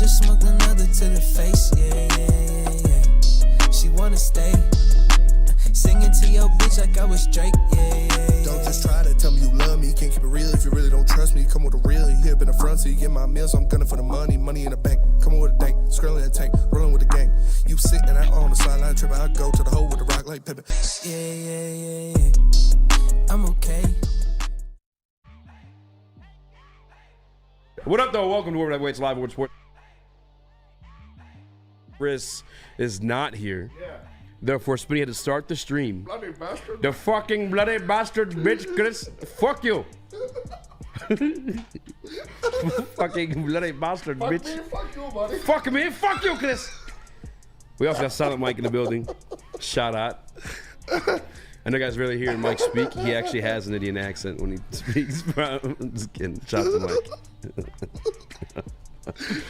smoked another to the face, yeah. She wanna stay. Singing to your bitch like I was Drake, yeah. Don't just try to tell me you love me. Can't keep it real if you really don't trust me. Come with a real, hip in the front, so you get my meals. I'm gunning for the money in the bank. Come with a dank, scrolling in the tank, rolling with the gang. You sitting out on the sideline tripping, I go to the hole with the rock like Pippin. Yeah. I'm okay. What up, though? Welcome to Woodward Heavyweights Live Woodward Sports. Chris is not here. Yeah. Therefore, Spinny had to start the stream. Bloody bastard. The fucking bloody bastard, bitch, Chris. Fuck you. Fucking bloody bastard, bitch. Fuck you, buddy. Fuck me. Fuck you, Chris. We also got Silent Mike in the building. Shout out. I know you guys really hearing Mike speak. He actually has an Indian accent when he speaks. I'm just kidding. Shout out to Mike.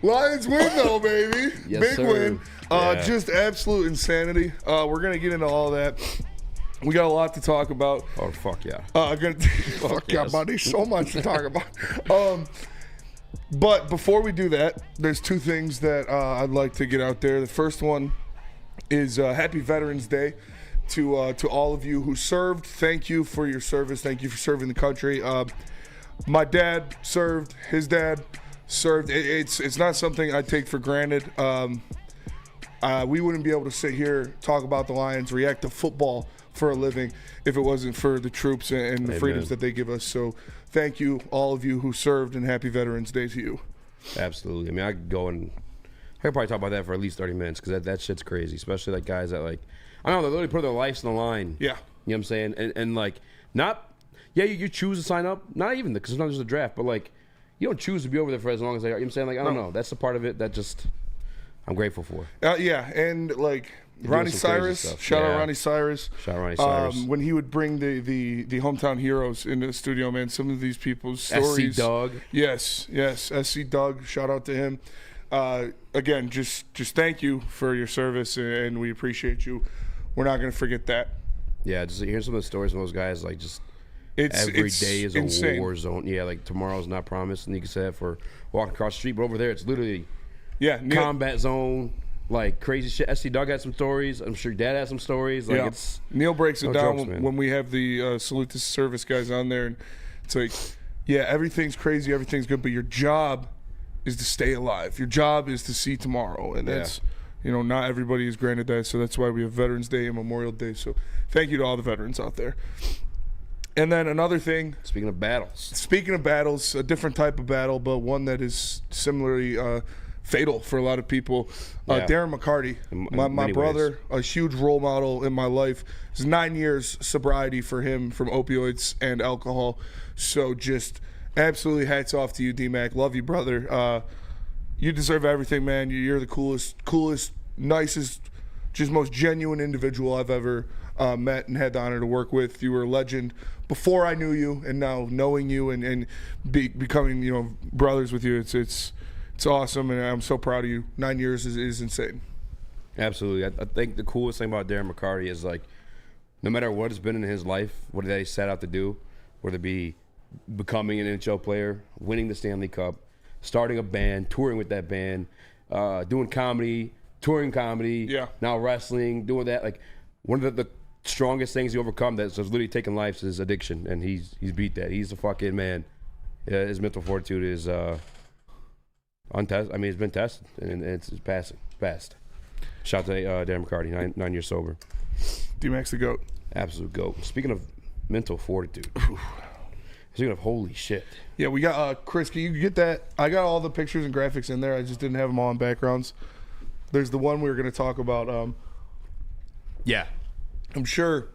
Lions win, though, baby. Yes, Big sir. win. Yeah. Just absolute insanity. We're going to get into all that. We got a lot to talk about. Oh, fuck yeah. Fuck yeah, yes. buddy. So much to talk about. But before we do that, there's two things that I'd like to get out there. The first one is Happy Veterans Day to all of you who served. Thank you for your service. Thank you for serving the country. My dad served. His dad served. It's not something I take for granted. We wouldn't be able to sit here, talk about the Lions, react to football for a living if it wasn't for the troops and the freedoms that they give us. So thank you, all of you who served, and Happy Veterans Day to you. Absolutely. I mean, I could go and I could probably talk about that for at least 30 minutes because that shit's crazy, especially like guys that like, I don't know, they literally put their lives on the line. Yeah. You know what I'm saying? And like, not, yeah, you choose to sign up, not even because sometimes there's a draft, but like, you don't choose to be over there for as long as they are. You know what I'm saying? Like, I don't know. That's the part of it that just I'm grateful for. Yeah, and like Ronnie Cyrus, shout out Ronnie Cyrus. Shout out Ronnie Cyrus. When he would bring the hometown heroes into the studio, man, some of these people's stories. SC Doug. Yes, SC Doug. Shout out to him. Again, just thank you for your service, and we appreciate you. We're not going to forget that. Yeah, just hearing some of the stories from those guys, like just every day is insane. A war zone. Yeah, like tomorrow's not promised, and you can say that for walking across the street, but over there it's literally combat zone, like crazy shit. SC Doug had some stories. I'm sure Dad had some stories. Like it's Neil breaks it down jokes, when we have the salute to service guys on there, and it's like, yeah, everything's crazy, everything's good, but your job is to stay alive. Your job is to see tomorrow, and that's. You know, not everybody is granted that, so that's why we have Veterans Day and Memorial Day. So thank you to all the veterans out there. And then another thing. Speaking of battles, a different type of battle, but one that is similarly fatal for a lot of people. Darren McCarty, my brother, a huge role model in my life. It's 9 years sobriety for him from opioids and alcohol. So just absolutely hats off to you, D-Mac. Love you, brother. You deserve everything, man. You're the coolest, nicest, just most genuine individual I've ever met and had the honor to work with. You were a legend before I knew you, and now knowing you and becoming brothers with you, it's awesome, and I'm so proud of you. 9 years is insane. Absolutely. I think the coolest thing about Darren McCarty is like, no matter what has been in his life, what he set out to do, whether it be becoming an NHL player, winning the Stanley Cup, starting a band, touring with that band, doing comedy, touring comedy, now wrestling, doing that. Like, one of the strongest things he overcome that's literally taking lives is addiction, and he's beat that. He's a fucking man. His mental fortitude is untested. I mean, it's been tested, and it's passed. Shout out to Darren McCarty, 9 years sober. D-Mac's the GOAT. Absolute GOAT. Speaking of mental fortitude. Speaking of holy shit. Yeah, we got, Chris, can you get that? I got all the pictures and graphics in there. I just didn't have them all in backgrounds. There's the one we were going to talk about. Yeah. I'm sure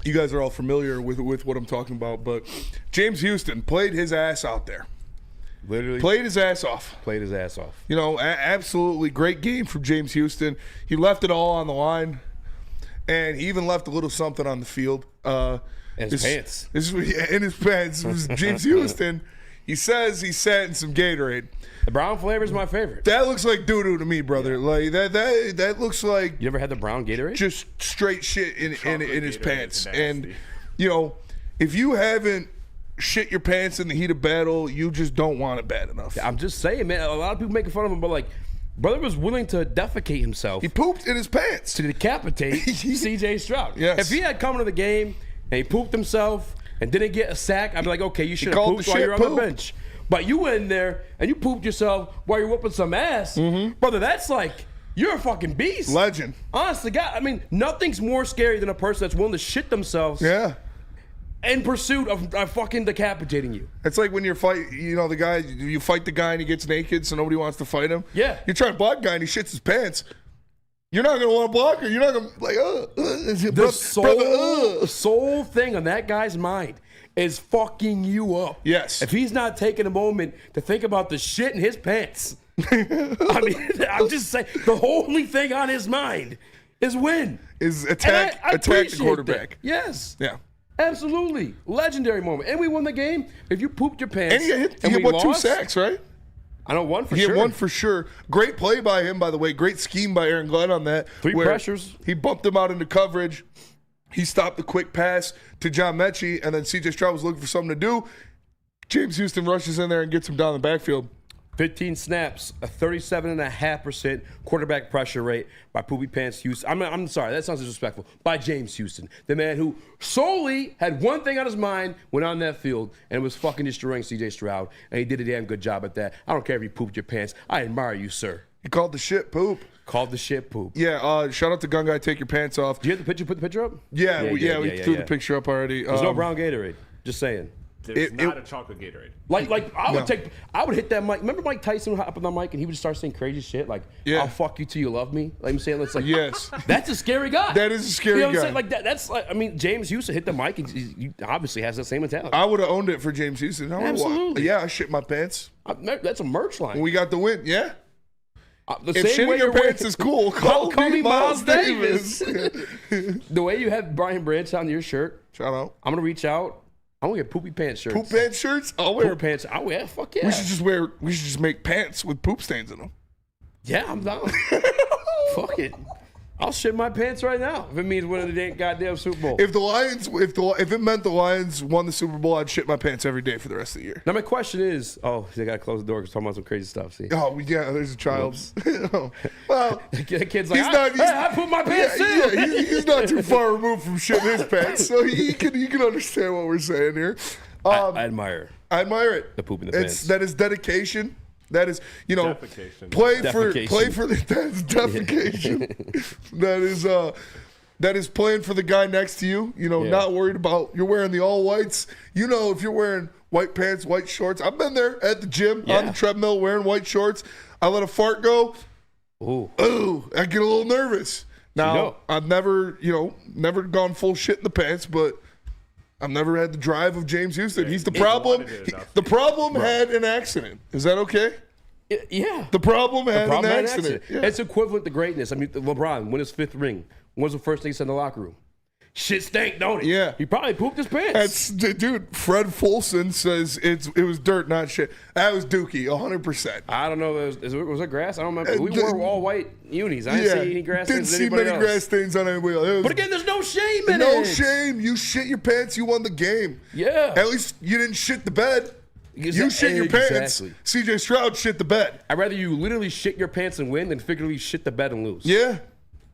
you guys are all familiar with what I'm talking about, but James Houston played his ass out there. Literally. Played his ass off. You know, absolutely great game from James Houston. He left it all on the line, and he even left a little something on the field. In his pants. In his pants. It was James Houston. He says he sat in some Gatorade. The brown flavor is my favorite. That looks like doo-doo to me, brother. Like that looks like... You ever had the brown Gatorade? Just straight shit in his Gatorade pants. is nasty. And, you know, if you haven't shit your pants in the heat of battle. You just don't want it bad enough. I'm just saying, man. A lot of people making fun of him, but like, brother was willing to defecate himself. He pooped in his pants to decapitate C.J. Stroud. Yes. If he had come to the game and he pooped himself and didn't get a sack, I'd be like, okay, you should have pooped while you're on the bench. But you went in there and you pooped yourself while you're whooping some ass. Brother, that's like, you're a fucking beast. Legend. Honestly, God, I mean, nothing's more scary than a person that's willing to shit themselves in pursuit of fucking decapitating you. It's like when you're the guy, you fight the guy and he gets naked so nobody wants to fight him. Yeah. You're trying to block a guy and he shits his pants. You're not going to want to block her. You're not going to like, the sole thing on that guy's mind is fucking you up. Yes. If he's not taking a moment to think about the shit in his pants, I mean, I'm just saying, the only thing on his mind is win. Is attack the quarterback. That. Yes. Yeah. Absolutely. Legendary moment. And we won the game. If you pooped your pants. And he hit 2 sacks, right? I know one for sure. He hit one for sure. Great play by him, by the way. Great scheme by Aaron Glenn on that. 3 pressures. He bumped him out into coverage. He stopped the quick pass to John Mechie, and then C.J. Stroud was looking for something to do. James Houston rushes in there and gets him down the backfield. 15 snaps, a 37.5% quarterback pressure rate by Poopy Pants Houston. I'm sorry, that sounds disrespectful. By James Houston, the man who solely had one thing on his mind, went on that field, and was fucking destroying C.J. Stroud, and he did a damn good job at that. I don't care if you pooped your pants. I admire you, sir. He called the shit poop. Called the shit poop. Yeah, shout out to Gun Guy, take your pants off. Do you have the picture? Put the picture up? Yeah, we threw the picture up already. There's no brown Gatorade. Just saying. There's not a chocolate Gatorade. Like I would hit that mic. Remember Mike Tyson would hop up on the mic and he would just start saying crazy shit like, I'll fuck you till you love me. Like I'm saying, it's like, yes, that's a scary guy. That is a scary guy. I'm saying? Like that's like, I mean, James Houston hit the mic and he obviously has that same mentality. I would have owned it for James Houston. Absolutely. Yeah, I shit my pants. That's a merch line. We got the win. Yeah. The if same way your pants is cool, call me Miles Davis. The way you have Brian Branch on your shirt. Shout out. I'm gonna reach out. I'm gonna get poopy pants shirts. Poop pants shirts? I'll wear poop pants. I'll wear. Fuck yeah. We should just make pants with poop stains in them. Yeah, I'm down. Fuck it. I'll shit my pants right now if it means winning the goddamn Super Bowl. If the Lions, if it meant the Lions won the Super Bowl, I'd shit my pants every day for the rest of the year. Now my question is, they gotta close the door because we're talking about some crazy stuff. See? Oh yeah, there's a child. Well, the kid's like, I put my pants in. Yeah, he's not too far removed from shitting his pants, so he can understand what we're saying here. I admire. I admire it. The poop in the pants. That is dedication. That is, defecation. play for that's defecation. that is playing for the guy next to you. Not worried about you're wearing the all whites. If you're wearing white pants, white shorts. I've been there at the gym on the treadmill wearing white shorts. I let a fart go. Ooh, I get a little nervous. Now I've never gone full shit in the pants, but I've never had the drive of James Houston. He's the problem. The problem had an accident. Is that okay? Yeah. The problem had an accident. Yeah. It's equivalent to greatness. I mean, LeBron won his 5th ring. When was the first thing he said in the locker room? Shit stank, don't it? Yeah. He probably pooped his pants. Dude, Fred Folson says it was dirt, not shit. That was Dookie, 100%. I don't know. Was it grass? I don't remember. We wore all white unis. I didn't see any grass stains on anybody else. Didn't see many grass stains on anybody else. But again, there's no shame in it. No shame. You shit your pants, you won the game. Yeah. At least you didn't shit the bed. You shit your pants. C.J. Stroud shit the bed. I'd rather you literally shit your pants and win than figuratively shit the bed and lose. Yeah.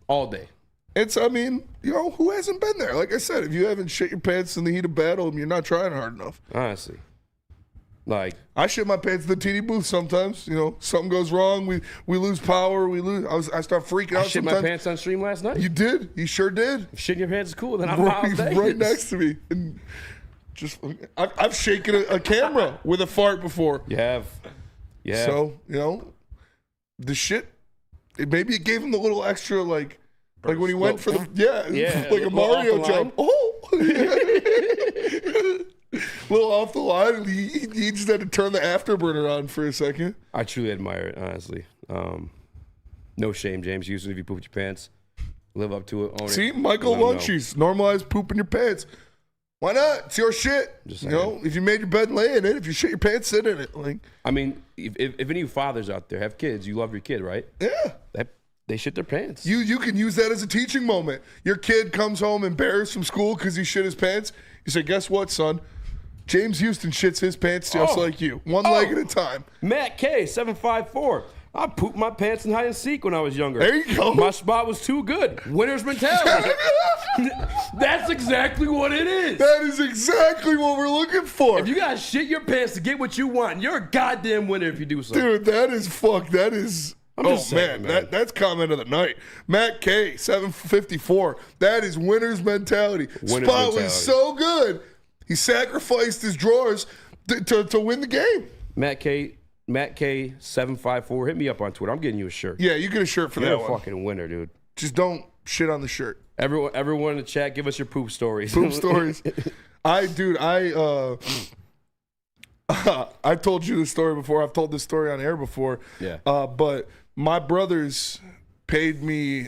All day. Who hasn't been there? Like I said, if you haven't shit your pants in the heat of battle, you're not trying hard enough. Honestly. I shit my pants in the TD booth sometimes. Something goes wrong. We lose power. I start freaking out. I shit my pants on stream last night. You did? You sure did? If shitting your pants is cool, then I'm Miles Davis. Right next to me. And I've shaken a camera with a fart before. You have. Yeah. So, the shit, maybe it gave him the little extra, like when he went for the, like a Mario jump. Little off the line. He just had to turn the afterburner on for a second. I truly admire it, honestly. No shame, James Houston, if you poop your pants. Live up to it. Own See, it. Michael Lunchies, normalize pooping your pants. Why not? It's your shit. If you made your bed, lay in it. If you shit your pants, sit in it. I mean, if any of you fathers out there have kids, you love your kid, right? Yeah. They shit their pants. You can use that as a teaching moment. Your kid comes home embarrassed from school because he shit his pants. You say, guess what, son? James Houston shits his pants just like you. One leg at a time. Matt K, 754. I pooped my pants in hide and seek when I was younger. There you go. My spot was too good. Winner's mentality. That's exactly what it is. That is exactly what we're looking for. If you gotta shit your pants to get what you want, you're a goddamn winner if you do so. Dude, that is fuck. That is. I'm just saying, man. That's comment of the night. Matt K, 754. That is winner's mentality. Spot was so good, he sacrificed his drawers to win the game. Matt K, 754. Hit me up on Twitter. I'm getting you a shirt. Yeah, you get a shirt for You're that a one. fucking winner, dude. Just don't shit on the shirt. Everyone in the chat, give us your poop stories. Poop stories. I told you this story before. I've told this story on air before. Yeah. But my brothers paid me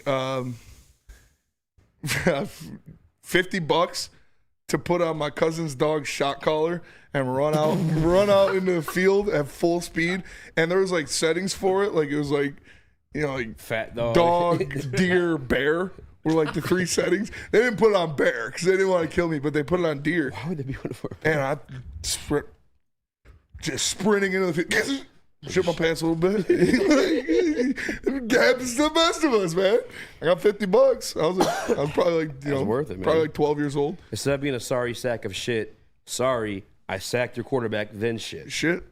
$50 to put on my cousin's dog's shot collar and run out into the field at full speed. And there was like settings for it. Like it was like, like fat dog, deer, bear were like the 3 settings. They didn't put it on bear because they didn't want to kill me, but they put it on deer. Why would they be putting it for a bear? And I just sprinting into the field. Shit my pants a little bit. It happens to the best of us, man. I got $50. I was probably like, worth it, man. Probably like 12 years old. Instead of being a sorry sack of shit, sorry, I sacked your quarterback, then shit. Shit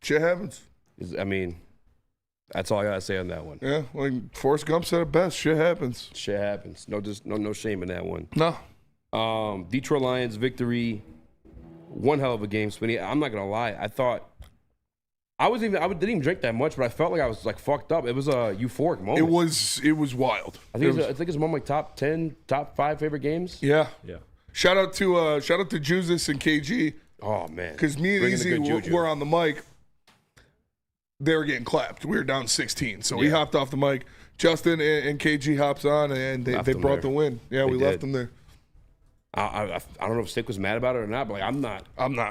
happens. I mean, that's all I gotta say on that one. Yeah, like Forrest Gump said it best. Shit happens. Shit happens. No shame in that one. No. Detroit Lions victory. One hell of a game, Spinney. I'm not gonna lie. I thought I didn't even drink that much, but I felt like I was like fucked up. It was a euphoric moment. It was wild. I think it's one of my top 10, top 5 favorite games. Yeah. Yeah. Shout out to Juices and KG. Oh man. Because me and Eazy were on the mic. They were getting clapped. We were down 16. So we hopped off the mic. Justin and KG hops on and they brought the win. Yeah, we left them there. I don't know if Stick was mad about it or not, but like, I'm not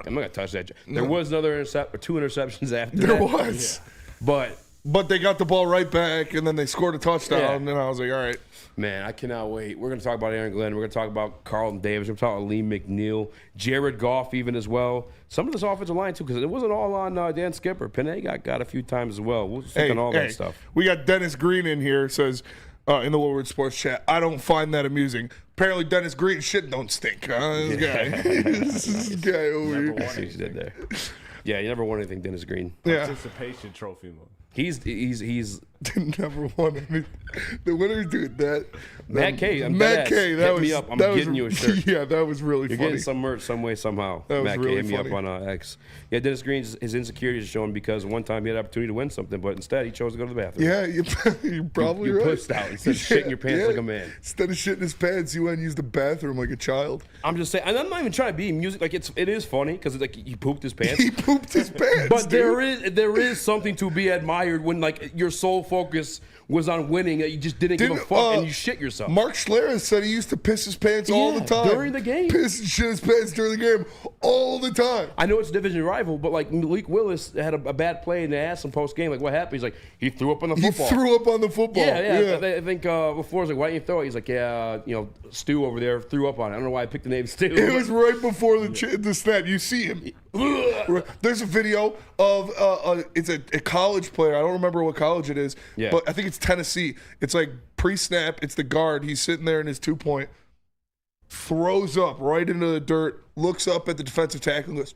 gonna touch that. No. There was another 2 interceptions after there that. There was. Yeah. But they got the ball right back, and then they scored a touchdown, and I was like, all right. Man, I cannot wait. We're going to talk about Aaron Glenn. We're going to talk about Carlton Davis. We're going to talk about Lee McNeil, Jared Goff even as well. Some of this offensive line, too, because it wasn't all on Dan Skipper. Panay got a few times as well. We'll stick on all that stuff. We got Dennis Green in here, says, in the Woodward Sports chat, I don't find that amusing. Apparently, Dennis Green shit don't stink. This guy over here. That's what you did there. Yeah, you never won anything, Dennis Green. Participation trophy mode. He's never won anything. The winners do that. Matt K. Matt K. That hit was me up. I'm getting you a shirt. Yeah, that was really You're funny. getting some merch some way somehow. That was Matt really K. hit me funny. up on X. Yeah, Dennis Green's his insecurities are showing because one time he had an opportunity to win something, but instead he chose to go to the bathroom. Yeah, you're probably you right. pushed out instead of shitting your pants like a man. Instead of shitting his pants, you went and used the bathroom like a child. I'm just saying, and I'm not even trying to be music. Like it is funny because it's like he pooped his pants. He pooped his pants. But there is something to be admired when like your sole focus was on winning. You just didn't give a fuck and you shit yourself. Mark Schlereth said he used to piss his pants all the time during the game. Piss and shit his pants during the game all the time. I know it's a division rival, but like Malik Willis had a bad play and they asked him post game like what happened. He's like he threw up on the football. He threw up on the football. Yeah. I think before I was like, why didn't you throw it? He's like, Stu over there threw up on it. I don't know why I picked the name Stu. It was right before the snap. You see him. There's a video of it's a college player. I don't remember what college it is, but I think it's Tennessee. It's like pre-snap. It's the guard. He's sitting there in his 2-point, throws up right into the dirt, looks up at the defensive tackle and goes,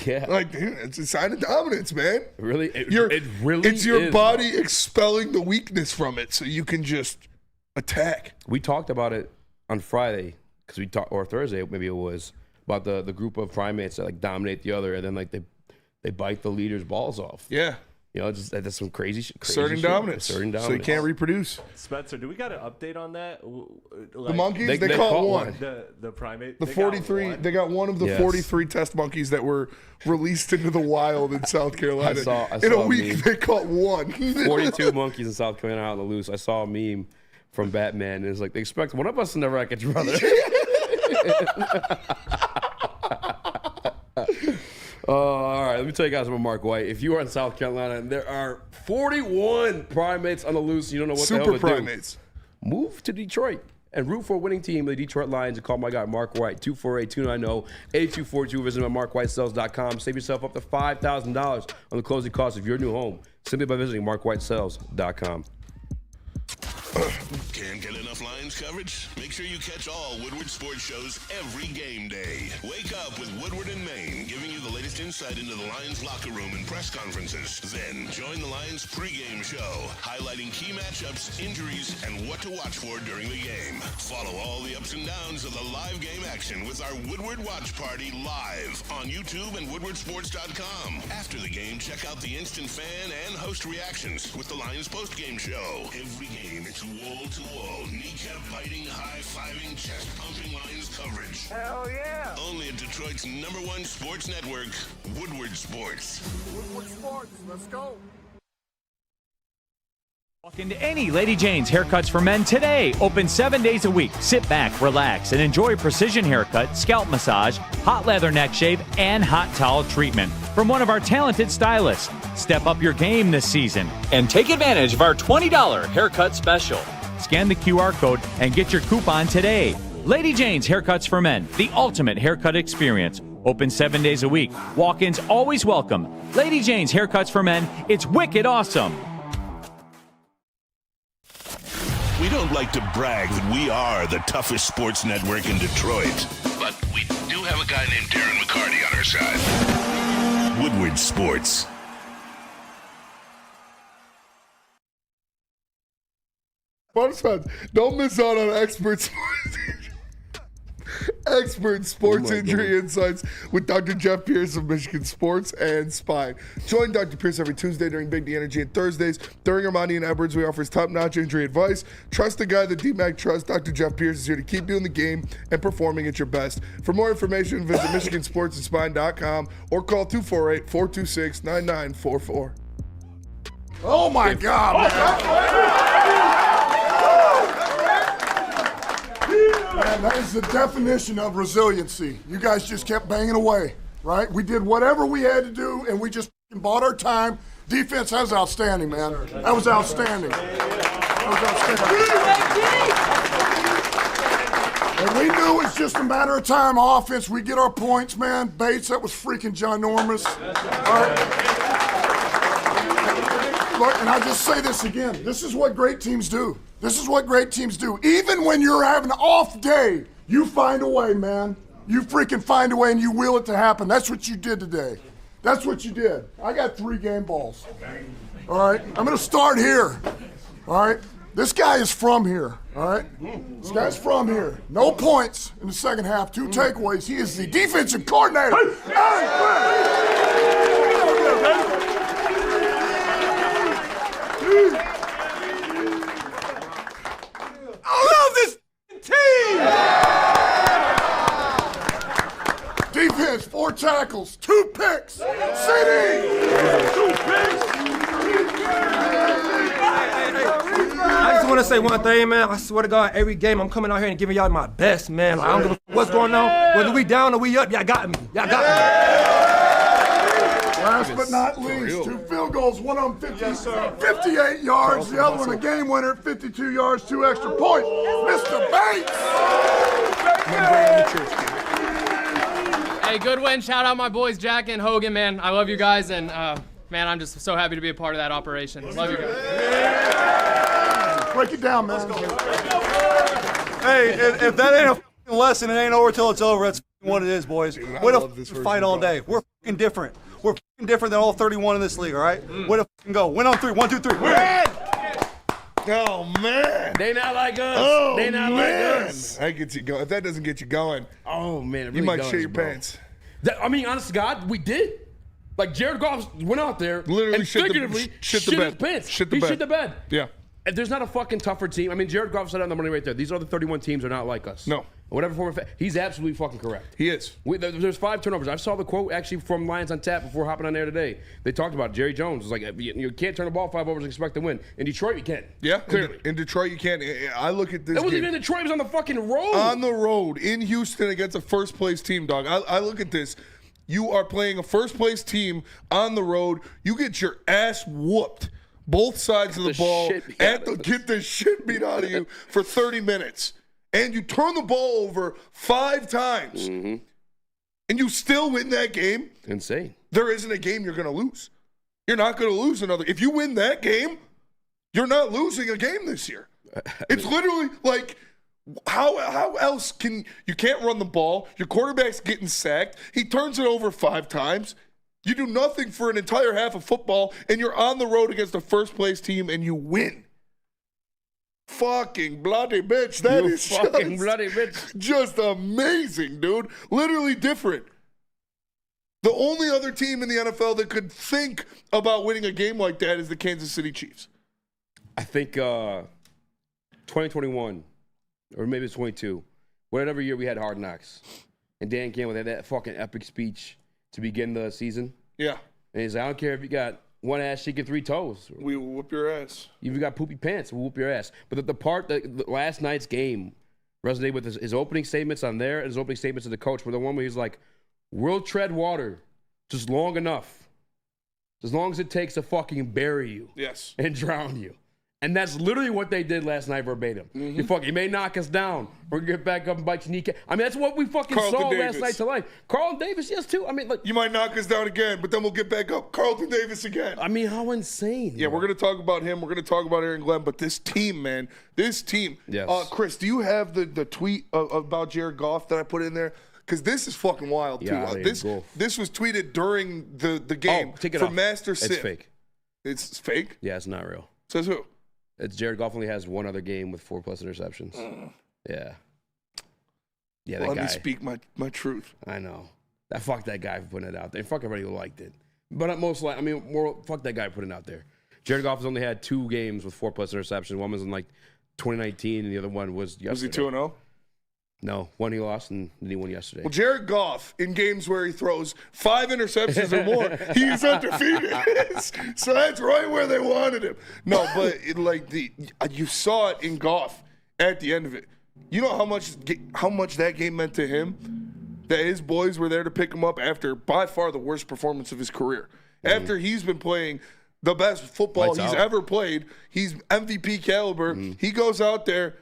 yeah. Like, dude, it's a sign of dominance, man. Really? It really It's your is, body expelling the weakness from it so you can just attack. We talked about it on Friday because or Thursday maybe it was, about the group of primates that like dominate the other and then like they bite the leader's balls off. Yeah. Just that's some crazy shit. Asserting dominance. So you can't reproduce. Spencer, do we got an update on that? The monkeys, they caught one. The primate. The 43. They got one of the 43 test monkeys that were released into the wild in South Carolina. I saw in a week, they caught one. 42 monkeys in South Carolina out on the loose. I saw a meme from Batman. And it's like they expect one of us to never catch your brother. All right, let me tell you guys about Mark White. If you are in South Carolina and there are 41 primates on the loose, you don't know what the hell to Super primates. do. Move to Detroit. and root for a winning team, the Detroit Lions, and call my guy Mark White, 248-290-8242. Visit him at markwhitesales.com. Save yourself up to $5,000 on the closing cost of your new home simply by visiting markwhitesales.com. Can't get enough Lions coverage? Make sure you catch all Woodward sports shows every game day. Wake up with Woodward and Maine, giving you the latest insight into the Lions locker room and press conferences. Then join the Lions pregame show, highlighting key matchups, injuries, and what to watch for during the game. Follow all the ups and downs of the live game action with our Woodward Watch Party live on YouTube and woodwardsports.com. After the game, check out the instant fan and host reactions with the Lions postgame show. Every game, it's wall-to-wall, kneecap-biting, high-fiving, chest-pumping Lions coverage. Hell yeah! Only at Detroit's #1 sports network, Woodward Sports. Woodward Sports, let's go. Walk into any Lady Jane's Haircuts for Men today. Open 7 days a week. Sit back, relax, and enjoy precision haircut, scalp massage, hot leather neck shave, and hot towel treatment from one of our talented stylists. Step up your game this season and take advantage of our $20 haircut special. Scan the QR code and get your coupon today. Lady Jane's Haircuts for Men, the ultimate haircut experience. Open 7 days a week. Walk-ins always welcome. Lady Jane's Haircuts for Men. It's wicked awesome. We don't like to brag that we are the toughest sports network in Detroit, but we do have a guy named Darren McCarty on our side. Woodward Sports. Bonus fans, don't miss out on expert sports injury insights with Dr. Jeff Pierce of Michigan Sports and Spine. Join Dr. Pierce every Tuesday during Big D Energy and Thursdays. During Ermanni and Edwards, we offers top-notch injury advice. Trust the guy that D-Mac trusts. Dr. Jeff Pierce is here to keep doing the game and performing at your best. For more information, visit MichiganSportsAndSpine.com or call 248-426-9944. Oh my God, man. Man, that is the definition of resiliency. You guys just kept banging away, right? We did whatever we had to do, and we just bought our time. Defense, that was outstanding, man. That was outstanding. That was outstanding. And we knew it was just a matter of time. Offense, we get our points, man. Bates, that was freaking ginormous. All right. Look, and I just say this again. This is what great teams do. This is what great teams do. Even when you're having an off day, you find a way, man. You freaking find a way and you will it to happen. That's what you did today. That's what you did. I got 3 game balls. All right? I'm going to start here. All right? This guy is from here. All right? This guy's from here. No points in the second half. 2 takeaways. He is the defensive coordinator. I love this team! Defense, 4 tackles, 2 picks. CD! 2 picks! I just want to say one thing, man. I swear to God, every game I'm coming out here and giving y'all my best, man. Like, I don't give a what's going on. Whether we down or we up, y'all got me. Y'all got me. Last but not least, 2 field goals, one on 58 yards, the other one a game winner, 52 yards, 2 extra points. Mr. Bates! Hey, good win. Shout out my boys, Jack and Hogan, man. I love you guys, and man, I'm just so happy to be a part of that operation. Love you guys. Break it down, man. Hey, if that ain't a lesson, it ain't over till it's over. That's what it is, boys. We're the fight all day. We're fucking different. We're fucking different than all 31 in this league, all right? Way to fucking go. Win on 3. 1, 2, 3. Win! Oh, man. They not like us. Oh, they not man. like us. That gets you going. If that doesn't get you going, oh, man. It really you might does, shit your bro. pants. I mean, honest to God, we did. Like, Jared Goff went out there Literally and figuratively shit his the bed. pants. Shit the He bed. shit the bed. Yeah. And there's not a fucking tougher team. I mean, Jared Goff said it on the money right there. These other 31 teams are not like us. No. Whatever form of he's absolutely fucking correct. He is. There's 5 turnovers. I saw the quote actually from Lions on Tap before hopping on there today. They talked about it. Jerry Jones was like, you can't turn the ball 5 overs and expect to win. In Detroit, you can. Yeah, clearly. In Detroit, you can't. I look at this. It wasn't game. even in Detroit. It was on the fucking road. On the road in Houston against a first-place team, dog. I look at this. You are playing a first-place team on the road. You get your ass whooped. Both sides of the ball. Get the shit beat out of you for 30 minutes. and you turn the ball over 5 times, and you still win that game, insane. There isn't a game you're going to lose. You're not going to lose another. If you win that game, you're not losing a game this year. It's literally like, how else can you can't run the ball? Your quarterback's getting sacked. He turns it over 5 times. You do nothing for an entire half of football, and you're on the road against the first-place team, and you win. Fucking bloody bitch. That is fucking bloody bitch. Just amazing, dude. Literally different. The only other team in the NFL that could think about winning a game like that is the Kansas City Chiefs. I think 2021, or maybe it's 22, whatever year we had Hard Knocks, and Dan Campbell had that fucking epic speech to begin the season. Yeah. And he's like, I don't care if you got one ass cheek and 3 toes. We will whoop your ass. If you got poopy pants, we'll whoop your ass. But the part that the last night's game resonated with his opening statements on there and his opening statements to the coach were the one where he's like, we'll tread water just long enough. As long as it takes to fucking bury you. Yes. And drown you. And that's literally what they did last night verbatim. You may knock us down or get back up and bite your kneecap. I mean, that's what we fucking saw last night to life. Carlton Davis, yes, too. I mean, like, you might knock us down again, but then we'll get back up. Carlton Davis again. I mean, how insane. Yeah, we're going to talk about him. We're going to talk about Aaron Glenn. But this team, man, this team. Yes. Chris, do you have the tweet about Jared Goff that I put in there? Because this is fucking wild, too. This was tweeted during the game from Master Sid. It's fake. It's fake? Yeah, it's not real. Says who? It's Jared Goff only has one other game with 4+ interceptions. Yeah. Yeah, that guy. Let me speak my truth. I know. Fuck that guy for putting it out there. Fuck everybody who liked it. But fuck that guy for putting it out there. Jared Goff has only had 2 games with 4+ interceptions. One was in 2019, and the other one was yesterday. Was he 2-0? No, one he lost, and then he won yesterday. Well, Jared Goff, in games where he throws 5 interceptions or more, he's undefeated. So that's right where they wanted him. No, but you saw it in Goff at the end of it. You know how much that game meant to him? That his boys were there to pick him up after by far the worst performance of his career. After he's been playing the best football he's ever played, he's MVP caliber. He goes out there,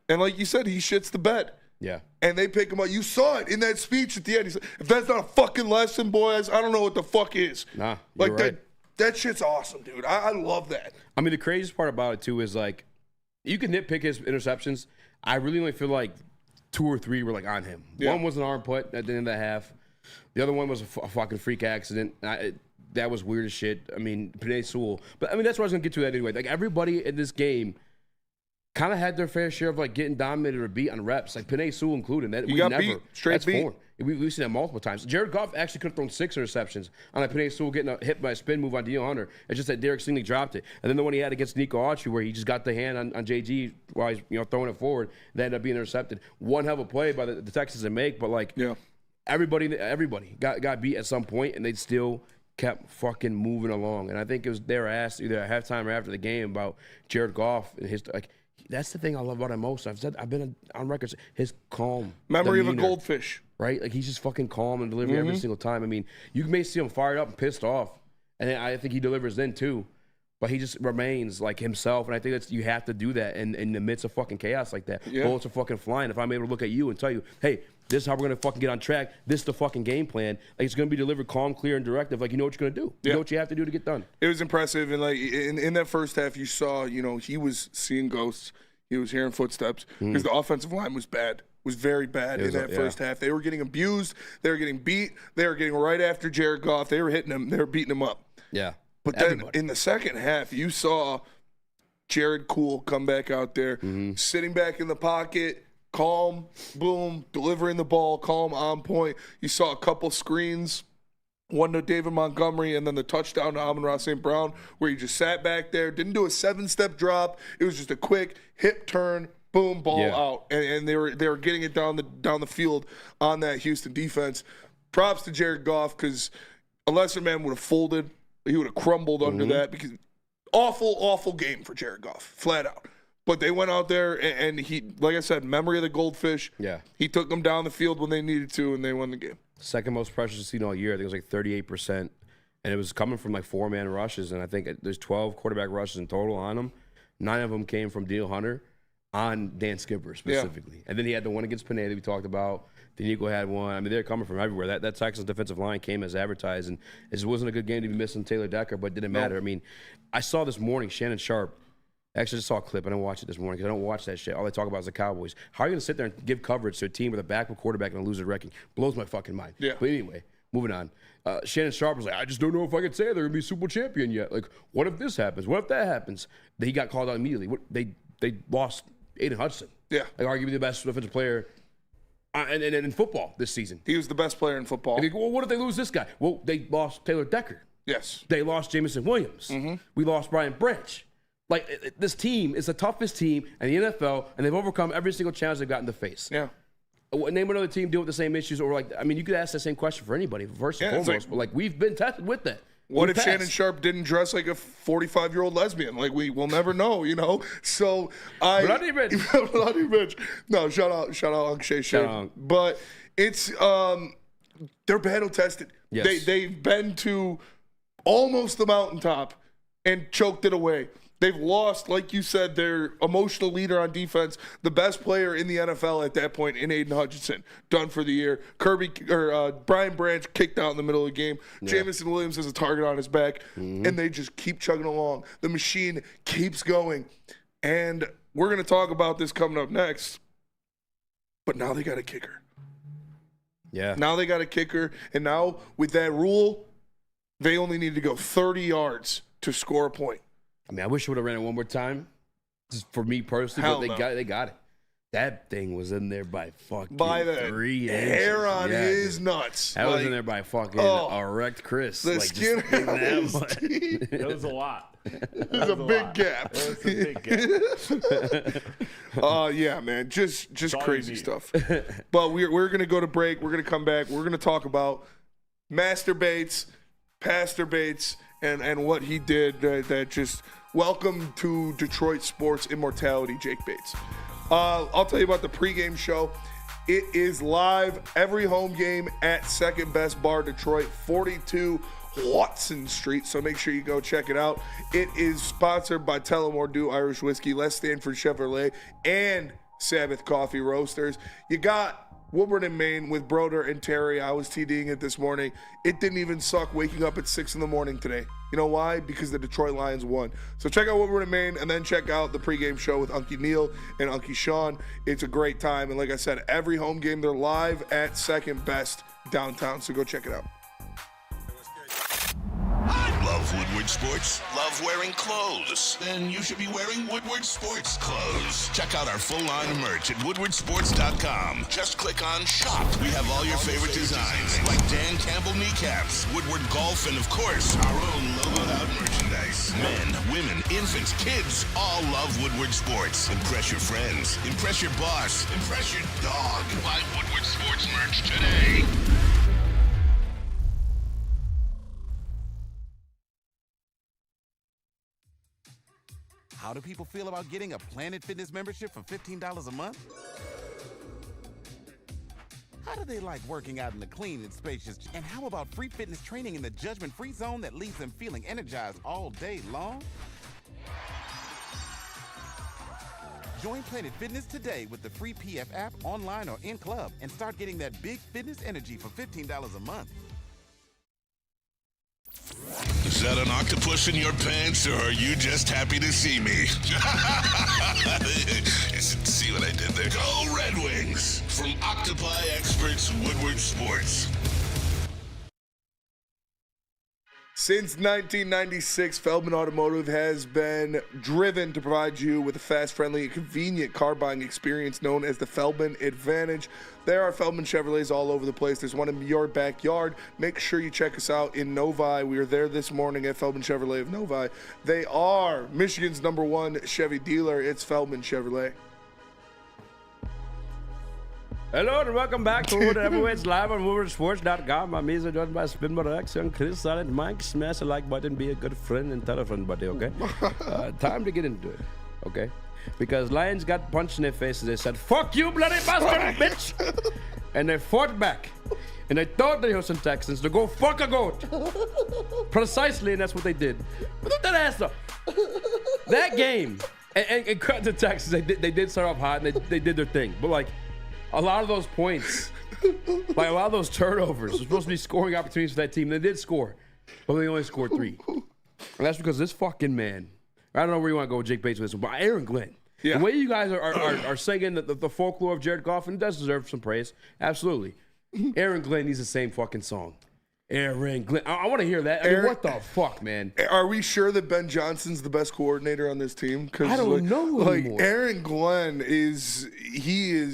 and like you said, he shits the bed. Yeah. And they pick him up. You saw it in that speech at the end. He said, if that's not a fucking lesson, boys, I don't know what the fuck is. Nah, you're right. That shit's awesome, dude. I love that. I mean, the craziest part about it, too, is, you can nitpick his interceptions. I really only feel like 2 or 3 were, on him. Yeah. One was an arm put at the end of the half. The other one was a fucking freak accident. That was weird as shit. I mean, Penei Sewell. But, that's what I was going to get to that anyway. Everybody in this game kind of had their fair share of getting dominated or beat on reps, Penei Sewell included. That beat, straight beat. We've seen that multiple times. Jared Goff actually could have thrown 6 interceptions on Penei Sewell getting hit by a spin move on Deion Hunter. It's just that Derek Stingley dropped it, and then the one he had against Nico Autry where he just got the hand on JG while he's throwing it forward, that ended up being intercepted. One hell of a play by the Texans to make, but everybody got beat at some point, and they still kept fucking moving along. And I think they were asked either at halftime or after the game about Jared Goff and his that's the thing I love about him most. I've been on record. His calm memory demeanor, of a goldfish, right? He's just fucking calm and delivery every single time. I mean, you may see him fired up and pissed off, and I think he delivers then too. But he just remains himself, and I think you have to do that in the midst of fucking chaos like that. Yeah. Bullets are fucking flying. If I'm able to look at you and tell you, hey, this is how we're gonna fucking get on track. This is the fucking game plan. It's gonna be delivered calm, clear, and directive. You know what you're gonna do. You know what you have to do to get done. It was impressive, and in that first half, you saw, he was seeing ghosts. He was hearing footsteps because the offensive line was bad. Was very bad in that first half. They were getting abused. They were getting beat. They were getting right after Jared Goff. They were hitting him. They were beating him up. Yeah. But then in the second half, you saw Jared Cool come back out there, sitting back in the pocket, calm, boom, delivering the ball, calm, on point. You saw a couple screens, one to David Montgomery, and then the touchdown to Amon-Ra St. Brown, where he just sat back there, didn't do a 7-step drop. It was just a quick hip turn, boom, ball out, and they were getting it down the field on that Houston defense. Props to Jared Goff, because a lesser man would have folded. He would have crumbled under that, because awful game for Jared Goff, flat out. But they went out there, and he, like I said, memory of the goldfish. Yeah. He took them down the field when they needed to, and they won the game. Second most pressures seen all year. I think it was 38%. And it was coming from 4-man rushes. And I think there's 12 quarterback rushes in total on them. 9 of them came from Deion Hunter. on Dan Skipper specifically. Yeah. And then he had the one against Pineda we talked about. Nico had one. I mean, they're coming from everywhere. That Texans defensive line came as advertised, and it wasn't a good game to be missing Taylor Decker, but it didn't matter. I mean, I saw this morning Shannon Sharp. Actually, I just saw a clip. I didn't watch it this morning because I don't watch that shit. All they talk about is the Cowboys. How are you going to sit there and give coverage to a team with a backup quarterback and a loser wrecking? Blows my fucking mind. Yeah. But anyway, moving on. Shannon Sharp was like, I just don't know if I could say they're going to be Super Bowl champion yet. Like, what if this happens? What if that happens? Then he got called out immediately. They lost Aiden Hudson. Yeah. Like, arguably the best defensive player and in football this season. He was the best player in football. And they go, well, what if they lose this guy? Well, they lost Taylor Decker. Yes. They lost Jamison Williams. Mm-hmm. We lost Brian Branch. Like, this team is the toughest team in the NFL, and they've overcome every single challenge they've gotten to face. Yeah. Name another team deal with the same issues, or like, I mean, you could ask the same question for anybody, first and foremost, but like, we've been tested with that. What if Shannon Sharp didn't dress like a 45-year-old lesbian? Like, we'll never know, you know? So, Bloody Rich. Bloody Rich. No, shout out Unc Shay Shay. But it's, they're battle tested. Yes. They've been to almost the mountaintop and choked it away. They've lost, like you said, their emotional leader on defense, the best player in the NFL at that point in Aiden Hutchinson, done for the year. Brian Branch kicked out in the middle of the game. Yeah. Jamison Williams has a target on his back, and they just keep chugging along. The machine keeps going, and we're going to talk about this coming up next. But now they got a kicker. Yeah. Now they got a kicker, and now with that rule, they only need to go 30 yards to score a point. I mean, I wish I would have ran it one more time, just for me personally. But they got it. That thing was in there by fucking the 3 hair inches. on his nuts. That was in there by fucking erect Chris. The skin on his teeth. It was a lot. It was a big gap. It was a big gap. Yeah, man, just crazy stuff. But we're gonna go to break. We're gonna come back. We're gonna talk about Master Bates, Pastor Bates, and what he did that just welcome to Detroit sports immortality, Jake Bates. I'll tell you about the pregame show. It is live every home game at Second Best Bar Detroit, 42 Watson Street. So make sure you go check it out. It is sponsored by Tullamore Dew Irish Whiskey, Les Stanford Chevrolet, and Sabbath Coffee Roasters. You got Woodward and Maine with Broder and Terry. I was TDing it this morning. It didn't even suck waking up at 6 in the morning today. You know why? Because the Detroit Lions won. So check out Woodward and Maine, and then check out the pregame show with Unky Neal and Unky Sean. It's a great time. And like I said, every home game, they're live at Second Best downtown. So go check it out. Love Woodward Sports? Love wearing clothes? Then you should be wearing Woodward Sports clothes. Check out our full line of merch at woodwardsports.com. Just click on shop. We have all your favorite designs, like Dan Campbell kneecaps, Woodward golf, and of course, our own logoed out merchandise. Men, women, infants, kids, all love Woodward Sports. Impress your friends. Impress your boss. Impress your dog. Buy Woodward Sports merch today. How do people feel about getting a Planet Fitness membership for $15 a month? How do they like working out in the clean and spacious? And how about free fitness training in the judgment-free zone that leaves them feeling energized all day long? Join Planet Fitness today with the free PF app, online or in club, and start getting that big fitness energy for $15 a month. Is that an octopus in your pants, or are you just happy to see me? See what I did there? Go Red Wings! From Octopi Experts Woodward Sports. Since 1996, Feldman Automotive has been driven to provide you with a fast, friendly, and convenient car buying experience known as the Feldman Advantage. There are Feldman Chevrolets all over the place. There's one in your backyard. Make sure you check us out in Novi. We were there this morning at Feldman Chevrolet of Novi. They are Michigan's #1 Chevy dealer. It's Feldman Chevrolet. Hello and welcome back to Woodward Heavyweights live on WoodwardSports.com. I'm easily joined by Spinball Rex and Chris Silent Mike. Smash the like button, be a good friend, and tell a friend, buddy, okay? Time to get into it, okay? Because Lions got punched in their faces. They said, "Fuck you, bloody bastard, bitch!" And they fought back. And they told the Houston Texans to go fuck a goat. Precisely, and that's what they did. But look that ass up. That game And credit to Texas, they did start off hot and they did their thing. But like a lot of those points, like a lot of those turnovers, were supposed to be scoring opportunities for that team. They did score, but they only scored 3. And that's because this fucking man. I don't know where you want to go with Jake Bates with this one, but Aaron Glenn. Yeah. The way you guys are singing the folklore of Jared Goff, and it does deserve some praise, absolutely. Aaron Glenn needs the same fucking song. Aaron Glenn. I want to hear that. I mean, what the fuck, man? Are we sure that Ben Johnson's the best coordinator on this team? I don't know anymore. Aaron Glenn is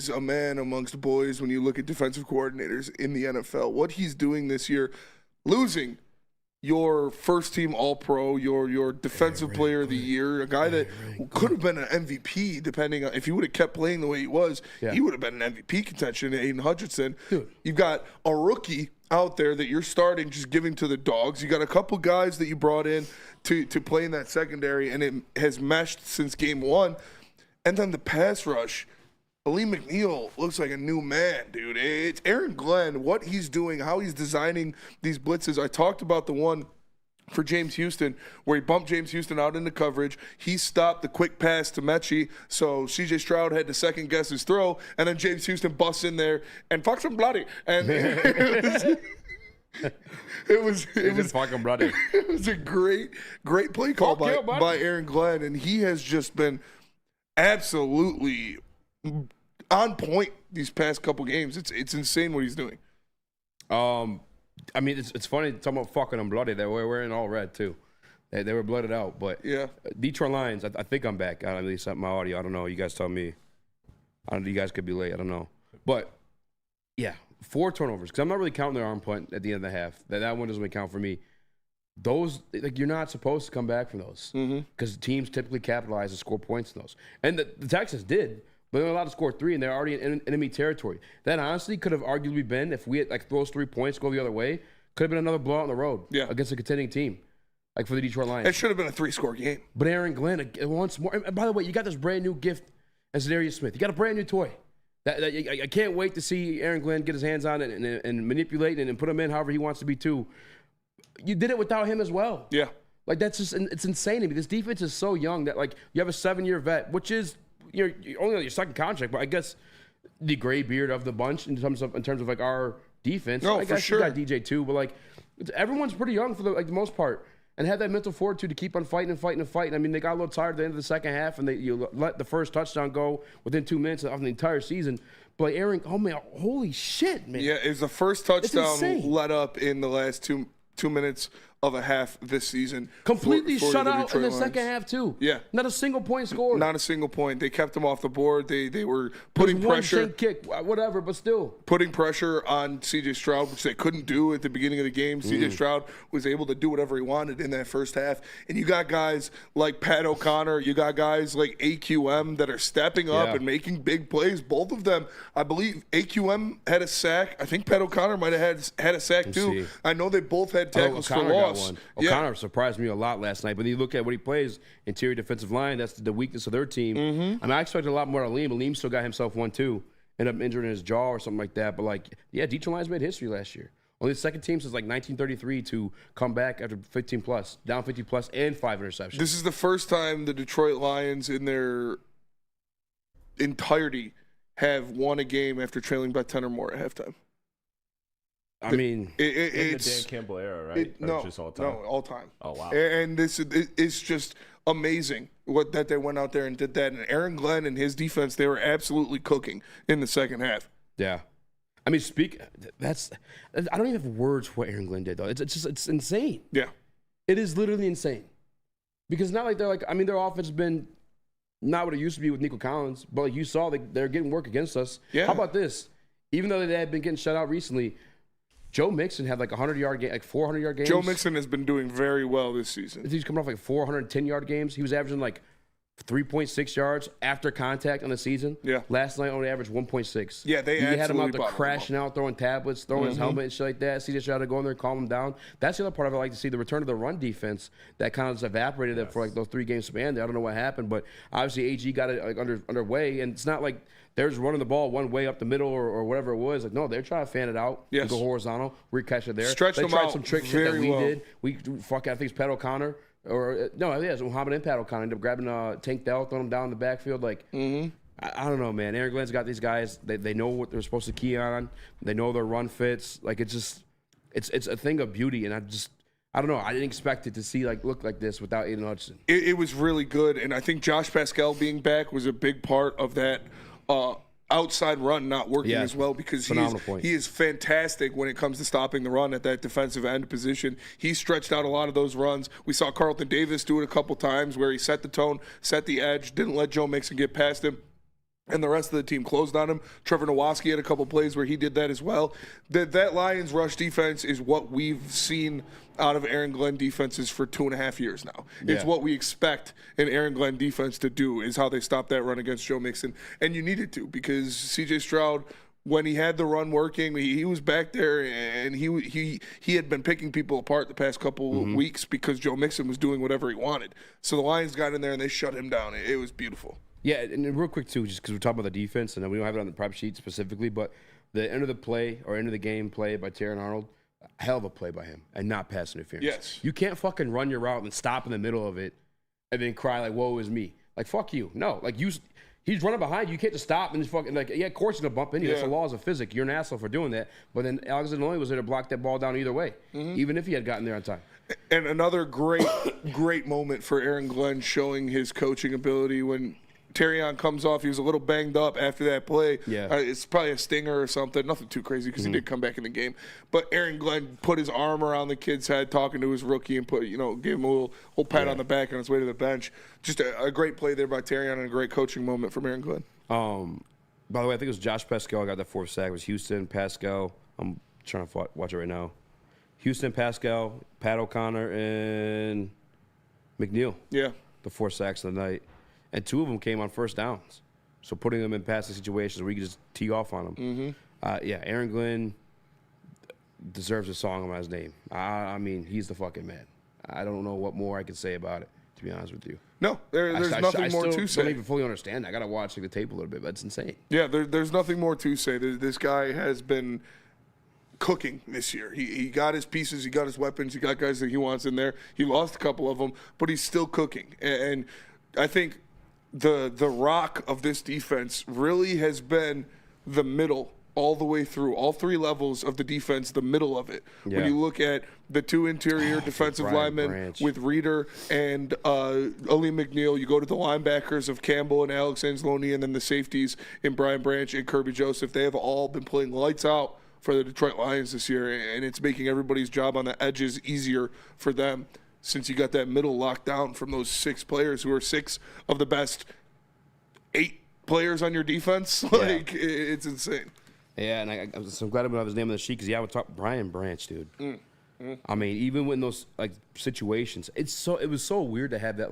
a man amongst boys when you look at defensive coordinators in the NFL. What he's doing this year, losing your first-team All-Pro, your defensive player of the year, a guy that could have been an MVP, depending on if he would have kept playing the way he was, he would have been an MVP contention, Aiden Hutchinson. Dude. You've got a rookie out there that you're starting, just giving to the dogs. You got a couple guys that you brought in to play in that secondary, and it has meshed since game 1. And then the pass rush. Ali McNeil looks like a new man, dude. It's Aaron Glenn, what he's doing, how he's designing these blitzes. I talked about the one for James Houston where he bumped James Houston out into coverage. He stopped the quick pass to Mechie, so C.J. Stroud had to second-guess his throw, and then James Houston busts in there and fucks him bloody. And it was fucking bloody. It was a great play call by Aaron Glenn, and he has just been absolutely on point these past couple games. It's insane what he's doing. I mean, it's funny talking about fucking them bloody. They were wearing all red too. They were blooded out. But yeah, Detroit Lions. I think I'm back. At least my audio. I don't know. You guys tell me. I don't know. You guys could be late. I don't know. But yeah, 4 turnovers because I'm not really counting their arm punt at the end of the half. That one doesn't really count for me. Those, like, you're not supposed to come back from those because teams typically capitalize and score points in those. And the Texans did. But they're allowed to score 3, and they're already in enemy territory. That honestly could have arguably been, if we had like those 3 points go the other way, could have been another blowout on the road against a contending team, like for the Detroit Lions. It should have been a 3-score game. But Aaron Glenn, once more. And by the way, you got this brand new gift as Zadarius Smith. You got a brand new toy. I can't wait to see Aaron Glenn get his hands on it and manipulate it and put him in however he wants to be too. You did it without him as well. Yeah. Like that's just, it's insane to me. This defense is so young that like you have a 7-year vet, which is. You're only on your second contract, but I guess the gray beard of the bunch in terms of like our defense. No, I guess for sure. You got DJ too, but like everyone's pretty young for the most part, and have that mental fortitude to keep on fighting. I mean, they got a little tired at the end of the second half, and you let the first touchdown go within 2 minutes of the entire season. But Aaron, oh man, holy shit, man! Yeah, it's the first touchdown let up in the last 2 minutes of a half this season. Completely for shut the out in the Lions. second half too. Yeah. Not a single point scored. Not a single point. They kept them off the board. They were putting pressure. One kick, whatever, but still. Putting pressure on C.J. Stroud, which they couldn't do at the beginning of the game. C.J. Stroud was able to do whatever he wanted in that first half. And you got guys like Pat O'Connor. You got guys like AQM that are stepping up and making big plays. Both of them, I believe AQM had a sack. I think Pat O'Connor might have had a sack too. I know they both had tackles for loss. O'Connor surprised me a lot last night, but you look at what he plays, interior defensive line, that's the weakness of their team. I mean, I expected a lot more out of Aleem. Aleem still got himself one too. Ended up injuring his jaw or something like that. But like, yeah, Detroit Lions made history last year. Only the second team since like 1933 to come back after 15 plus, down 50 plus, and 5 interceptions. This is the first time the Detroit Lions in their entirety have won a game after trailing by 10 or more at halftime. I mean, it's the Dan Campbell era, right? Just all time? No, all time. Oh, wow. And it's just amazing that they went out there and did that. And Aaron Glenn and his defense, they were absolutely cooking in the second half. Yeah. I mean, I don't even have words for what Aaron Glenn did, though. It's insane. Yeah. It is literally insane. Because not like their offense has been not what it used to be with Nico Collins, but like you saw, they're getting work against us. Yeah. How about this? Even though they had been getting shut out recently, Joe Mixon had like 100-yard game, like 400-yard games. Joe Mixon has been doing very well this season. He's coming off like 410-yard games. He was averaging like 3.6 yards after contact on the season. Yeah. Last night only averaged 1.6. Yeah, they had him out there crashing out, throwing tablets, throwing his helmet and shit like that. CJ Stroud to go in there and calm him down. That's the other part of it I like to see, the return of the run defense that kind of just evaporated for like those 3 game span there. I don't know what happened, but obviously AG got it like underway, and it's not like they're just running the ball one way up the middle or whatever it was. Like, no, they're trying to fan it out and go horizontal. We catch it there. Stretch they them tried out some trick shit that we well. did. I think it's Pat O'Connor. Or no, yeah, so Muhammad and Pat will kind of end up grabbing Tank Dell, throwing him down in the backfield. Like, I don't know, man. Aaron Glenn's got these guys. They know what they're supposed to key on. They know their run fits. Like, it's a thing of beauty, and I don't know. I didn't expect it to look like this without Aiden Hudson. It was really good, and I think Josh Pascal being back was a big part of that outside run not working as well, because he is fantastic when it comes to stopping the run at that defensive end position. He stretched out a lot of those runs. We saw Carlton Davis do it a couple times where he set the tone, set the edge, didn't let Joe Mixon get past him, and the rest of the team closed on him. Trevor Nowatzki had a couple plays where he did that as well. That Lions rush defense is what we've seen out of Aaron Glenn defenses for 2.5 years now. It's what we expect an Aaron Glenn defense to do, is how they stop that run against Joe Mixon. And you needed to, because C.J. Stroud, when he had the run working, he was back there, and he had been picking people apart the past couple weeks because Joe Mixon was doing whatever he wanted. So the Lions got in there and they shut him down. It was beautiful. Yeah, and real quick too, just because we're talking about the defense, and we don't have it on the prep sheet specifically, but the end of the play or end of the game play by Terron Arnold, a hell of a play by him, and not pass interference. Yes. You can't fucking run your route and stop in the middle of it and then cry like, woe is me. Like, fuck you. No, like, he's running behind you. You can't just stop and just fucking, like, yeah, of course he's going to bump into you. That's the laws of physics. You're an asshole for doing that. But then Alexander Lloyd was there to block that ball down either way, even if he had gotten there on time. And another great, great moment for Aaron Glenn, showing his coaching ability when Terrion comes off. He was a little banged up after that play. Yeah. It's probably a stinger or something. Nothing too crazy, because he did come back in the game. But Aaron Glenn put his arm around the kid's head, talking to his rookie, and gave him a little pat on the back on his way to the bench. Just a great play there by Terrion, and a great coaching moment from Aaron Glenn. By the way, I think it was Josh Pascal got that fourth sack. It was Houston, Pascal. I'm trying to watch it right now. Houston, Pascal, Pat O'Connor, and McNeil. Yeah. The 4 sacks of the night. And 2 of them came on first downs. So putting them in passing situations where you can just tee off on them. Aaron Glenn deserves a song on his name. I mean, he's the fucking man. I don't know what more I can say about it, to be honest with you. No, there's nothing more to say. I don't even fully understand that. I got to watch the tape a little bit, but it's insane. Yeah, there's nothing more to say. This guy has been cooking this year. He got his pieces, he got his weapons, he got guys that he wants in there. He lost a couple of them, but he's still cooking. And I think the rock of this defense really has been the middle all the way through. All 3 levels of the defense, the middle of it. Yeah. When you look at the 2 interior defensive linemen with Reeder and Ali McNeil, you go to the linebackers of Campbell and Alex Anzalone, and then the safeties in Brian Branch and Kirby Joseph. They have all been playing lights out for the Detroit Lions this year, and it's making everybody's job on the edges easier for them, since you got that middle locked down from those 6 players who are 6 of the best 8 players on your defense. Like, it's insane. Yeah, and I'm glad I don't have his name on the sheet, because I would talk Brian Branch, dude. I mean, even when those situations, it was so weird to have that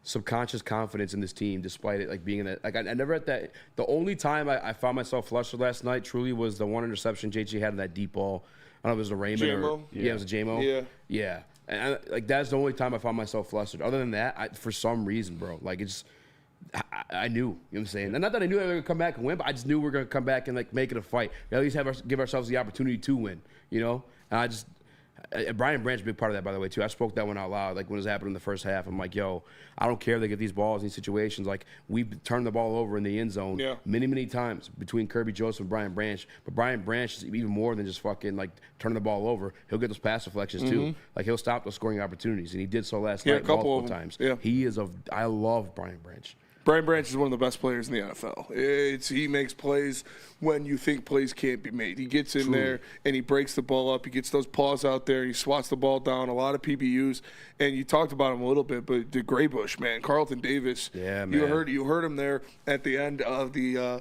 subconscious confidence in this team, despite it being in that. I never had that. The only time I found myself flustered last night truly was the one interception JJ had in that deep ball. I don't know if it was a Raymond it was a JMO. Yeah. And that's the only time I found myself flustered. Other than that, for some reason, bro, I knew. You know what I'm saying? And not that I knew they were going to come back and win, but I just knew we were going to come back and make it a fight. At least give ourselves the opportunity to win, you know? And Brian Branch is a big part of that, by the way, too. I spoke that one out loud, when it was happening in the first half. I'm like, yo, I don't care if they get these balls in these situations. We've turned the ball over in the end zone many, many times between Kirby Joseph and Brian Branch. But Brian Branch is even more than just fucking, turning the ball over. He'll get those pass deflections, too. He'll stop those scoring opportunities. And he did so last night multiple times. Yeah. I love Brian Branch. Brian Branch is one of the best players in the NFL. He makes plays when you think plays can't be made. He gets in there and he breaks the ball up. He gets those paws out there. He swats the ball down. A lot of PBUs. And you talked about him a little bit, but the Graybush, man, Carlton Davis. Yeah, man. You heard him there at the end of the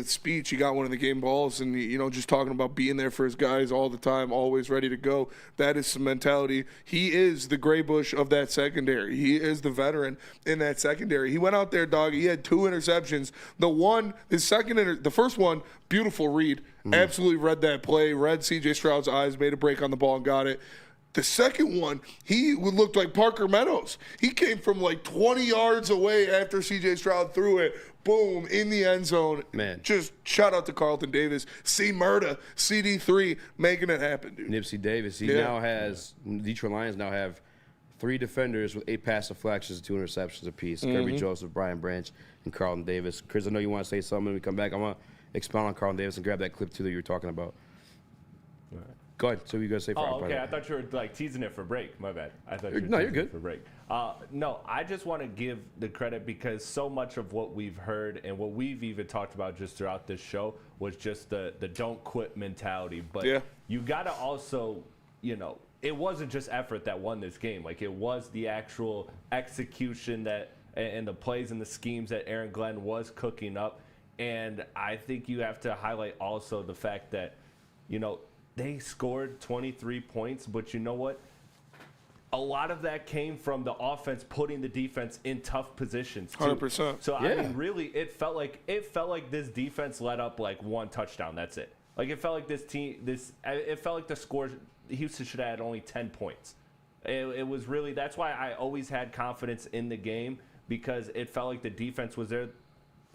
speech. He got one of the game balls, and just talking about being there for his guys all the time, always ready to go. That is some mentality. He is the Graybush of that secondary. He is the veteran in that secondary. He went out there, dog. He had 2 interceptions. The first one, beautiful read. Absolutely read that play. Read C.J. Stroud's eyes. Made a break on the ball and got it. The second one, he looked like Parker Meadows. He came from 20 yards away after C.J. Stroud threw it. Boom, in the end zone. Man. Just shout out to Carlton Davis. C. Murda, CD3, making it happen, dude. Nipsey Davis. Now has, Detroit Lions now have 3 defenders with 8 pass deflections and 2 interceptions apiece. Kirby Joseph, Brian Branch, and Carlton Davis. Chris, I know you want to say something when we come back. I want to expound on Carlton Davis and grab that clip, too, that you were talking about. All right. Go ahead. So you going to say okay. I thought you were, like, teasing it for break. My bad. I thought you were No, you're teasing good. it for break. No, I just want to give the credit because so much of what we've heard and what we've even talked about just throughout this show was just the don't quit mentality. But you got to also, you know, it wasn't just effort that won this game. Like, it was the actual execution that and the plays and the schemes that Aaron Glenn was cooking up. And I think you have to highlight also the fact that, you know, they scored 23 points, but you know what? A lot of that came from the offense putting the defense in tough positions too. 100%. So I mean, really, it felt like this defense let up like 1 touchdown. That's it. Like, it felt like it felt like the score, Houston should have had only 10 points. It was really, that's why I always had confidence in the game, because it felt like the defense was there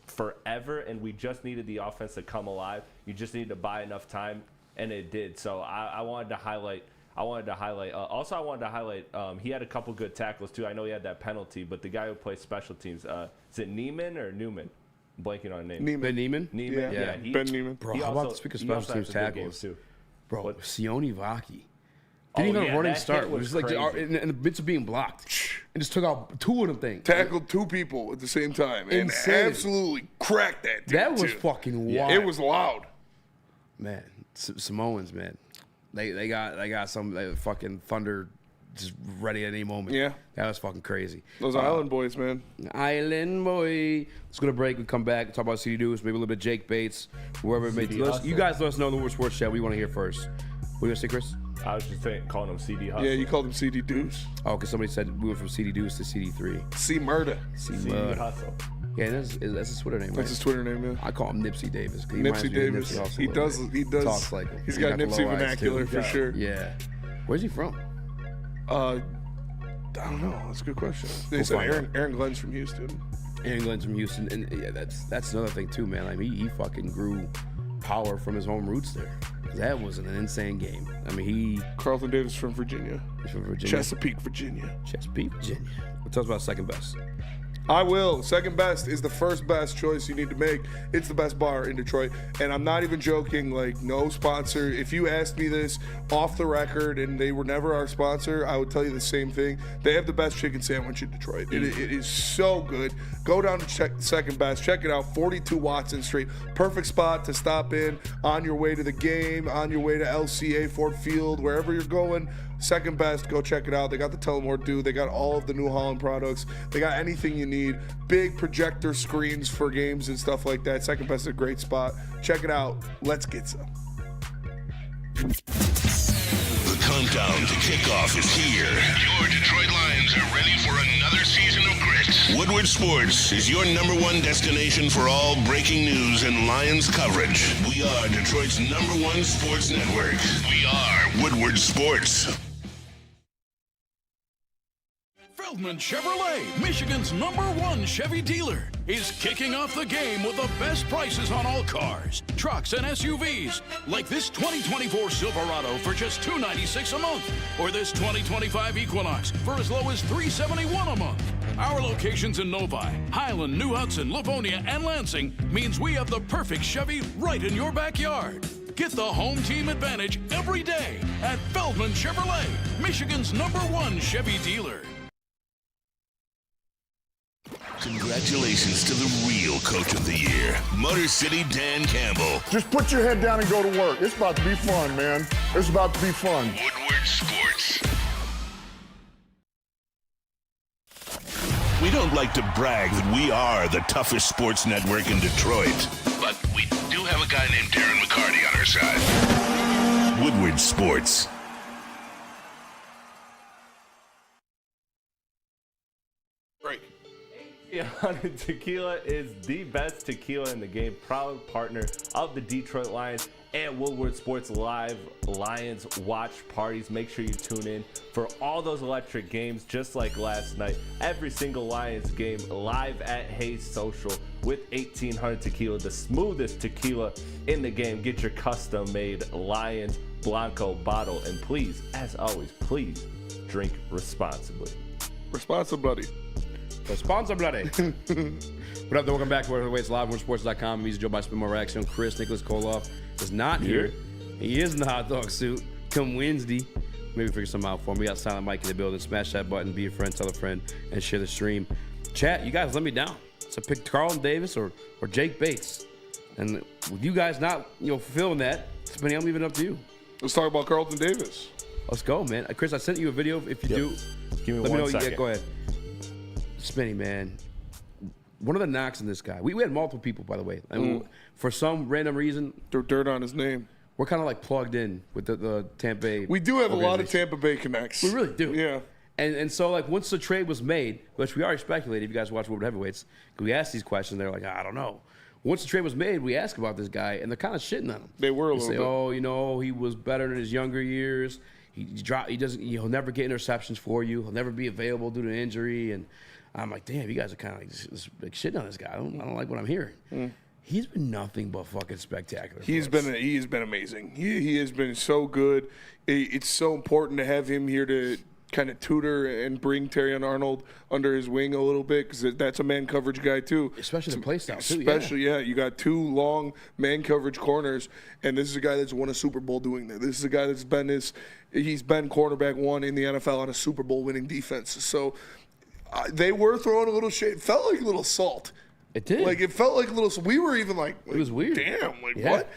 forever, and we just needed the offense to come alive. You just needed to buy enough time, and it did. So I wanted to highlight. Also, I wanted to highlight. He had a couple good tackles too. I know he had that penalty, but the guy who plays special teams, is it Neiman or Newman? I'm blanking on his name. Ben Neiman? Yeah. Ben Neiman. Bro, how about the speaking of special teams tackles? Too. Bro, Sione Vaki. Didn't even have a running start. It was like in the midst of being blocked. And just took out 2 of them things. Tackled 2 people at the same time. And Insane. absolutely cracked that dude. That was fucking wild. It was loud. Man, Samoans, man. They got some fucking thunder just ready at any moment. Yeah. That was fucking crazy. Those Island boys, man. Island boy. Let's go to break. We come back. Talk about CD Deuce, maybe a little bit of Jake Bates, whoever it may be. You guys let us know in the Woodward Sports Chat. We want to hear first. What are you going to say, Chris? I was just calling him CD Hustle. Yeah, you called him CD Deuce. Oh, because somebody said we went from CD Deuce to CD3. C Murder. CD Hustle. Yeah, that's his Twitter name, right? That's his Twitter name, yeah. I call him Nipsey Davis. Nipsey Davis. He does. Talks like him. He's got Nipsey vernacular for sure. Yeah. Where's he from? I don't know. That's a good question. They said Aaron Glenn's from Houston. Aaron Glenn's from Houston, and yeah, that's another thing too, man. I mean, he fucking grew power from his home roots there. That was an insane game. I mean, Carlton Davis from Virginia. He's from Virginia. Chesapeake, Virginia. Tell us about second best. I will. Second best is the first best choice you need to make. It's the best bar in Detroit. And I'm not even joking, like, no sponsor. If you asked me this off the record and they were never our sponsor, I would tell you the same thing. They have the best chicken sandwich in Detroit. It is so good. Go down to check Second Best. Check it out. 42 Watson Street. Perfect spot to stop in on your way to the game, on your way to LCA, Ford Field, wherever you're going. Second Best, go check it out. They got the Tullamore Dew. They got all of the New Holland products. They got anything you need. Big projector screens for games and stuff like that. Second Best is a great spot. Check it out. Let's get some. The countdown to kickoff is here. Your Detroit Lions are ready for another season of grit. Woodward Sports is your #1 destination for all breaking news and Lions coverage. We are Detroit's #1 sports network. We are Woodward Sports. Feldman Chevrolet, Michigan's #1 Chevy dealer, is kicking off the game with the best prices on all cars, trucks, and SUVs, like this 2024 Silverado for just $296 a month, or this 2025 Equinox for as low as $371 a month. Our locations in Novi, Highland, New Hudson, Livonia, and Lansing means we have the perfect Chevy right in your backyard. Get the home team advantage every day at Feldman Chevrolet, Michigan's #1 Chevy dealer. Congratulations to the real coach of the year, Motor City Dan Campbell. Just put your head down and go to work. It's about to be fun, man. It's about to be fun. Woodward Sports. We don't like to brag that we are the toughest sports network in Detroit, but we do have a guy named Darren McCarty on our side. Woodward Sports. Break. Tequila is the best tequila in the game. Proud partner of the Detroit Lions and Woodward Sports Live Lions watch parties. Make sure you tune in for all those electric games, just like last night. Every single Lions game live at Hayes Social with 1800 Tequila, the smoothest tequila in the game. Get your custom-made Lions Blanco bottle, and please, as always, please drink responsibly. Responsibly. Responsibly. What up, welcome back to It's live on sports.com. I'm Joe by Spinmore Raxter. Chris Nicholas Koloff is not here. He is in the hot dog suit. Come Wednesday. Maybe figure something out for him. We got Silent Mike in the building. Smash that button, be a friend, tell a friend, and share the stream. Chat, you guys let me down. So pick Carlton Davis or Jake Bates. And with you guys not fulfilling that, Spinny, I'm leaving it up to you. Let's talk about Carlton Davis. Let's go, man. Chris, I sent you a video. If you do, give me let 1 me know. second. Yeah, go ahead. Spinny, man. One of the knocks on this guy. We had multiple people, by the way. And for some random reason, threw dirt on his name. We're kind of like plugged in with the Tampa Bay. We do have a lot of Tampa Bay connects. We really do. Yeah. And so, like, once the trade was made, which we already speculated, if you guys watch Woodward Heavyweights, because we asked these questions, they're like, I don't know. Once the trade was made, we asked about this guy, and they're kind of shitting on him. They were a little bit. Oh, he was better in his younger years. He'll never get interceptions for you. He'll never be available due to injury. And I'm like, damn, you guys are kind of like shitting on this guy. I don't like what I'm hearing. He's been nothing but fucking spectacular. He has been amazing. He has been so good. It's so important to have him here to kind of tutor and bring Terrion Arnold under his wing a little bit, because that's a man coverage guy too. Especially the play style too. Especially, yeah. You got two long man coverage corners, and this is a guy that's won a Super Bowl doing that. This is a guy that's he's been cornerback one in the NFL on a Super Bowl winning defense. So they were throwing a little shade. It felt like a little salt. It did. Like, it felt like a little. We were even like it was weird. Damn, what?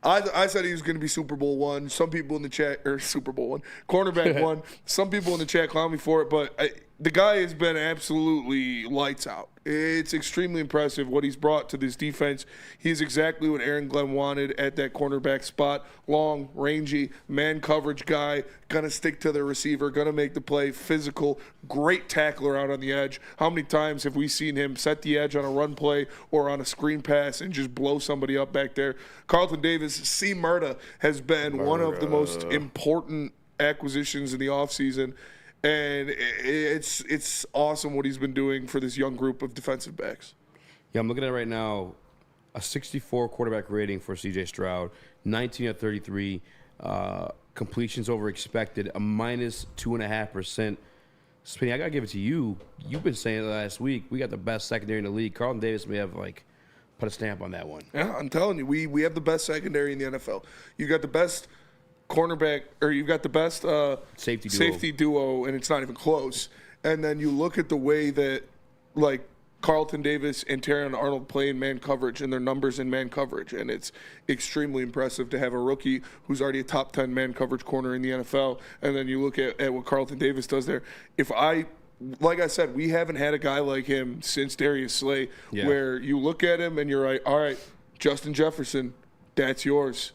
I said he was going to be Super Bowl one. Some people in the chat, or Super Bowl one, cornerback one. Some people in the chat clown me for it, but the guy has been absolutely lights out. It's extremely impressive what he's brought to this defense. He's exactly what Aaron Glenn wanted at that cornerback spot. Long, rangy, man coverage guy, going to stick to the receiver, going to make the play, physical, great tackler out on the edge. How many times have we seen him set the edge on a run play or on a screen pass and just blow somebody up back there? Carlton Davis, C. Murda, has been one of the most important acquisitions in the offseason. And it's awesome what he's been doing for this young group of defensive backs. Yeah, I'm looking at it right now. A 64 quarterback rating for C.J. Stroud, 19 of 33, completions over expected, a minus 2.5%. Spinny, I got to give it to you. You've been saying it last week. We got the best secondary in the league. Carlton Davis may have, put a stamp on that one. Yeah, I'm telling you, we have the best secondary in the NFL. You got the best cornerback, or you've got the best safety duo, and it's not even close. And then you look at the way that, Carlton Davis and Terrion Arnold play in man coverage and their numbers in man coverage, and it's extremely impressive to have a rookie who's already a top 10 man coverage corner in the NFL, and then you look at what Carlton Davis does there. Like I said, we haven't had a guy like him since Darius Slay, where you look at him and you're like, all right, Justin Jefferson, that's yours.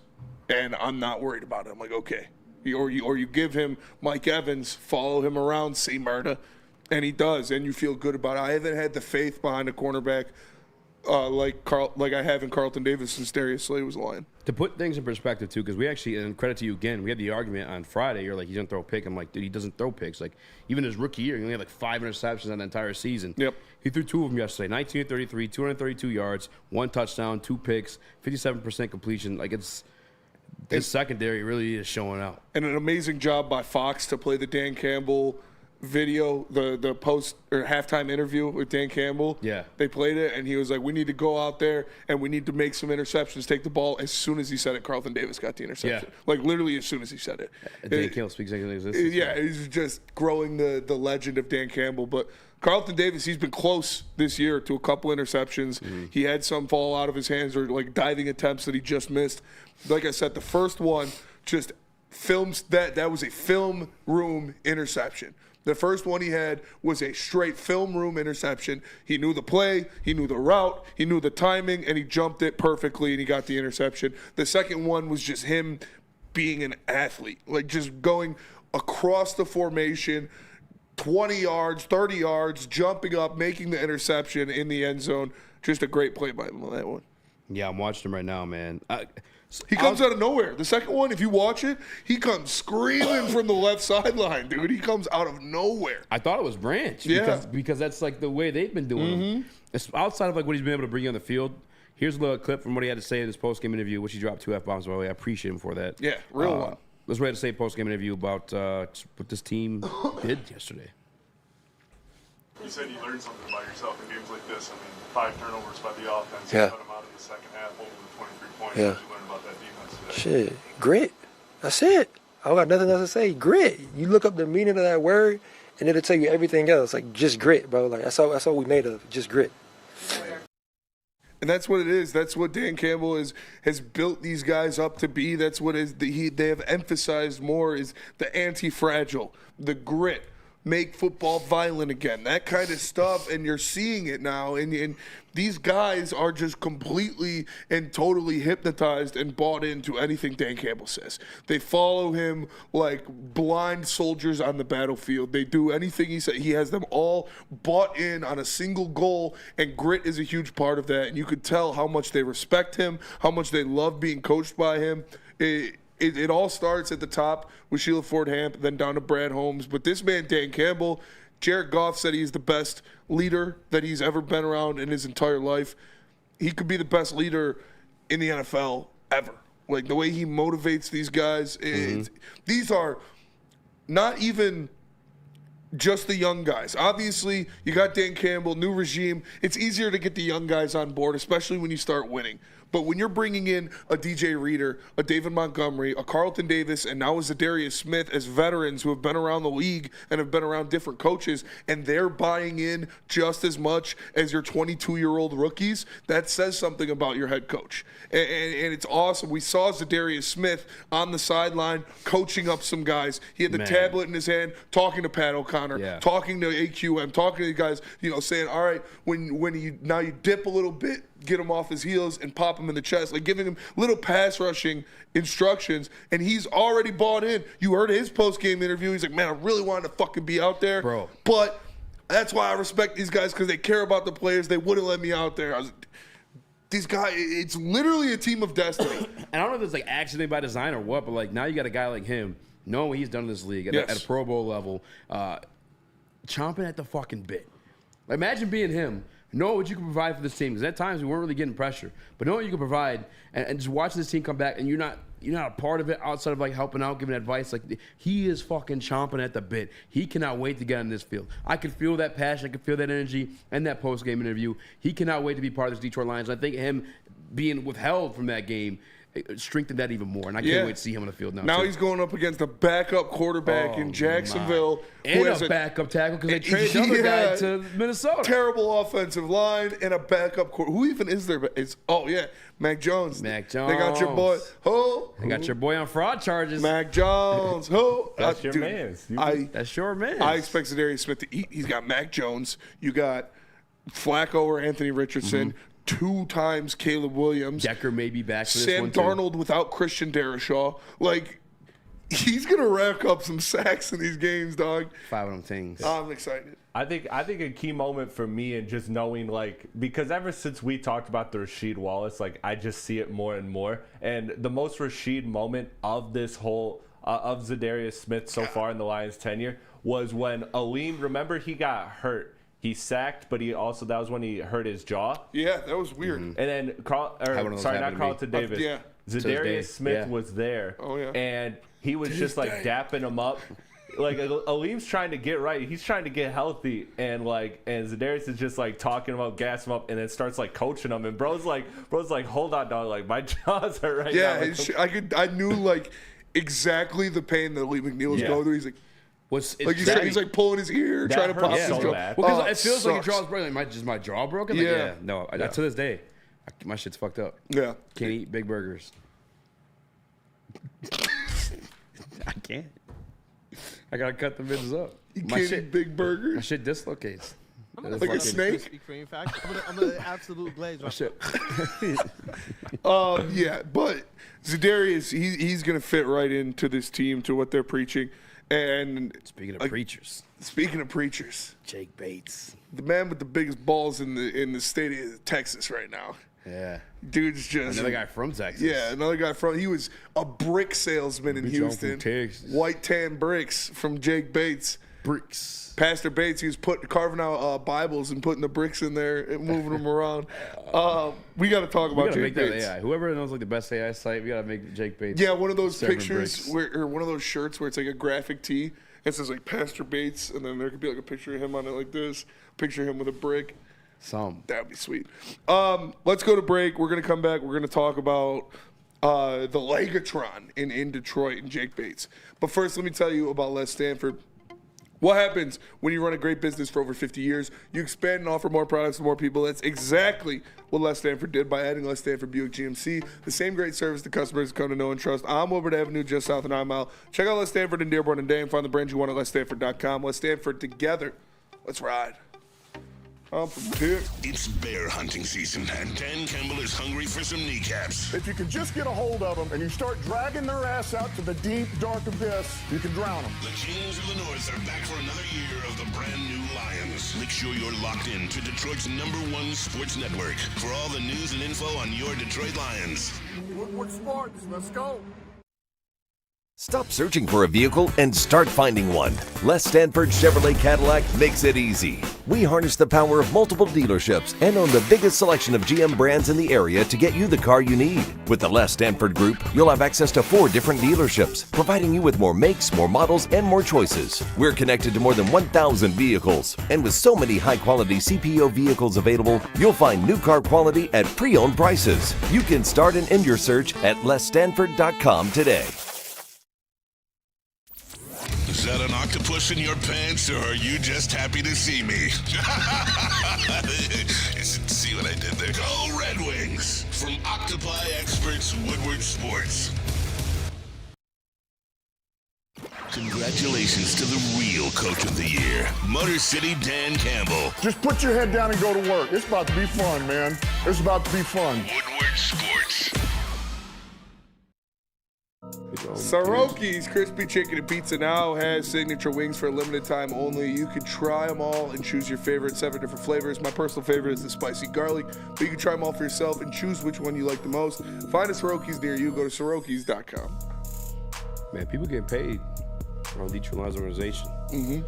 And I'm not worried about it. I'm like, okay. Or you give him Mike Evans, follow him around, see Murda, and he does, and you feel good about it. I haven't had the faith behind a cornerback like I have in Carlton Davis since Darius Slay was lying. To put things in perspective, too, because we actually, and credit to you again, we had the argument on Friday. You're like, he doesn't throw a pick. I'm like, dude, he doesn't throw picks. Even his rookie year, he only had 5 interceptions on the entire season. Yep. He threw 2 of them yesterday, 19 of 33, 232 yards, 1 touchdown, 2 picks, 57% completion. His secondary really is showing out. And an amazing job by Fox to play the Dan Campbell video, the post or halftime interview with Dan Campbell. Yeah. They played it, and he was like, we need to go out there and we need to make some interceptions, take the ball. As soon as he said it, Carlton Davis got the interception. Yeah. Literally as soon as he said it. Dan Campbell speaks into existence. Yeah, he's just growing the legend of Dan Campbell. But Carlton Davis, he's been close this year to a couple interceptions. Mm-hmm. He had some fall out of his hands or diving attempts that he just missed. Like I said, the first one just films that was a film room interception. The first one he had was a straight film room interception. He knew the play, he knew the route, he knew the timing, and he jumped it perfectly, and he got the interception. The second one was just him being an athlete, just going across the formation, 20 yards, 30 yards, jumping up, making the interception in the end zone. Just a great play by him on that one. Yeah, I'm watching him right now, man. He comes out of nowhere. The second one, if you watch it, he comes screaming from the left sideline, dude. He comes out of nowhere. I thought it was Branch. Yeah. Because that's the way they've been doing him. It's outside of what he's been able to bring on the field. Here's a little clip from what he had to say in his post-game interview, which he dropped 2 F-bombs, by the way. I appreciate him for that. Yeah, real one. let's wait to say post-game interview about what this team did yesterday. You said you learned something about yourself in games like this. I mean, 5 turnovers by the offense. Yeah. You cut them out in the second half, over the 23 points. Yeah. What did you learn about that defense today? Shit, grit. That's it. I don't got nothing else to say. Grit. You look up the meaning of that word, and it'll tell you everything else. Like, just grit, bro. Like, that's all we made of. Just grit. And that's what it is. That's what Dan Campbell has built these guys up to be. That's what they have emphasized more is the anti-fragile, the grit, make football violent again, that kind of stuff. And you're seeing it now. And these guys are just completely and totally hypnotized and bought into anything Dan Campbell says. They follow him like blind soldiers on the battlefield. They do anything he says. He has them all bought in on a single goal, and grit is a huge part of that. And you could tell how much they respect him, how much they love being coached by him. It all starts at the top with Sheila Ford Hamp, then down to Brad Holmes. But this man, Dan Campbell, Jared Goff said he's the best leader that he's ever been around in his entire life. He could be the best leader in the NFL ever. Like, the way he motivates these guys. These are not even just the young guys. Obviously, you got Dan Campbell, new regime. It's easier to get the young guys on board, especially when you start winning. But when you're bringing in a DJ Reader, a David Montgomery, a Carlton Davis, and now a Zadarius Smith as veterans who have been around the league and have been around different coaches, and they're buying in just as much as your 22-year-old rookies, that says something about your head coach. And it's awesome. We saw Zadarius Smith on the sideline coaching up some guys. He had the tablet in his hand, talking to Pat O'Connor, talking to AQM, talking to the guys, saying, all right, when you dip a little bit, get him off his heels and pop him in the chest, like giving him little pass rushing instructions, and he's already bought in. You heard his post-game interview. He's like, man, I really wanted to fucking be out there. Bro. But that's why I respect these guys, because they care about the players. They wouldn't let me out there. These guys, it's literally a team of destiny. And I don't know if it's like accident by design or what, but like now you got a guy like him, knowing what he's done in this league at a Pro Bowl level, chomping at the fucking bit. Like, imagine being him, know what you can provide for this team. Because at times we weren't really getting pressure, but know what you can provide, and just watching this team come back, and you're not a part of it outside of like helping out, giving advice. Like, he is fucking chomping at the bit. He cannot wait to get on this field. I can feel that passion. I can feel that energy in that post-game interview. He cannot wait to be part of this Detroit Lions. I think him being withheld from that game strengthened that even more, and I can't wait to see him on the field now. Now he's going up against a backup quarterback in Jacksonville. And who has a backup tackle because they traded the other guy to Minnesota. Terrible offensive line and a backup quarterback. Who even is there? Mac Jones. Mac Jones. They got your boy. They got your boy on fraud charges. Mac Jones. That's your man. That's your man. I expect Zadarius Smith to eat. He's got Mac Jones. You got Flacco or Anthony Richardson. 2 times Caleb Williams. Decker may be back for this Sam one, too. Darnold without Christian Darrisaw. Like, he's going to rack up some sacks in these games, dog. 5 of them things. I'm excited. I think a key moment for me, and just knowing, like, because ever since we talked about the Rasheed Wallace, like, I just see it more and more. And the most Rasheed moment of this whole of Zadarius Smith so far in the Lions' tenure was when Aleem, remember, he got hurt. He sacked, but that was when he hurt his jaw. Yeah, that was weird. And then Carlton Davis. Zadarius Smith was there. Oh, yeah. And he was just like dapping him up. Like, Aleem's trying to get right. He's trying to get healthy, and Zadarius is just like talking about gassing him up, and then starts like coaching him. And bro's like, hold on, dog. Like, my jaws hurt right now. Yeah, I knew like exactly the pain that Lee McNeil was going through. He's like, he's like pulling his ear, trying to pop his jaw. Well, because it feels like your jaw's broken. Like, is my jaw broken? Like, no. To this day, my shit's fucked up. Yeah. Can't eat big burgers. I can't. I gotta cut the bitches up. You can't eat big burgers? My shit dislocates. Like a snake? I'm an absolute blaze. Yeah, but Zadarius, he's going to fit right into this team, to what they're preaching. And speaking of preachers, Jake Bates, the man with the biggest balls in the state of Texas right now. Yeah, dude's just another guy from Texas. Yeah, another guy from. He was a brick salesman in Houston. White tan bricks from Jake Bates. bricks. Pastor Bates, he was carving out Bibles and putting the bricks in there and moving them around. We got to talk about Jake Bates. AI. Whoever knows like the best AI site, we got to make Jake Bates. Yeah, one of those pictures or one of those shirts where it's like a graphic tee. It says like Pastor Bates, and then there could be like a picture of him on it like this. Picture of him with a brick. That would be sweet. Let's go to break. We're going to come back. We're going to talk about the Legatron in Detroit and Jake Bates. But first, let me tell you about Les Stanford. What happens when you run a great business for over 50 years? You expand and offer more products to more people. That's exactly what Les Stanford did by adding Les Stanford Buick GMC. The same great service the customers come to know and trust. I'm Woodward Avenue, just south of 9 Mile. Check out Les Stanford in Dearborn and Dane. Find the brand you want at lesstanford.com. Les Stanford, together. Let's ride. It's bear hunting season, and Dan Campbell is hungry for some kneecaps. If you can just get a hold of them and you start dragging their ass out to the deep, dark abyss, you can drown them. The Kings of the North are back for another year of the brand new Lions. Make sure you're locked in to Detroit's #1 sports network for all the news and info on your Detroit Lions. Woodward Sports, let's go. Stop searching for a vehicle and start finding one. Les Stanford Chevrolet Cadillac makes it easy. We harness the power of multiple dealerships and own the biggest selection of GM brands in the area to get you the car you need. With the Les Stanford Group, you'll have access to 4 different dealerships, providing you with more makes, more models, and more choices. We're connected to more than 1,000 vehicles, and with so many high-quality CPO vehicles available, you'll find new car quality at pre-owned prices. You can start and end your search at lesstanford.com today. Is that an octopus in your pants, or are you just happy to see me? See what I did there? Go Red Wings! From Octopi Experts Woodward Sports. Congratulations to the real Coach of the Year, Motor City Dan Campbell. Just put your head down and go to work. It's about to be fun, man. It's about to be fun. Woodward Sports. Soroki's Crispy Chicken and Pizza now has signature wings for a limited time only. You can try them all and choose your favorite, 7 different flavors. My personal favorite is the spicy garlic, but you can try them all for yourself and choose which one you like the most. Find a Soroki's near you. Go to Sorokis.com. Man, people get paid on Detroit Lions organization. Mm-hmm.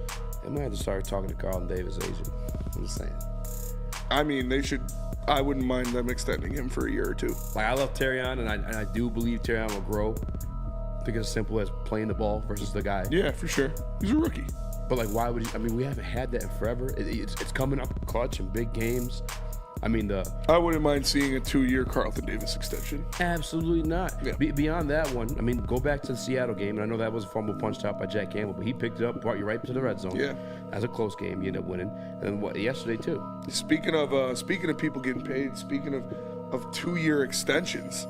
They might have to start talking to Carlton Davis' agent. I'm just saying. I mean, they should. I wouldn't mind them extending him for a year or two. Like, I love Terrion, and I do believe Terrion will grow. I think it's as simple as playing the ball versus the guy. Yeah, for sure. He's a rookie. But, like, why would you? I mean, we haven't had that in forever. It's coming up clutch in big games. I mean, I wouldn't mind seeing a 2-year Carlton Davis extension. Absolutely not. Yeah. Beyond that one, I mean, go back to the Seattle game, and I know that was a fumble punched out by Jack Campbell, but he picked it up, brought you right to the red zone. Yeah. As a close game, you end up winning. And then yesterday too. Speaking of people getting paid, speaking of 2-year extensions,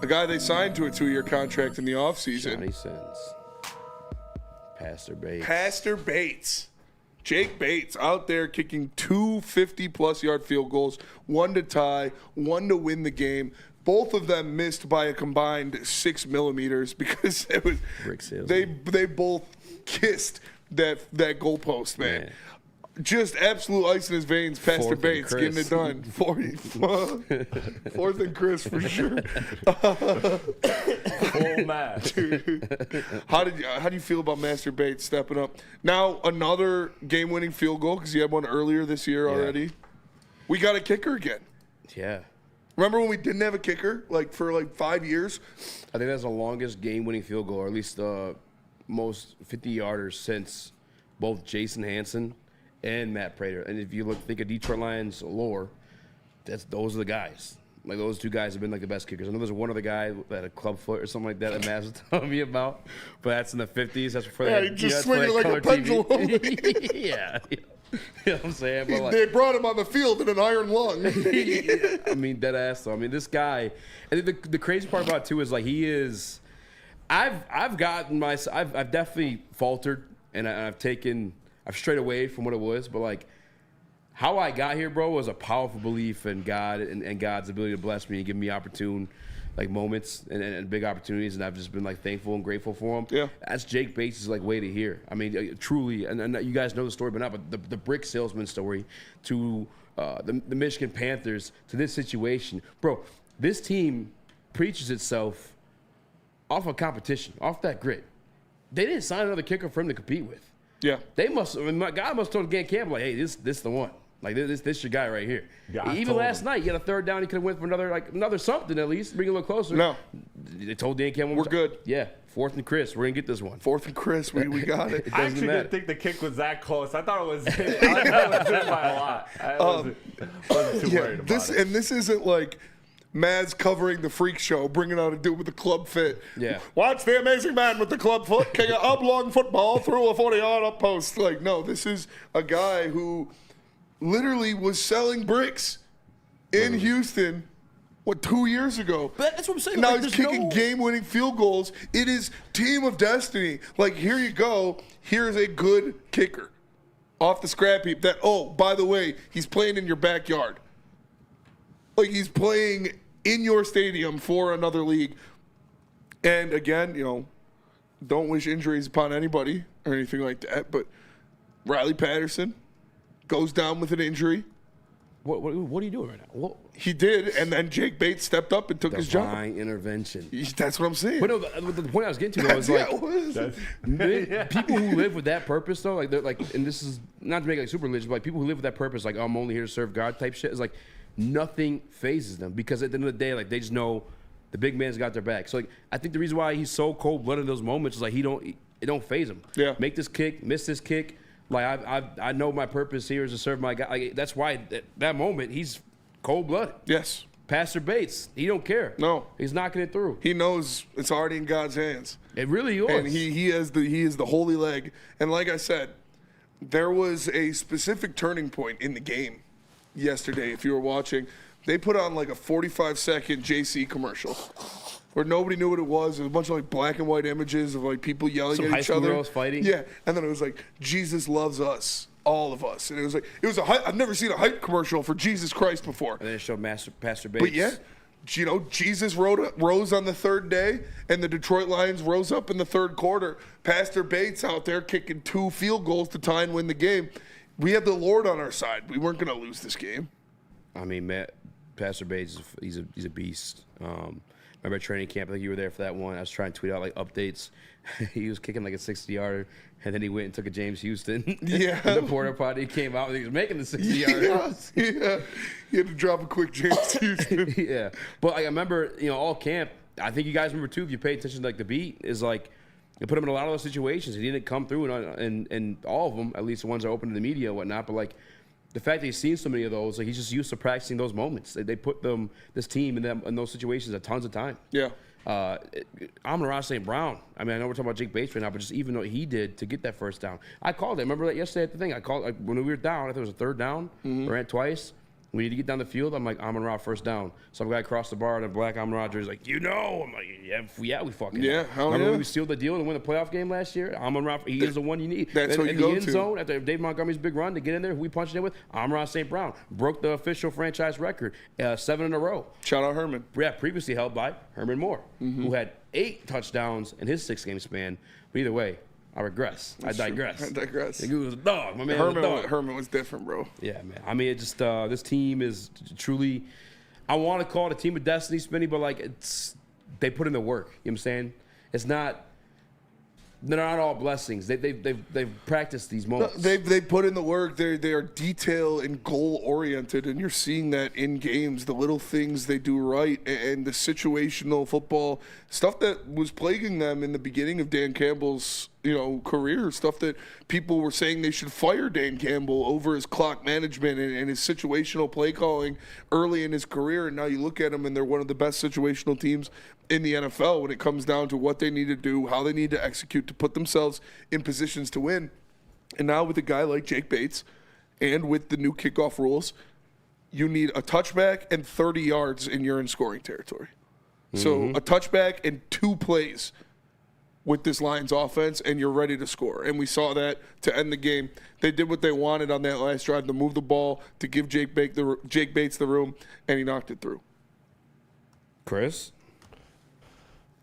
a guy they signed to a 2-year contract in the offseason. Johnny Sins. Pastor Bates. Jake Bates out there kicking 2 50-plus yard field goals, 1 to tie, 1 to win the game. Both of them missed by a combined 6 millimeters because it was they both kissed that goalpost, man. Just absolute ice in his veins. Pastor Bates getting it done. 4th and Chris for sure. Full match. How do you feel about Master Bates stepping up? Now another game-winning field goal because he had one earlier this year already. We got a kicker again. Yeah. Remember when we didn't have a kicker for 5 years? I think that's the longest game-winning field goal, or at least the most 50-yarders since both Jason Hansen and Matt Prater. And if you think of Detroit Lions lore, those are the guys. Like, those 2 guys have been like the best kickers. I know there's one other guy that had a club foot or something like that Matt was telling me about, but that's in the 50s. That's before he just swinging like a pendulum. Yeah. You know what I'm saying? But they brought him on the field in an iron lung. I mean, dead ass though. I mean, this guy, and the crazy part about it too is he is. I've definitely faltered, and I've strayed away from what it was, but how I got here, bro, was a powerful belief in God and God's ability to bless me and give me opportune moments and big opportunities, and I've just been thankful and grateful for him. Yeah, that's Jake Bates' way to hear. I mean, truly, and you guys know the story, but the brick salesman story to the Michigan Panthers to this situation, bro. This team preaches itself off of competition, off that grit. They didn't sign another kicker for him to compete with. Yeah. They must. I mean, my guy must have told Dan Campbell, like, hey, this the one. Like this your guy right here. Even last night, he had a third down. He could have went for another something at least, bring it a little closer. No, they told Dan Campbell we're good. Yeah, 4th and Chris, we're gonna get this one. 4th and Chris, we got it. I actually didn't think the kick was that close. I thought it was. I thought it was in by a lot. I wasn't too worried about it. And this isn't like Mads covering the freak show, bringing out a dude with a club fit. Yeah. Watch the amazing man with the club foot kick an oblong football through a 40-yard up post. Like, no, this is a guy who literally was selling bricks in Houston, 2 years ago? But that's what I'm saying. Now like, he's kicking game-winning field goals. It is team of destiny. Like, here you go. Here's a good kicker off the scrap heap that, oh, by the way, he's playing in your backyard. Like, he's playing in your stadium for another league. And again, don't wish injuries upon anybody or anything like that, but Riley Patterson goes down with an injury. What are you doing right now? What? He did, and then Jake Bates stepped up and took his job. Divine intervention. That's what I'm saying. But no, the point I was getting to though is like people who live with that purpose though, like they're like, and this is not to make it like super religious, but like people who live with that purpose, like I'm only here to serve God type shit, is like nothing phases them because at the end of the day, like they just know the big man's got their back. So like I think the reason why he's so cold blooded in those moments is like it don't phase him. Yeah. Make this kick, miss this kick. Like I know my purpose here is to serve my guy. Like, that's why that moment he's cold blooded. Yes. Pastor Bates, he don't care. No, he's knocking it through. He knows it's already in God's hands. It really is. And he is the holy leg. And like I said, there was a specific turning point in the game yesterday. If you were watching, they put on like a 45-second JC commercial where nobody knew what it was. It was a bunch of like black and white images of like people yelling at each other. Girls fighting. Yeah, and then it was like Jesus loves us, all of us, and it was like I've never seen a hype commercial for Jesus Christ before. And then it showed Pastor Bates. But yeah, Jesus rose on the third day, and the Detroit Lions rose up in the third quarter. Pastor Bates out there kicking 2 field goals to tie and win the game. We had the Lord on our side. We weren't going to lose this game. I mean, Pastor Bates, he's a beast. Remember at training camp, I think you were there for that one. I was trying to tweet out like updates. He was kicking like a 60-yarder, and then he went and took a James Houston. Yeah. The porta potty came out, and he was making the 60-yarder. Yeah. He had to drop a quick James Houston. Yeah. But like, I remember, all camp, I think you guys remember too, if you pay attention to like the beat, is like, they put him in a lot of those situations. He didn't come through and all of them, at least the ones that are open to the media and whatnot, but like, the fact that he's seen so many of those, like he's just used to practicing those moments. They put this team in those situations at tons of time. Yeah. Amon-Ra St. Brown. I mean, I know we're talking about Jake Bates right now, but just even though he did to get that first down, I called it. Remember that yesterday at the thing? I called when we were down. I think it was a third down. We ran twice. We need to get down the field. I'm like, Amon-Ra first down. Some guy crossed the bar and a black Amon-Ra jersey like, I'm like, yeah, we fucking yeah. Remember when we sealed the deal and won the playoff game last year? Amon-Ra, he is the one you need. That's what you go to. In the end zone, after Dave Montgomery's big run to get in there, who we punched in with? Amon-Ra St. Brown. Broke the official franchise record, 7 in a row. Shout out Herman. Yeah, previously held by Herman Moore, who had 8 touchdowns in his 6-game span. But either way, I regress. I digress. He was a dog. My man was a dog. Herman was different, bro. Yeah, man. I mean, it just this team is truly. I want to call it a team of destiny, Spinny, but like they put in the work. You know what I'm saying? It's not. They're not all blessings. They've practiced these moments. No, they put in the work. They are detail and goal oriented, and you're seeing that in games. The little things they do right, and the situational football stuff that was plaguing them in the beginning of Dan Campbell's career. Stuff that people were saying they should fire Dan Campbell over his clock management and his situational play calling early in his career. And now you look at them, and they're one of the best situational teams in the NFL when it comes down to what they need to do, how they need to execute to put themselves in positions to win. And now with a guy like Jake Bates and with the new kickoff rules, you need a touchback and 30 yards and you're in scoring territory. So a touchback and 2 plays with this Lions offense and you're ready to score. And we saw that to end the game. They did what they wanted on that last drive to move the ball, to give Jake Bates the room, and he knocked it through. Chris?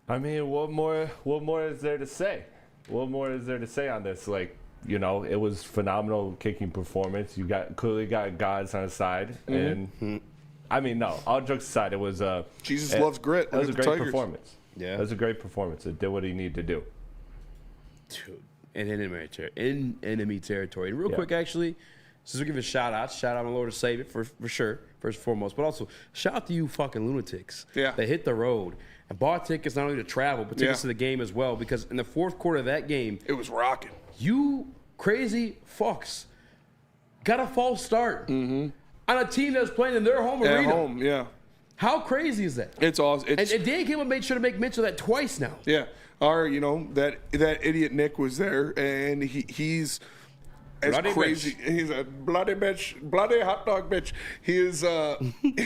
I mean, what more is there to say? What more is there to say on this? Like, it was phenomenal kicking performance. You clearly got God's on his side. And, I mean, no, all jokes aside, it was Jesus loves grit. It was a great performance. Yeah. It was a great performance. It did what he needed to do. Dude. in enemy territory. And real quick, actually, since we're giving shout out my Lord and Savior for sure, first and foremost, but also shout out to you fucking lunatics that hit the road and bought tickets not only to travel, but tickets to the game as well, because in the fourth quarter of that game, it was rocking. You crazy fucks got a false start on a team that was playing in their home arena. At home, yeah. How crazy is that? It's awesome. And Dan Campbell made sure to make mention of that twice now. Yeah. That idiot Nick was there, and he's as bloody crazy. Bitch. He's a bloody bitch, bloody hot dog bitch. He is.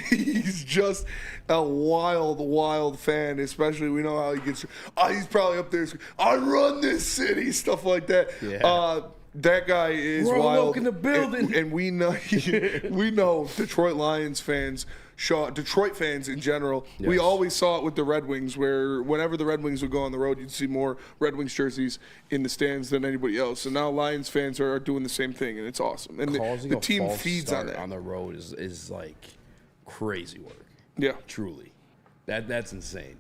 He's just a wild fan. Especially, we know how he gets. He's probably up there. I run this city, stuff like that. Yeah. That guy is We're wild. all in the building, and we know Detroit Lions fans. Detroit fans in general, we always saw it with the Red Wings, where whenever the Red Wings would go on the road, you'd see more Red Wings jerseys in the stands than anybody else. And now Lions fans are doing the same thing, and it's awesome. And the team feeds on that. On the road is like crazy work. Yeah, truly, that's insane.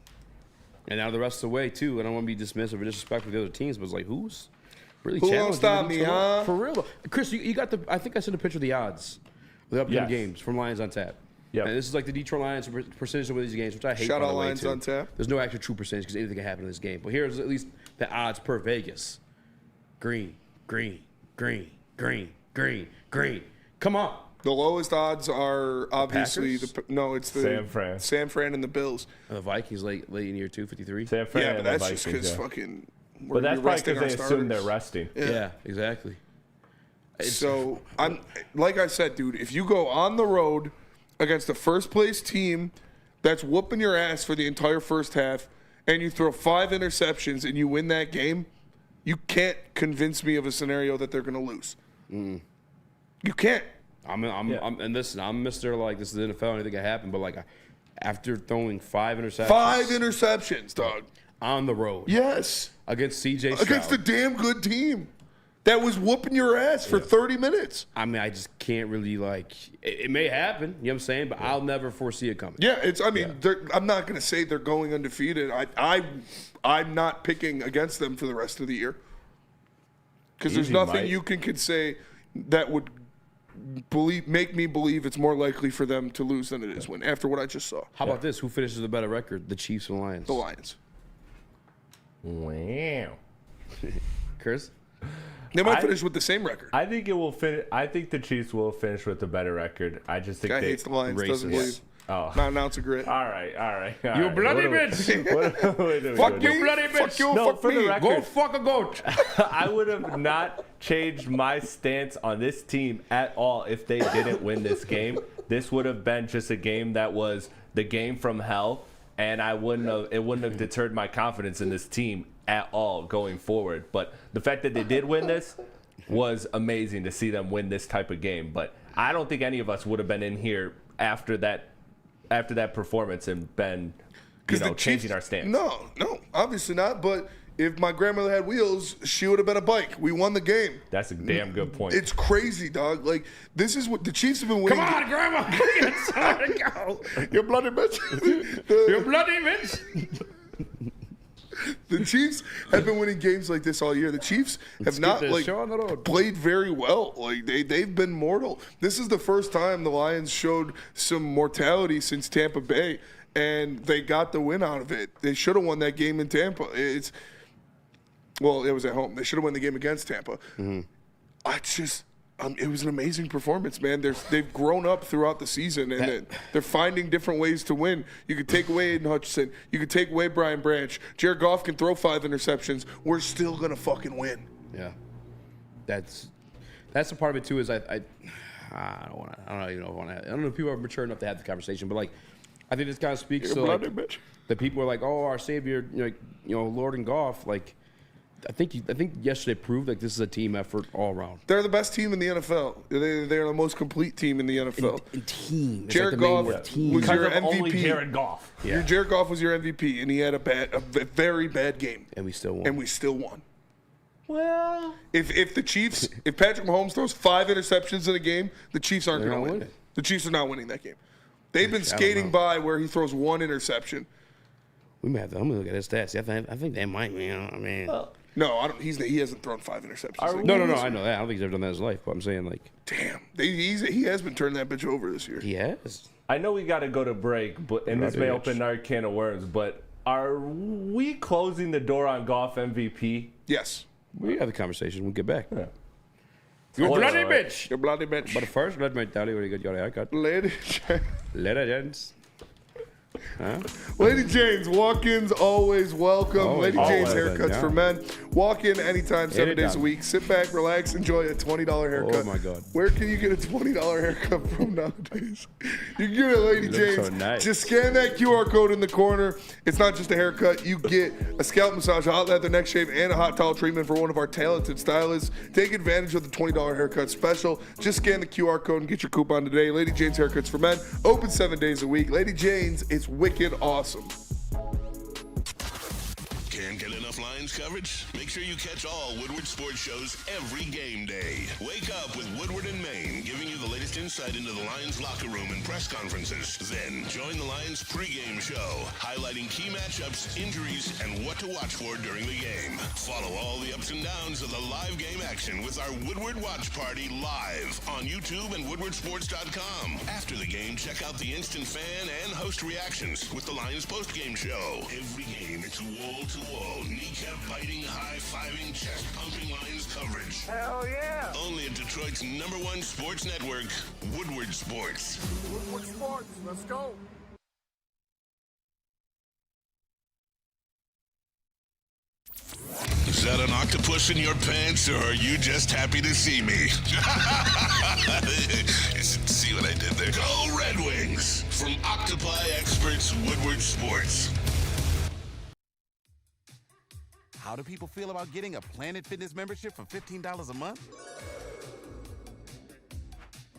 And now the rest of the way too. I don't want to be dismissive or disrespectful of the other teams, but it's like who's really who challenging? Who stop me, huh? For real, Chris, you got the. I think I sent a picture of the odds, the upcoming games from Lions on Tap. Yeah, and this is like the Detroit Lions percentage of these games, which I hate. Shout out Lions on Tap. There's no actual true percentage because anything can happen in this game. But here's at least the odds per Vegas: green. Come on. The lowest odds are obviously it's the San Fran and the Bills. And the Vikings late in year 2, 53. San Fran. Yeah, but that's Vikings, just because fucking. But that's probably because they assume they're resting. Yeah, exactly. So I'm like I said, dude. If you go on the road against the first place team that's whooping your ass for the entire first half, and you throw 5 interceptions and you win that game, you can't convince me of a scenario that they're going to lose. You can't. And listen, I'm Mr. Like, this is the NFL, anything can happen, but like after throwing 5 interceptions. 5 interceptions, dog. On the road. Yes. Against CJ Stroud. Against a damn good team that was whooping your ass for 30 minutes. I mean, I just can't really, it may happen, you know what I'm saying? But I'll never foresee it coming. Yeah, I'm not going to say they're going undefeated. I'm not picking against them for the rest of the year. Because there's nothing you can say that would make me believe it's more likely for them to lose than it is win, after what I just saw. How about this? Who finishes the better record? The Chiefs or the Lions? The Lions. Wow. Chris? They might finish with the same record. I think it will finish. I think the Chiefs will finish with a better record. I just think Guy hates the Lions. Doesn't believe. Oh. Not an ounce of grit. All right. You bloody bitch. Fuck you, bloody bitch. Fuck you, fuck me. Go fuck a goat. I would have not changed my stance on this team at all if they didn't win this game. This would have been just a game that was the game from hell, and it wouldn't have deterred my confidence in this team at all going forward. But the fact that they did win this was amazing to see them win this type of game. But I don't think any of us would have been in here after that performance and been changing our stance. No, obviously not. But if my grandmother had wheels, she would have been a bike. We won the game. That's a damn good point. It's crazy, dog. Like, this is what the Chiefs have been winning. Come on, Grandma. Go. You bloody bitch. You bloody bitch. The Chiefs have been winning games like this all year. The Chiefs have not played very well. Like they've been mortal. This is the first time the Lions showed some mortality since Tampa Bay, and they got the win out of it. They should have won that game in Tampa. It was at home. They should have won the game against Tampa. It was an amazing performance, man. They've grown up throughout the season, and they're finding different ways to win. You could take away Aiden Hutchinson. You could take away Brian Branch. Jared Goff can throw 5 interceptions. We're still going to fucking win. Yeah. That's the part of it, too, is I don't know if people are mature enough to have the conversation, but, I think this kind of speaks to, the people are like, oh, our savior, Lord and Goff, I think yesterday proved this is a team effort all around. They're the best team in the NFL. They're the most complete team in the NFL. In team. Jared Goff was your MVP. Only Jared Goff. Yeah. Jared Goff was your MVP, and he had a very bad game. And we still won. Well, if Patrick Mahomes throws 5 interceptions in a game, the Chiefs aren't going to win. The Chiefs are not winning that game. They've been skating by where he throws 1 interception. We may have to. I'm gonna look at his stats. I think they might be. No, I don't. He hasn't thrown 5 interceptions. No. I know that. I don't think he's ever done that in his life. But I'm saying, like, damn, he has been turning that bitch over this year. He has. I know we got to go to break, and this may open another can of worms. But are we closing the door on Goff MVP? Yes. We have the conversation. We'll get back. Yeah. You bloody bitch. You bloody bitch. But first, let me tell you where you got your haircut. Lady Janes. Huh? Lady Jane's walk-ins always welcome. Lady Jane's haircuts for men. Walk in anytime, 7 days a week. Sit back, relax, enjoy a $20 haircut. Oh my God! Where can you get a $20 haircut from nowadays? You can get it at Lady Jane's. So nice. Just scan that QR code in the corner. It's not just a haircut. You get a scalp massage, a hot leather neck shave, and a hot towel treatment for one of our talented stylists. Take advantage of the $20 haircut special. Just scan the QR code and get your coupon today. Lady Jane's haircuts for men. Open 7 days a week. Lady Jane's. It's wicked awesome. Can't get enough Lions coverage? Make sure you catch all Woodward sports shows every game day. Wake up with Woodward and Maine, giving you the latest insight into the Lions locker room and press conferences. Then join the Lions pregame show, highlighting key matchups, injuries, and what to watch for during the game. Follow all the ups and downs of the live game action with our Woodward Watch Party live on YouTube and woodwardsports.com. After the game, check out the instant fan and host reactions with the Lions postgame show. Every game, it's wall-to-wall, kneecap-biting, high-fiving, chest-pumping Lions coverage. Hell yeah! Only at Detroit's #1 sports network, Woodward Sports. Woodward Sports, let's go. Is that an octopus in your pants, or are you just happy to see me? See what I did there? Go Red Wings! From Octopi Experts, Woodward Sports. How do people feel about getting a Planet Fitness membership for $15 a month?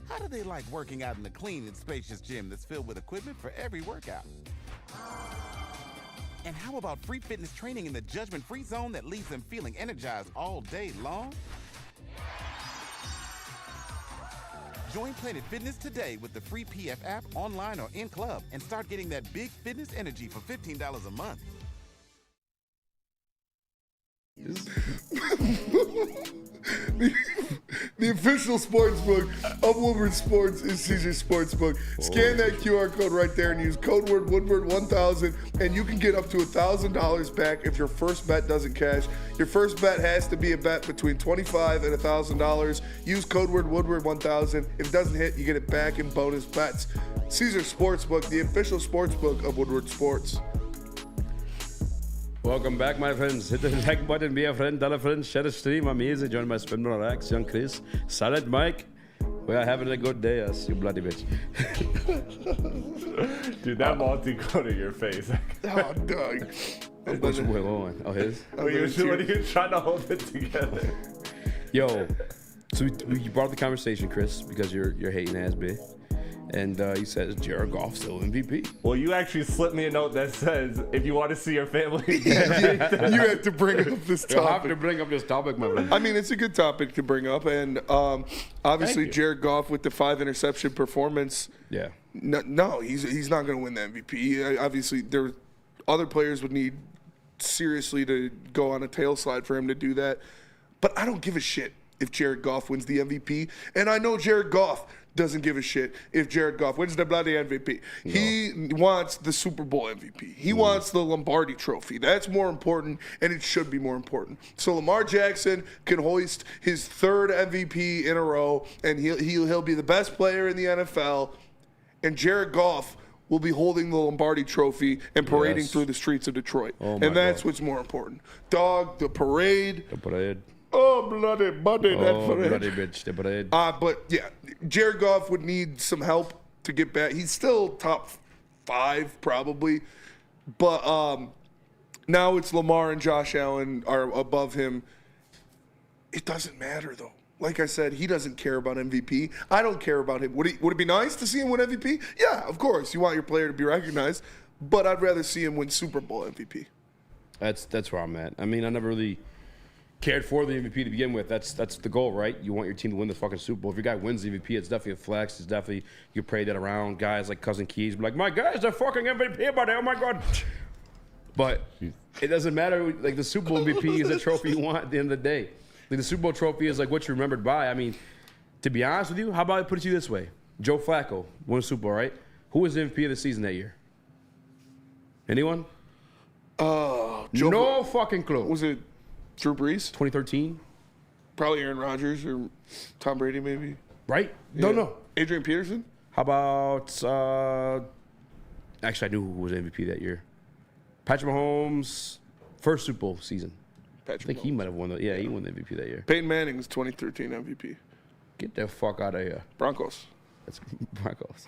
How do they like working out in a clean and spacious gym that's filled with equipment for every workout? And how about free fitness training in the judgment-free zone that leaves them feeling energized all day long? Join Planet Fitness today with the free PF app, online or in club, and start getting that big fitness energy for $15 a month. The official sportsbook of Woodward Sports is Caesars Sportsbook. Scan that QR code right there and use code word Woodward1000, and you can get up to $1,000 back if your first bet doesn't cash. Your first bet has to be a bet between $25 and $1,000. Use code word Woodward1000. If it doesn't hit, you get it back in bonus bets. Caesars Sportsbook, the official sportsbook of Woodward Sports. Welcome back, my friends. Hit the like button, be a friend, tell a friend, share the stream. I'm Easy, joined by Spin Rax, Young Chris, Silent Mike. We are having a good day, us, you bloody bitch. Dude, that multi-go to your face. Oh, Doug. What's going on? Oh, his? When you're trying to hold it together. Yo, so you brought up the conversation, Chris, because you're hating ass bitch. And he says, Jared Goff still MVP. Well, you actually slipped me a note that says, if you want to see your family. You have to bring up this topic. You have to bring up this topic, my friend. I mean, it's a good topic to bring up. And obviously, Jared Goff with the 5 interception performance. Yeah. No, he's not going to win the MVP. Obviously, other players would need seriously to go on a tail slide for him to do that. But I don't give a shit if Jared Goff wins the MVP. And I know Jared Goff doesn't give a shit if Jared Goff wins the bloody MVP. No. He wants the Super Bowl MVP. He wants the Lombardi trophy. That's more important, and it should be more important. So Lamar Jackson can hoist his 3rd MVP in a row, and he'll be the best player in the NFL, and Jared Goff will be holding the Lombardi trophy and parading through the streets of Detroit. And that's what's more important. Dog, the parade. The parade. Oh, bloody buddy, that parade. Bloody bitch, the parade. But, yeah, Jared Goff would need some help to get back. He's still top 5, probably. But now it's Lamar and Josh Allen are above him. It doesn't matter, though. Like I said, he doesn't care about MVP. I don't care about him. Would it be nice to see him win MVP? Yeah, of course. You want your player to be recognized. But I'd rather see him win Super Bowl MVP. That's where I'm at. I mean, I never really cared for the MVP to begin with. That's the goal, right? You want your team to win the fucking Super Bowl. If your guy wins the MVP, it's definitely a flex. It's definitely, you parade that around. Guys like Cousin Keys be like, my guy's the fucking MVP, buddy. Oh, my God. But It doesn't matter. Like, the Super Bowl MVP is a trophy you want at the end of the day. Like, the Super Bowl trophy is like what you're remembered by. I mean, to be honest with you, how about I put it to you this way? Joe Flacco won a Super Bowl, right? Who was the MVP of the season that year? Anyone? No fucking clue. Was it Drew Brees? 2013? Probably Aaron Rodgers or Tom Brady, maybe. Right? Yeah. No. Adrian Peterson? How about, actually, I knew who was MVP that year. Patrick Mahomes' first Super Bowl season. I think he might have won he won the MVP that year. Peyton Manning's 2013 MVP. Get the fuck out of here. Broncos. That's Broncos.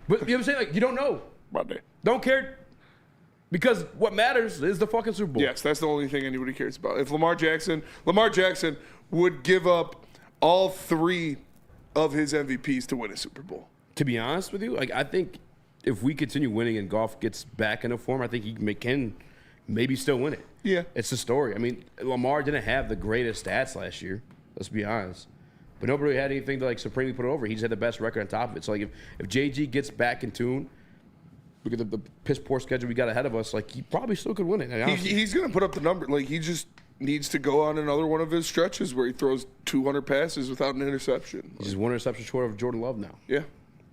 But you know what I'm saying? Like, you don't know. Monday. Don't care. Because what matters is the fucking Super Bowl. Yes, that's the only thing anybody cares about. If Lamar Jackson would give up all 3 of his MVPs to win a Super Bowl. To be honest with you, like, I think if we continue winning and Goff gets back into form, I think he can maybe still win it. Yeah. It's the story. I mean, Lamar didn't have the greatest stats last year. Let's be honest. But nobody had anything to, like, supremely put it over. He just had the best record on top of it. So, like, if JG gets back in tune, look at the piss-poor schedule we got ahead of us, like, he probably still could win it. He's going to put up the number. Like, he just needs to go on another one of his stretches where he throws 200 passes without an interception. He's just one interception short of Jordan Love now. Yeah.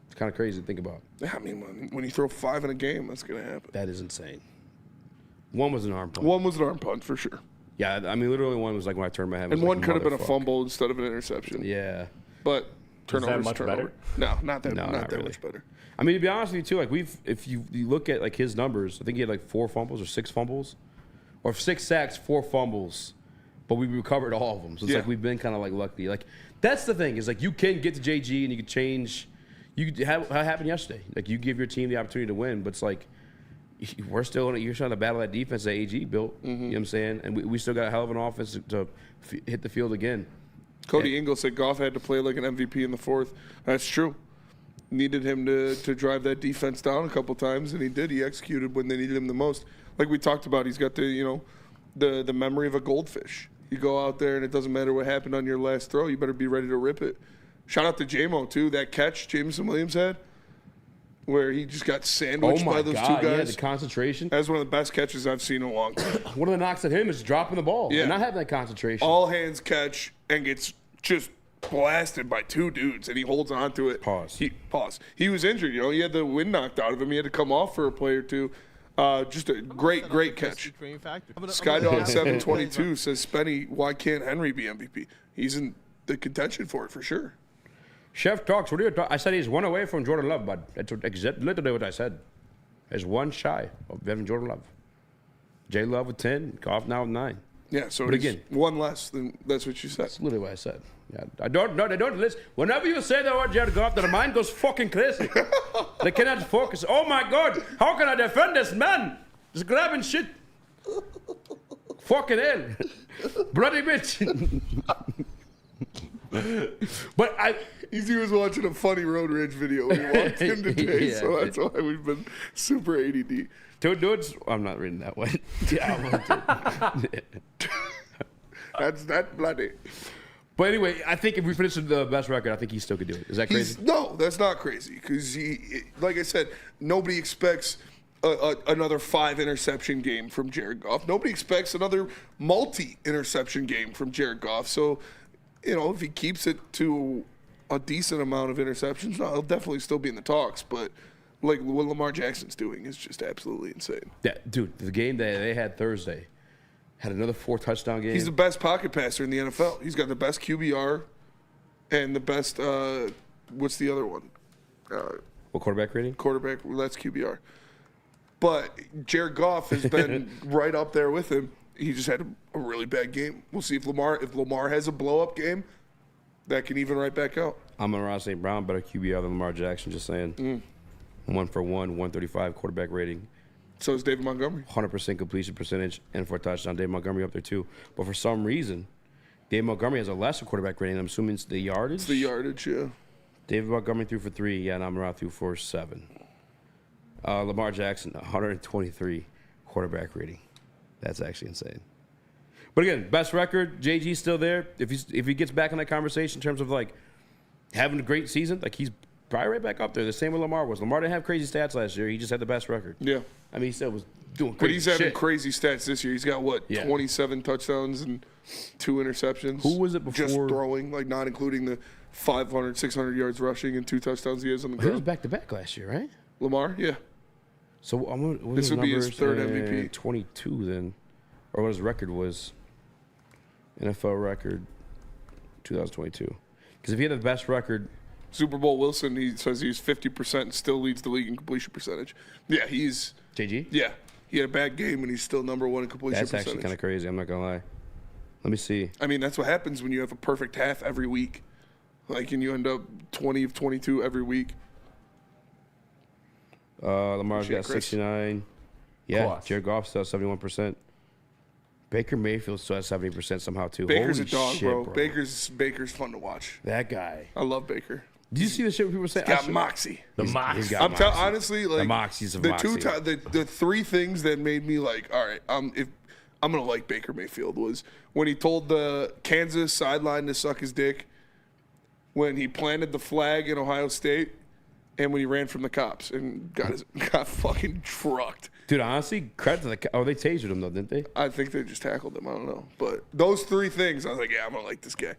It's kind of crazy to think about. Yeah, I mean, when you throw 5 in a game, that's going to happen. That is insane. One was an arm punt. One was an arm punt, for sure. Yeah, I mean, literally one was like when I turned my head. And one could have been a fumble instead of an interception. Yeah. But turnovers much turnover. better? No, not that really. much better. I mean, to be honest with you, too, like if you look at like his numbers, I think he had like 4 fumbles or 6 fumbles, or 6 sacks, 4 fumbles, but we recovered all of them. So it's like we've been kind of like lucky. Like that's the thing is like you can get to JG and you can change. You could have what happened yesterday. Like you give your team the opportunity to win, but it's like you're trying to battle that defense that AG built. You know what I'm saying? And we still got a hell of an offense to hit the field again. Cody Ingle said Goff had to play like an MVP in the 4th. That's true. Needed him to drive that defense down a couple times, and he did. He executed when they needed him the most. Like we talked about, he's got the memory of a goldfish. You go out there, and it doesn't matter what happened on your last throw. You better be ready to rip it. Shout out to J-Mo, too. That catch Jameson Williams had where he just got sandwiched by those 2 guys. Yeah, the concentration. That's one of the best catches I've seen in a long time. One of the knocks at him is dropping the ball and not having that concentration. All hands catch and gets just blasted by 2 dudes, and he holds on to it. Pause. He was injured. He had the wind knocked out of him. He had to come off for a play or 2. Just a great catch. Skydog 722 says, Spenny, why can't Henry be MVP? He's in the contention for it for sure. Chef talks. What are you talking? I said he's 1 away from Jordan Love, bud. That's literally what I said. He's 1 shy of having Jordan Love. J Love with 10, Goff now with 9. Yeah, so but again, 1 less than that's what you said. That's literally what I said. Yeah, I don't listen. Whenever you say the word Jared Goff, their mind goes fucking crazy. They cannot focus. Oh my God, how can I defend this man? Just grabbing shit. Fucking hell. Bloody bitch. But Eazy was watching a funny Road Rage video when he walked in today, so that's why we've been super ADD. 2 dudes. I'm not reading that one. Yeah, that's that bloody. But anyway, I think if we finish with the best record, I think he still could do it. Is that crazy? No, that's not crazy. Because like I said, nobody expects another 5 interception game from Jared Goff. Nobody expects another multi-interception game from Jared Goff. So, if he keeps it to a decent amount of interceptions, he'll definitely still be in the talks. But like what Lamar Jackson's doing is just absolutely insane. Yeah, dude, the game that they had Thursday had another 4 touchdown game. He's the best pocket passer in the NFL. He's got the best QBR and the best, what's the other one? What quarterback rating? Quarterback, well, that's QBR. But Jared Goff has been right up there with him. He just had a really bad game. We'll see if Lamar has a blow-up game, that can even right back out. Amon-Ra St. Brown, better QBR than Lamar Jackson, just saying. 1 for 1, 135 quarterback rating. So is David Montgomery. 100% completion percentage and for a touchdown. David Montgomery up there too. But for some reason, David Montgomery has a lesser quarterback rating. I'm assuming it's the yardage. It's the yardage, yeah. David Montgomery threw for 3, and Amon-Ra threw for 7. Lamar Jackson, 123 quarterback rating. That's actually insane. But again, best record. JG's still there. If he gets back in that conversation in terms of like having a great season, like he's probably right back up there. The same with Lamar was. Lamar didn't have crazy stats last year. He just had the best record. Yeah. I mean, he still was doing crazy But he's having shit. crazy stats this year. He's got, 27 touchdowns and 2 interceptions. Who was it before? Just throwing, like not including the 500, 600 yards rushing and 2 touchdowns he has on the He was ground. back-to-back last year, right? Lamar, yeah. So what This would be his third MVP. 22 then. Or what his record was. NFL record 2022. Because if he had the best record. Super Bowl Wilson, he says he's 50% and still leads the league in completion percentage. Yeah, he's. JG? Yeah. He had a bad game and he's still number 1 in completion That's percentage. actually kind of crazy. I'm not going to lie. Let me see. I mean, that's what happens when you have a perfect half every week. Like, and you end up 20 of 22 every week. Lamar's got 69. Yeah, Jared Goff still has 71%. Baker Mayfield still has 70% somehow, too. Baker's Holy a dog, shit, bro. Baker's fun to watch. That guy. I love Baker. Did you see the shit people were saying? He's got moxie. He's got moxie. Honestly, like the moxie's of the moxie. the 3 things that made me like, all right, if I'm gonna like Baker Mayfield was when he told the Kansas sideline to suck his dick, when he planted the flag in Ohio State, and when he ran from the cops and got fucking trucked. Dude, honestly, credit to the. Oh, they tasered him though, didn't they? I think they just tackled him. I don't know, but those 3 things, I was like, yeah, I'm gonna like this guy.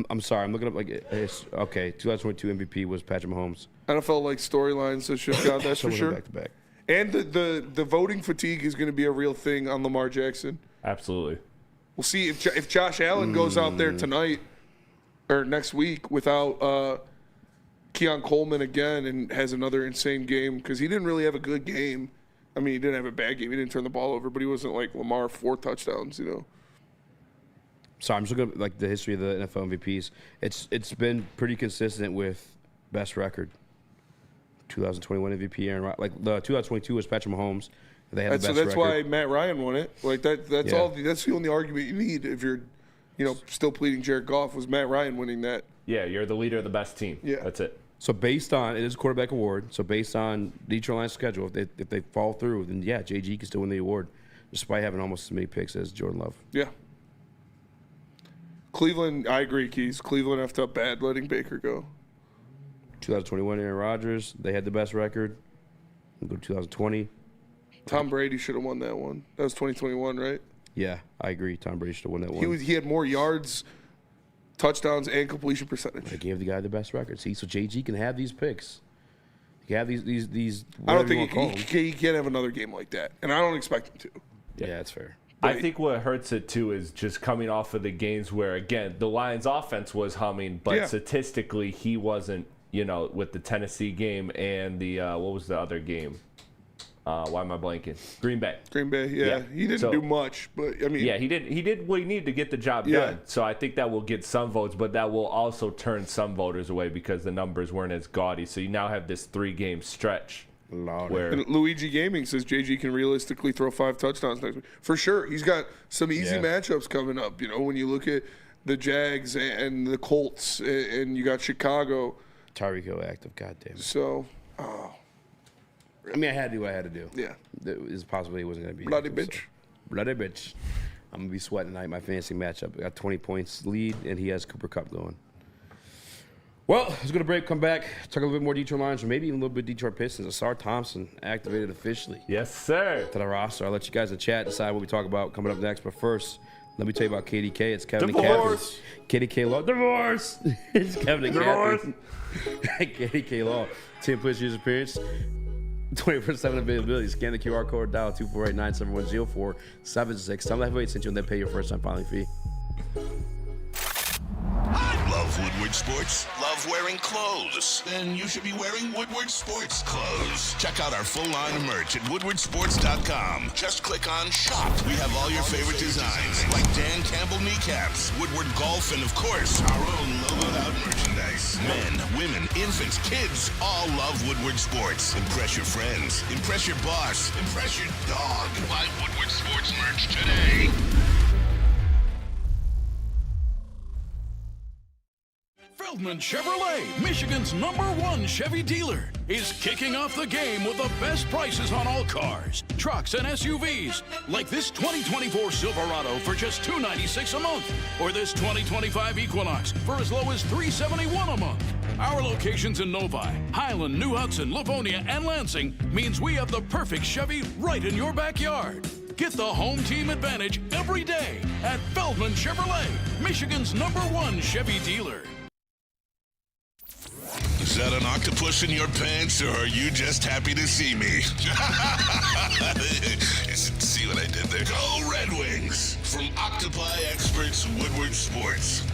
I'm sorry. I'm looking up okay. 2022 MVP was Patrick Mahomes. NFL like storylines that should have got that for sure. Back to back. And the voting fatigue is going to be a real thing on Lamar Jackson. Absolutely. We'll see if Josh Allen goes out there tonight or next week without Keon Coleman again and has another insane game because he didn't really have a good game. I mean, he didn't have a bad game. He didn't turn the ball over, but he wasn't like Lamar 4 touchdowns, you know. So I'm just looking at like the history of the NFL MVPs. It's been pretty consistent with best record. 2021 MVP Aaron Rodgers. Like the 2022 was Patrick Mahomes. They had the best so that's record. why Matt Ryan won it. Like that's all. That's the only argument you need if you're, still pleading Jared Goff was Matt Ryan winning that. Yeah, you're the leader of the best team. Yeah, that's it. So based on it is a quarterback award. So based on Detroit Lions' schedule, if they fall through, then yeah, JG can still win the award, despite having almost as many picks as Jordan Love. Yeah. Cleveland, I agree, Keys. Cleveland effed up bad letting Baker go. 2021 Aaron Rodgers, they had the best record. We'll go to 2020. Tom Brady should have won that one. That was 2021, right? Yeah, I agree. Tom Brady should have won that one. He had more yards, touchdowns, and completion percentage. They gave the guy the best record. See, so JG can have these picks. He can have these. I don't think he can't have another game like that, and I don't expect him to. Yeah, that's fair. I think what hurts it too is just coming off of the games where, again, the Lions' offense was humming, but statistically he wasn't. With the Tennessee game and the what was the other game? Why am I blanking? Green Bay. Green Bay, yeah. He didn't do much, but I mean, yeah, he did what he needed to get the job done. So I think that will get some votes, but that will also turn some voters away because the numbers weren't as gaudy. So you now have this 3-game stretch. And Luigi Gaming says JG can realistically throw 5 touchdowns next week. For sure. He's got some easy matchups coming up. When you look at the Jags and the Colts and you got Chicago. Tyreek Hill active, goddamn. So, I mean, I had to do what I had to do. Yeah. It was possible he wasn't going to be. Bloody bitch. Bloody bitch. I'm going to be sweating tonight, my fantasy matchup. I got 20 points lead, and he has Cooper Kupp going. Well, let's go to break, come back, talk a little bit more Detroit Lions, or maybe even a little bit Detroit Pistons. Asar Thompson activated officially. Yes, sir. To the roster. I'll let you guys in the chat decide what we talk about coming up next. But first, let me tell you about KDK. It's Kevin and Catherine. KDK Law. Divorce. It's Kevin and Catherine. KDK Law. 10 plus years experience. 24/7 availability. Scan the QR code, dial 248-971-0476. Tell them heavyweight sent you and then pay your first time filing fee. Love Woodward Sports? Love wearing clothes? Then you should be wearing Woodward Sports clothes. Check out our full line of merch at woodwardsports.com. Just click on shop. We have all your favorite designs, like Dan Campbell kneecaps, Woodward golf, and of course, our own logoed out merchandise. Men, women, infants, kids, all love Woodward Sports. Impress your friends. Impress your boss. Impress your dog. Buy Woodward Sports merch today. Feldman Chevrolet, Michigan's #1 Chevy dealer, is kicking off the game with the best prices on all cars, trucks, and SUVs, like this 2024 Silverado for just $296 a month, or this 2025 Equinox for as low as $371 a month. Our locations in Novi, Highland, New Hudson, Livonia, and Lansing means we have the perfect Chevy right in your backyard. Get the home team advantage every day at Feldman Chevrolet, Michigan's #1 Chevy dealer. Is that an octopus in your pants, or are you just happy to see me? See what I did there? Go Red Wings! From Octopi experts, Woodward Sports.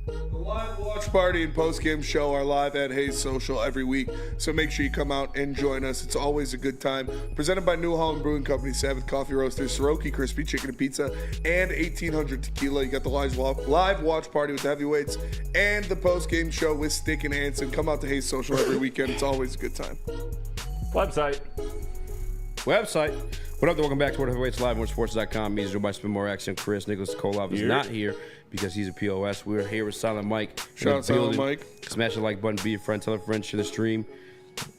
The live watch party and post-game show are live at Hayes Social every week, so make sure you come out and join us. It's always a good time. Presented by New Holland Brewing Company, Sabbath Coffee Roasters, Soroki Crispy Chicken and Pizza, and 1800 Tequila. You got the live watch party with the heavyweights and the post-game show with Stick and Hanson. Come out to Hayes Social every weekend. It's always a good time. Website. What up, welcome back to World Heavyweights Live on Sports.com. Me is Joe by Spin More Action. Chris Nicholas Kolov is not here because he's a POS. We're here with Silent Mike. Shout out Silent Mike. Smash the like button, be a friend, tell a friend, share the stream.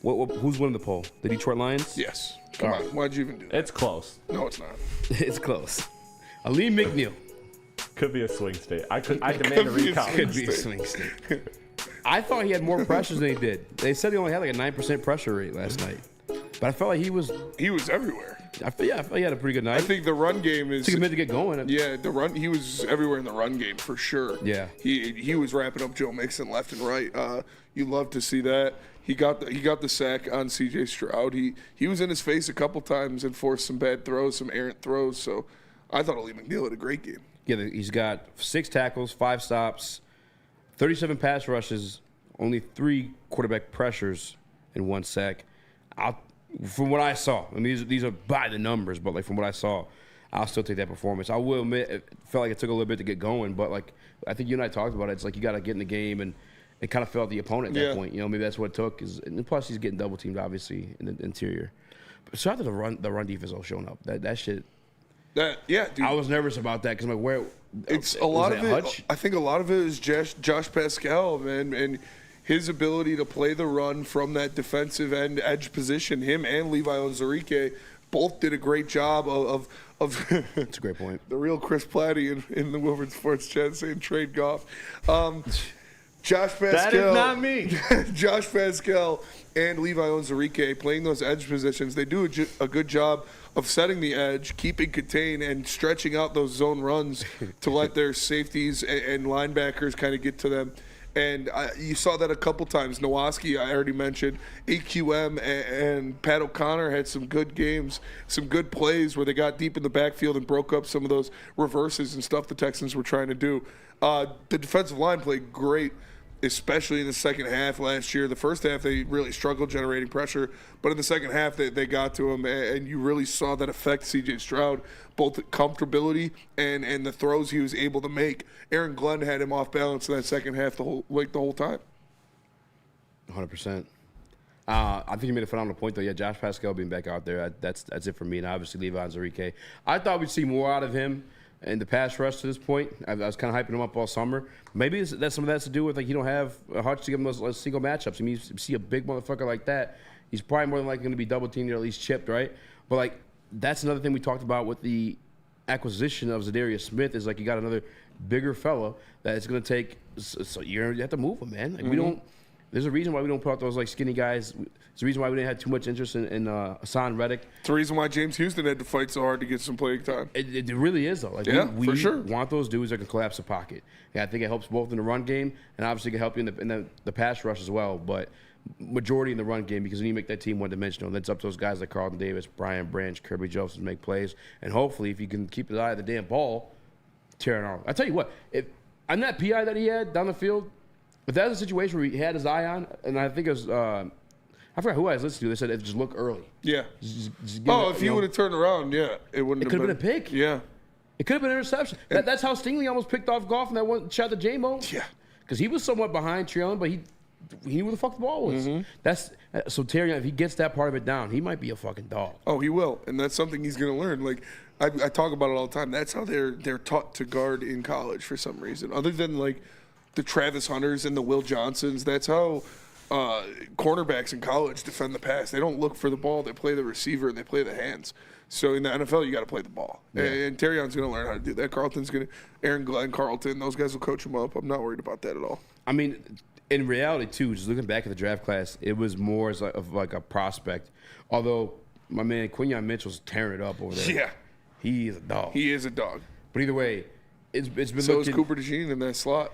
Who's winning the poll? The Detroit Lions? Yes. Come on. Why'd you even do that? It's close. No, it's not. It's close. Ali McNeil. Could be a swing state. I demand a recount. Could be a swing state. I thought he had more pressures than he did. They said he only had like a 9% pressure rate last night. But I felt like he was everywhere. I felt he had a pretty good night. I think the run game is. Took a minute to get going. Yeah, the run. He was everywhere in the run game for sure. Yeah, he was wrapping up Joe Mixon left and right. You love to see that. He got the sack on C.J. Stroud. He was in his face a couple times and forced some bad throws, some errant throws. So I thought Ali McNeil had a great game. Yeah, he's got 6 tackles, 5 stops, 37 pass rushes, only 3 quarterback pressures, and 1 sack. From what I saw, I mean, these are by the numbers, but like from what I saw, I'll still take that performance. I will admit, it felt like it took a little bit to get going, but like I think you and I talked about it. It's like you got to get in the game and kind of felt the opponent at that point. You know, maybe that's what it took. And plus, he's getting double teamed, obviously, in the interior. But shout out to the run defense all showing up. That shit. Dude. I was nervous about that because I'm like, where? It's a lot of it. Hutch? I think a lot of it is Josh Pascal, man, and his ability to play the run from that defensive end edge position. Him and Levi Onwuzurike both did a great job of That's a great point. The real Chris Platty in the Woodward Sports chat saying trade Goff. Josh Pascal. That is not me. Josh Pascal and Levi Onwuzurike playing those edge positions. They do a good job of setting the edge, keeping contained, and stretching out those zone runs to let their safeties and linebackers kind of get to them. And you saw that a couple times. Nowaski, I already mentioned. AQM and Pat O'Connor had some good games, some good plays where they got deep in the backfield and broke up some of those reverses and stuff the Texans were trying to do. The defensive line played great, especially in the second half last year. The first half, they really struggled generating pressure. But in the second half, they got to him, and you really saw that affect C.J. Stroud, both comfortability and the throws he was able to make. Aaron Glenn had him off balance in that second half the whole time. 100%. I think you made a phenomenal point, though. Yeah, Josh Pascal being back out there, that's it for me. And obviously, Levi Onwuzurike. I thought we'd see more out of him in the pass rush to this point. I was kind of hyping him up all summer. Maybe some of that's to do with, like, you don't have a Hutch to give him those single matchups. I mean, you see a big motherfucker like that, he's probably more than likely going to be double teamed or at least chipped, right? But, like, that's another thing we talked about with the acquisition of Zadarius Smith is, like, you got another bigger fella that it's going to take – so you have to move him, man. Like, we don't – there's a reason why we don't put out those, like, skinny guys. There's a reason why we didn't have too much interest in Hassan Reddick. It's the reason why James Houston had to fight so hard to get some playing time. It really is, though. Like, we for sure. want those dudes that can collapse the pocket. Yeah, I think it helps both in the run game and obviously can help you in the pass rush as well. But majority in the run game, because when you make that team one-dimensional, that's up to those guys like Carlton Davis, Brian Branch, Kirby Joseph to make plays. And hopefully, if you can keep his eye on the damn ball, tear it off. I tell you what, on that PI that he had down the field, if that was a situation where he had his eye on, and I think it was I forgot who I was listening to. They said it just look early. Yeah. Just if he would have turned around, it wouldn't have been. It could have been a pick. Yeah. It could have been an interception. That's how Stingley almost picked off Goff in that one shot to J-Mo. Yeah. Because he was somewhat behind trailing, but he knew where the fuck the ball was. Mm-hmm. So Terry, if he gets that part of it down, he might be a fucking dog. Oh, he will, and that's something he's going to learn. Like I talk about it all the time. That's how they're taught to guard in college for some reason. Other than like the Travis Hunters and the Will Johnsons, that's how cornerbacks in college defend the pass. They don't look for the ball. They play the receiver and they play the hands. So in the NFL, you got to play the ball. Yeah. And Terrion's going to learn how to do that. Aaron Glenn, Carlton, those guys will coach him up. I'm not worried about that at all. I mean, in reality, too, just looking back at the draft class, it was more as of like a prospect. Although, my man, Quinyon Mitchell's tearing it up over there. Yeah. He is a dog. He is a dog. But either way, it's been so looking... is Cooper DeJean in that slot.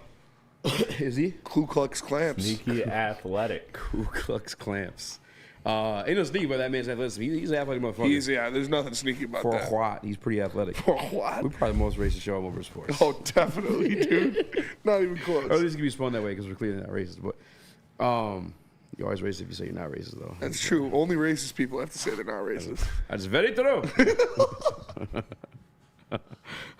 Is he? Ku Klux Clamps. Sneaky athletic. Ku Klux Clamps. Ain't no sneaky about that man's athleticism. He's an athletic motherfucker. There's nothing sneaky about For that. a what? He's pretty athletic. For a what? We're probably the most racist show in motorsports. Oh, definitely, dude. Not even close. Or at least it can be spun that way because we're clearly not racist. But you're always racist if you say you're not racist, though. That's true. Only racist people have to say they're not racist. That's very true.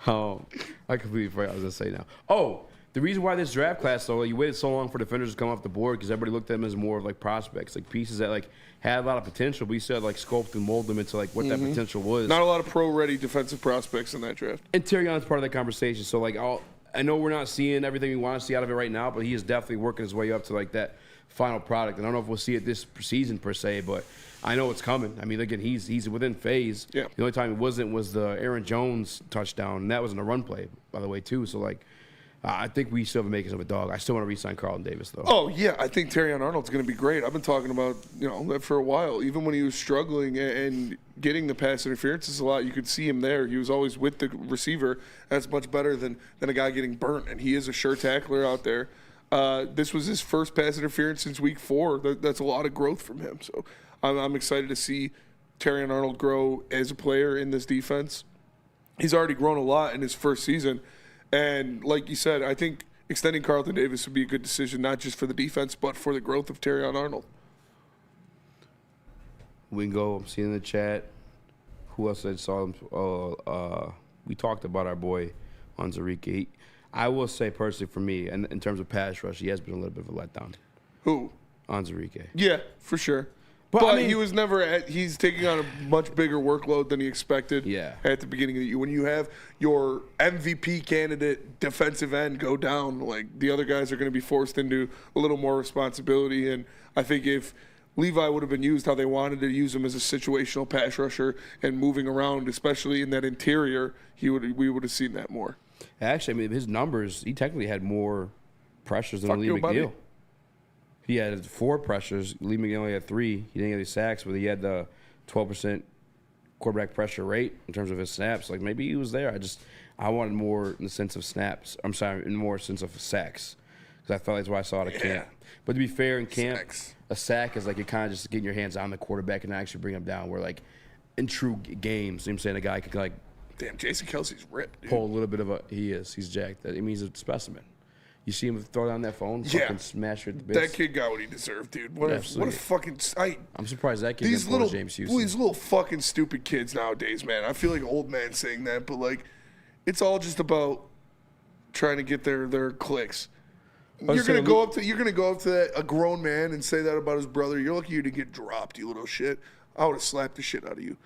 I completely forgot what I was going to say now. Oh, the reason why this draft class, though, you waited so long for defenders to come off the board because everybody looked at them as more of like prospects, like pieces that like had a lot of potential, but you still had like sculpt and mold them into like what that potential was. Not a lot of pro-ready defensive prospects in that draft. And Terrion's part of that conversation. So like, I know we're not seeing everything we want to see out of it right now, but he is definitely working his way up to like that final product. And I don't know if we'll see it this season per se, but I know it's coming. I mean, again, he's within phase. Yeah. The only time he wasn't was the Aaron Jones touchdown, and that was in a run play, by the way, too. So like, I think we still have a makings of a dog. I still want to re-sign Carlton Davis, though. Oh, yeah. I think Terrion Arnold's going to be great. I've been talking about that for a while. Even when he was struggling and getting the pass interferences a lot, you could see him there. He was always with the receiver. That's much better than a guy getting burnt, and he is a sure tackler out there. This was his first pass interference since week 4. That's a lot of growth from him. So I'm excited to see Terrion Arnold grow as a player in this defense. He's already grown a lot in his first season. And like you said, I think extending Carlton Davis would be a good decision, not just for the defense, but for the growth of Terrion Arnold. We can go. I'm seeing in the chat. Who else I saw him? We talked about our boy, Onwuzurike. I will say personally for me, and in terms of pass rush, he has been a little bit of a letdown. Who? Onwuzurike. Yeah, for sure. But I mean, he was never. He's taking on a much bigger workload than he expected. Yeah. At the beginning of the year, when you have your MVP candidate defensive end go down, like the other guys are going to be forced into a little more responsibility. And I think if Levi would have been used how they wanted to use him as a situational pass rusher and moving around, especially in that interior, we would have seen that more. Actually, I mean, his numbers, he technically had more pressures than Lee McNeil. He had 4 pressures. Lee McNeil only had 3. He didn't get any sacks, but he had the 12% quarterback pressure rate in terms of his snaps. Like, maybe he was there. I wanted more in the sense of snaps. I'm sorry, in more sense of sacks. Because I felt that's why I saw it at camp. But to be fair, in camp, a sack is like you're kind of just getting your hands on the quarterback and actually bring him down. Where, like, in true games, you know what I'm saying, a guy could, like, damn, Jason Kelsey's ripped, dude. Pull a little bit of a – he's jacked. I mean, he's a specimen. You see him throw down that phone, fucking smash her at the bits. That kid got what he deserved, dude. What a fucking I'm surprised that kid didn't pull James Houston. These little fucking stupid kids nowadays, man. I feel like old man saying that, but like, it's all just about trying to get their clicks. You're gonna go up to a grown man and say that about his brother. You're lucky you didn't get dropped, you little shit. I would have slapped the shit out of you.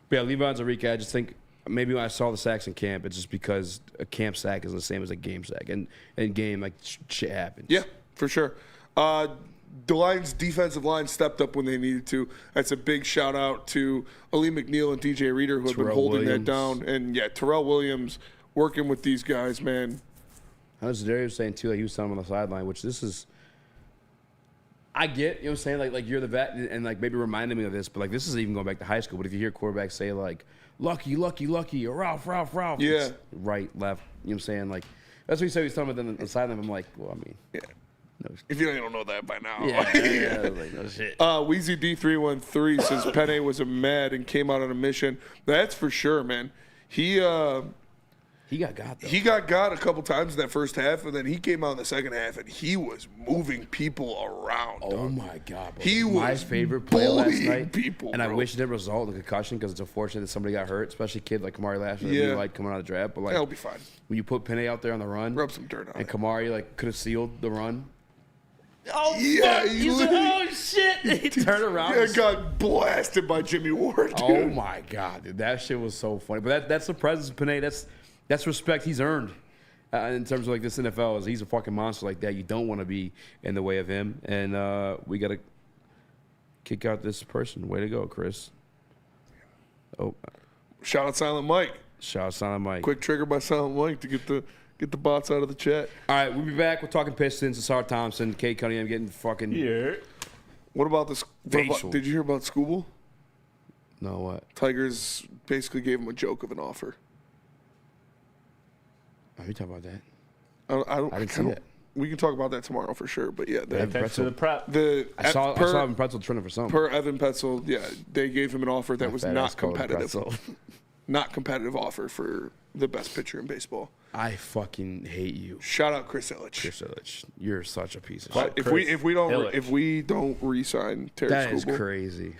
But yeah, Levi Onwuzurike, I just think maybe when I saw the sacks in camp, it's just because a camp sack is the same as a game sack. And in game, like, shit happens. Yeah, for sure. The Lions' defensive line stepped up when they needed to. That's a big shout-out to Ali McNeil and DJ Reader, who have been holding that down. And, yeah, Terrell Williams working with these guys, man. I was Darius saying, too, like he was telling him on the sideline, which this is – I get, you know what I'm saying? Like you're the vet, and, like, maybe reminding me of this, but, like, this is even going back to high school. But if you hear quarterbacks say, like, lucky, lucky, lucky, or Ralph. Yeah. Right, left. You know what I'm saying? Like, that's what he said he was talking about on the sideline. I'm like, well, I mean. Yeah. No. If you don't know that by now. Yeah. Like, no shit. Weezy D313 says Penny was a mad and came out on a mission. That's for sure, man. He got got, though. He got got a couple times in that first half, and then he came out in the second half, and he was moving people around. Oh, my God, bro. He was my favorite play last night. People, and I wish it didn't result in a concussion because it's unfortunate that somebody got hurt, especially a kid like Kamari Lashley that we like coming out of the draft. But, like, that'll be fine. When you put Penny out there on the run. Rub some dirt on and Kamari, like, could have sealed the run. Oh, yeah, fuck. Oh, shit. He turned around. Yeah, got blasted by Jimmy Ward, dude. Oh, my God, dude. That shit was so funny. But that's the presence of Penny. That's respect he's earned in terms of, like, this NFL. Is he's a fucking monster like that. You don't want to be in the way of him. And we got to kick out this person. Way to go, Chris. Oh. Shout out Silent Mike. Shout out Silent Mike. Quick trigger by Silent Mike to get Get the bots out of the chat. All right, we'll be back. We're talking Pistons. Asar Thompson, Kate Cunningham getting fucking What about this? Did you hear about Scooble? No, what? Tigers basically gave him a joke of an offer. Are we talking about that? I didn't see that. We can talk about that tomorrow for sure. But yeah, thanks to the prep. I saw Evan Pretzel trending for something. Per Evan Petzel, yeah, they gave him an offer that was not competitive. Not competitive offer for the best pitcher in baseball. I fucking hate you. Shout out Chris Ilitch. Chris Ilitch, you're such a piece of shit. If we don't re-sign Terry that Scooble, is crazy.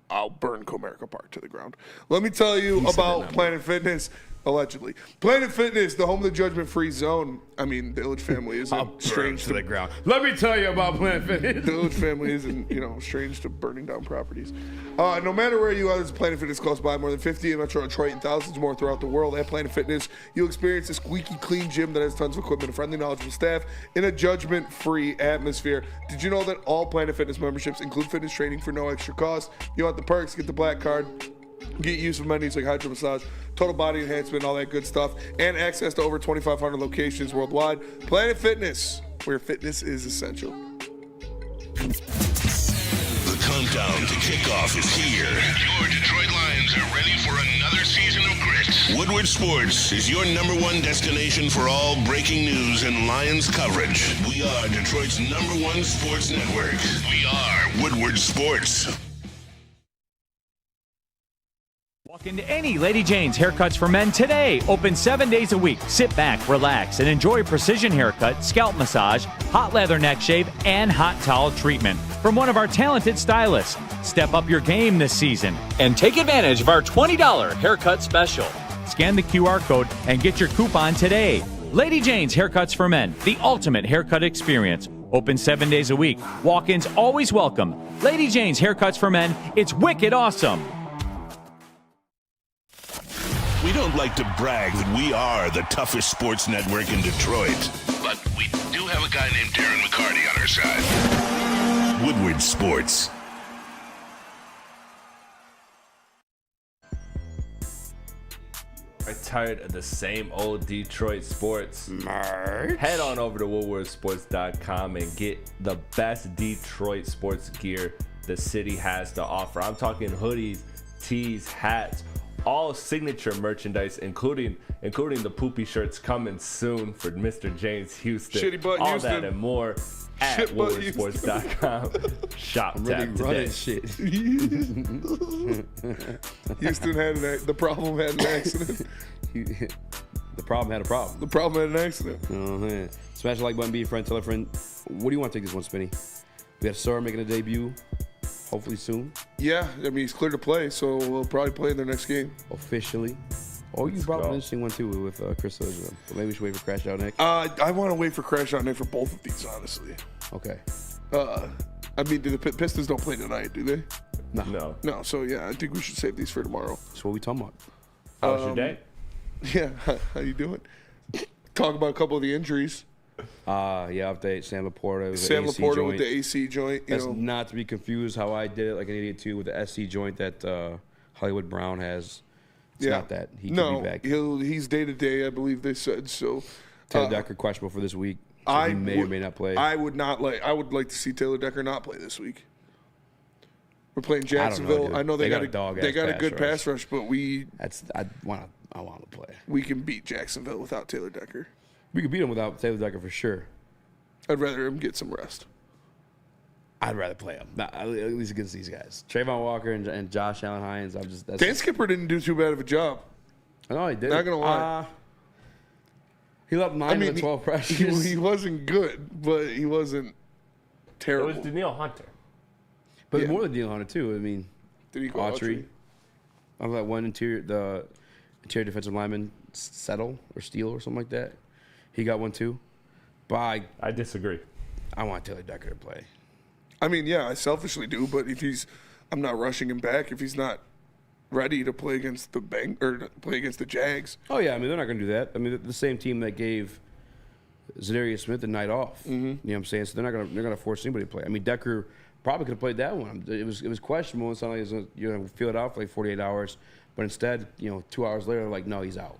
I'll burn Comerica Park to the ground. Let me tell you about Planet Fitness. Allegedly, Planet Fitness, the home of the judgment-free zone. I mean, the Illich family isn't strange to the ground. Let me tell you about Planet Fitness. The Illich family isn't, strange to burning down properties. No matter where you are, there's Planet Fitness close by. More than 50 in Metro Detroit and thousands more throughout the world. At Planet Fitness, you'll experience a squeaky clean gym that has tons of equipment, a friendly, knowledgeable staff, in a judgment-free atmosphere. Did you know that all Planet Fitness memberships include fitness training for no extra cost? You want the perks? Get the black card. Get use of amenities like hydro massage, total body enhancement, all that good stuff, and access to over 2,500 locations worldwide. Planet Fitness, where fitness is essential. The countdown to kickoff is here. Your Detroit Lions are ready for another season of grit. Woodward Sports is your #1 destination for all breaking news and Lions coverage. We are Detroit's #1 sports network. We are Woodward Sports. Walk into any Lady Jane's Haircuts for Men today. Open 7 days a week. Sit back, relax, and enjoy precision haircut, scalp massage, hot leather neck shave, and hot towel treatment from one of our talented stylists. Step up your game this season and take advantage of our $20 haircut special. Scan the QR code and get your coupon today. Lady Jane's Haircuts for Men, the ultimate haircut experience. Open 7 days a week. Walk-ins always welcome. Lady Jane's Haircuts for Men. It's wicked awesome. We don't like to brag that we are the toughest sports network in Detroit, but we do have a guy named Darren McCarty on our side. Woodward Sports. Are tired of the same old Detroit sports? Head on over to woodwardsports.com and get the best Detroit sports gear the city has to offer. I'm talking hoodies, tees, hats, all signature merchandise, including the poopy shirts coming soon for Mr. James Houston. Shitty butt all Houston. that and more at woodwardsports.com. Shop tab today. Shit. Houston the problem had an accident. The problem had a problem. The problem had an accident. Oh, man. Smash the like button, be a friend, tell a friend. What do you want to take this one, Spinny? We got Sora making a debut. Hopefully soon. Yeah, I mean, he's clear to play, so we'll probably play in their next game. Officially. Oh, you brought an interesting one, too, with Chris Silva. But maybe we should wait for Crash Out Nick. I want to wait for Crash Out Nick for both of these, honestly. Okay. I mean, the Pistons don't play tonight, do they? No. No, so yeah, I think we should save these for tomorrow. That's what we talking about. How was your day? Yeah, how you doing? Talk about a couple of the injuries. Yeah, update Sam Laporta. Sam Laporta with the AC joint. That's not to be confused how I did it like an idiot too with the SC joint that Hollywood Brown has. It's not that. He can be back. He's day to day, I believe they said. So Taylor Decker questionable for this week. So he may or may not play. I would like to see Taylor Decker not play this week. We're playing Jacksonville. I know they got a good pass rush, but I want to play. We can beat Jacksonville without Taylor Decker. We could beat him without Taylor Decker for sure. I'd rather him get some rest. I'd rather play him, at least against these guys. Trayvon Walker and Josh Allen Hines. Dan Skipper didn't do too bad of a job. I know he did. Not gonna lie. He left 9 of the 12 pressures. He wasn't good, but he wasn't terrible. It was Danielle Hunter. But more than Danielle Hunter too. I mean, did he go Autry? I that one interior defensive lineman Settle or Steele or something like that. He got one too. But I disagree. I want Taylor Decker to play. I mean, yeah, I selfishly do, but I'm not rushing him back if he's not ready to play against the Jags. Oh yeah, I mean they're not going to do that. I mean the same team that gave Zadarius Smith the night off. Mm-hmm. You know what I'm saying? So they're going to force anybody to play. I mean Decker probably could have played that one. It was questionable. It sounded like he was feel it out for like 48 hours, but instead 2 hours later like no, he's out.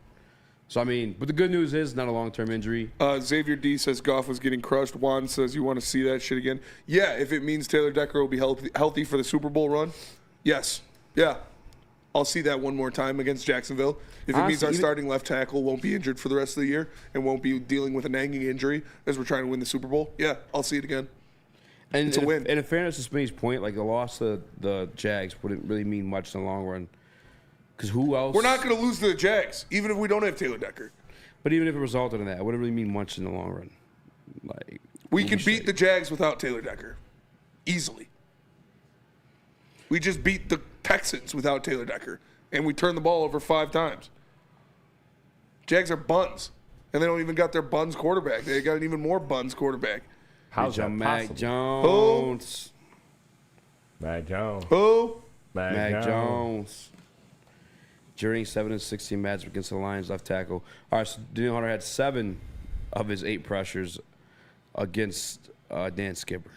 So, I mean, but the good news is not a long-term injury. Xavier D says Goff was getting crushed. Juan says you want to see that shit again. Yeah, if it means Taylor Decker will be healthy for the Super Bowl run, yes. Yeah. I'll see that one more time against Jacksonville. If it means our starting left tackle won't be injured for the rest of the year and won't be dealing with a nagging injury as we're trying to win the Super Bowl, yeah, I'll see it again. And it's a win. And in fairness to Spinney's point, like the loss to the Jags wouldn't really mean much in the long run. Because who else? We're not going to lose to the Jags, even if we don't have Taylor Decker. But even if it resulted in that, it wouldn't really mean much in the long run. Like we can beat the Jags without Taylor Decker, easily. We just beat the Texans without Taylor Decker, and we turned the ball over 5 times. Jags are buns, and they don't even got their buns quarterback. They got an even more buns quarterback. How's that Mac possible? Jones. Mac Jones. Who? Mac Jones. During 7-16 matchup against the Lions left tackle. All right, so Daniel Hunter had 7 of his 8 pressures against Dan Skipper.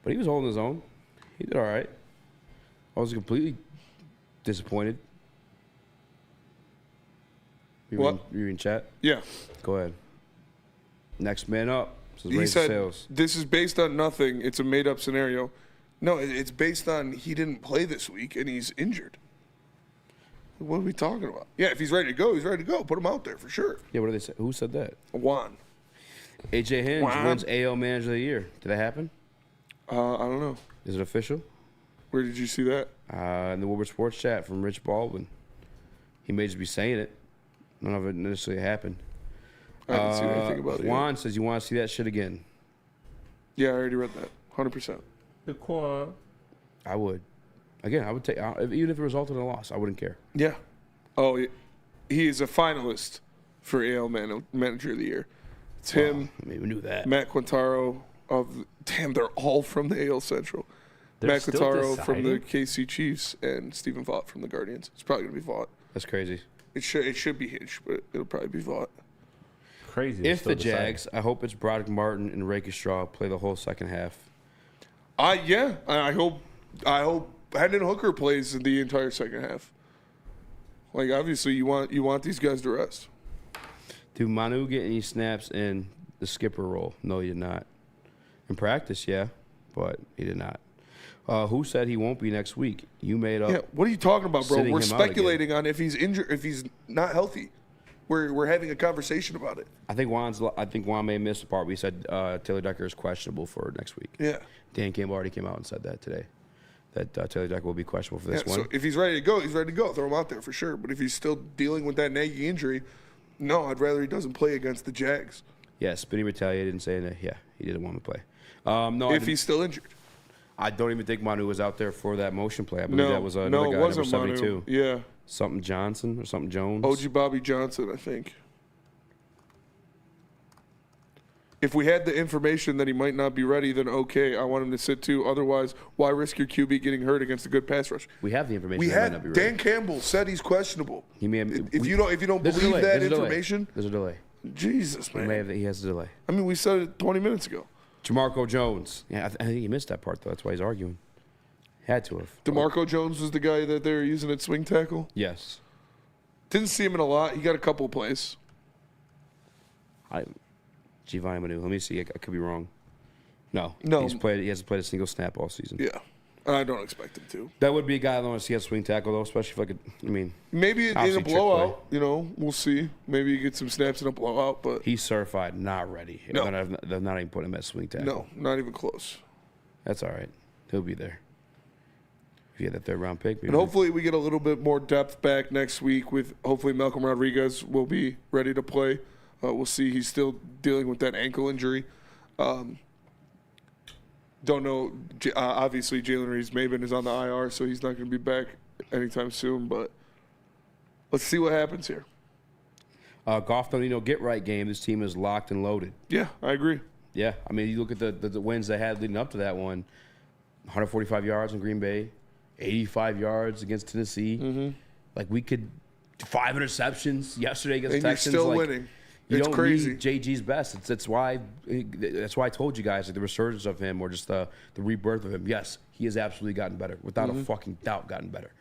But he was holding his own. He did all right. I was completely disappointed. You in chat? Yeah. Go ahead. Next man up. He said, this is based on nothing. It's a made-up scenario. No, it's based on he didn't play this week and he's injured. What are we talking about? Yeah, if he's ready to go, he's ready to go. Put him out there for sure. Yeah, what did they say? Who said that? Juan. AJ Hinge wins AL Manager of the Year. Did that happen? I don't know. Is it official? Where did you see that? In the Woodward Sports chat from Rich Baldwin. He may just be saying it. None of it necessarily happened. I didn't see anything about it. Juan says you want to see that shit again. Yeah, I already read that. 100%. The Quan. I would. Again, I would take, even if it resulted in a loss, I wouldn't care. Yeah. Oh, he is a finalist for AL Manager of the Year. It's him. I mean, we knew that. Matt Quintaro they're all from the AL Central. Matt Quintaro from the KC Chiefs and Stephen Vaught from the Guardians. It's probably going to be Vaught. That's crazy. It should be Hinch, but it'll probably be Vaught. Crazy. If the Jags, I hope it's Broderick Martin and Rakestraw play the whole second half. Yeah. I hope Hendon Hooker plays the entire second half. Like, obviously, you want these guys to rest. Do Manu get any snaps in the skipper role? No, he did not. In practice, yeah, but he did not. Who said he won't be next week? You made up. Yeah, what are you talking about, bro? We're speculating on if he's injured, if he's not healthy. We're having a conversation about it. I think Juan may have missed the part. We said Taylor Decker is questionable for next week. Yeah. Dan Campbell already came out and said that today. That Taylor Decker will be questionable for this one. So if he's ready to go, he's ready to go. Throw him out there for sure. But if he's still dealing with that nagging injury, no, I'd rather he doesn't play against the Jags. Yeah, Spinney retaliated and saying that, yeah, he didn't want to play. No, if he's still injured. I don't even think Manu was out there for that motion play. I believe that was another guy, wasn't number 72. Manu. Yeah. Something Johnson or something Jones. OG Bobby Johnson, I think. If we had the information that he might not be ready, then okay, I want him to sit too. Otherwise, why risk your QB getting hurt against a good pass rush? We have the information. We that might not be had ready. Dan Campbell said he's questionable. He may have, if you don't believe that information, there's a delay. Jesus, man. He has a delay. I mean, we said it 20 minutes ago. Jamarco Jones. Yeah, I think he missed that part though. That's why he's arguing. Had to have. DeMarco Jones was the guy that they were using at swing tackle? Yes. Didn't see him in a lot. He got a couple plays. Giovanni Manu. Let me see. I could be wrong. No. He hasn't played a single snap all season. Yeah. I don't expect him to. That would be a guy I want to see at swing tackle, though, especially if maybe in a blowout, we'll see. Maybe you get some snaps in a blowout, but he's certified not ready. No. They're not even putting him at swing tackle. No, not even close. That's all right. He'll be there. If you had that third-round pick. And hopefully we get a little bit more depth back next week with hopefully Malcolm Rodriguez will be ready to play. We'll see. He's still dealing with that ankle injury. Don't know. Obviously, Jalen Reeves-Maybin is on the IR, so he's not going to be back anytime soon. But let's see what happens here. Goff don't need no get-right game. This team is locked and loaded. Yeah, I agree. Yeah, I mean, you look at the wins they had leading up to that one. 145 yards in Green Bay, 85 yards against Tennessee. Mm-hmm. Like, we could 5 interceptions yesterday against and Texans. You're still winning. You it's don't crazy. need JG's best. That's why I told you guys, like, the resurgence of him or just the rebirth of him. Yes, he has absolutely gotten better, without a fucking doubt, gotten better.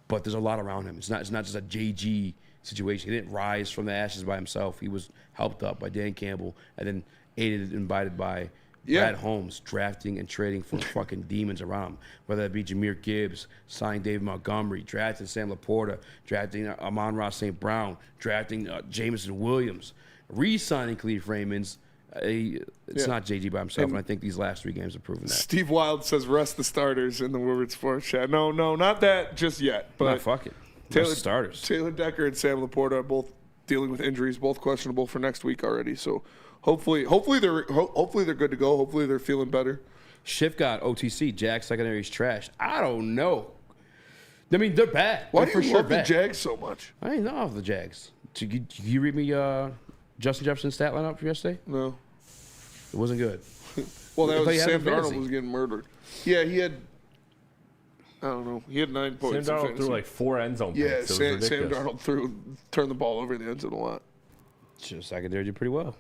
But there's a lot around him. It's not just a JG situation. He didn't rise from the ashes by himself. He was helped up by Dan Campbell and then aided and abetted by Brad Holmes, drafting and trading for fucking demons around him. Whether that be Jahmyr Gibbs, signing David Montgomery, drafting Sam Laporta, drafting Amon-Ra St. Brown, drafting Jameson Williams, re-signing Khalif Raymond's. It's not JG by himself, and I think these last 3 games have proven that. Steve Wild says rest the starters in the Woodward Sports Chat. No, not that just yet. But fuck it. Starters. Taylor Decker and Sam Laporta are both dealing with injuries, both questionable for next week already. So hopefully they're good to go. Hopefully they're feeling better. Schiff got OTC. Jags secondary is trash. I don't know. I mean, they're bad. Why they're do you love the Jags so much? I didn't know of the Jags. Did you read me Justin Jefferson's stat lineup from yesterday? No. It wasn't good. Well, that was Sam Darnold was getting murdered. Yeah, he had. I don't know. He had 9 points. Sam Darnold threw like 4 end zone Yeah, picks. Sam Darnold turned the ball over in the end zone a lot. Secondary did pretty well.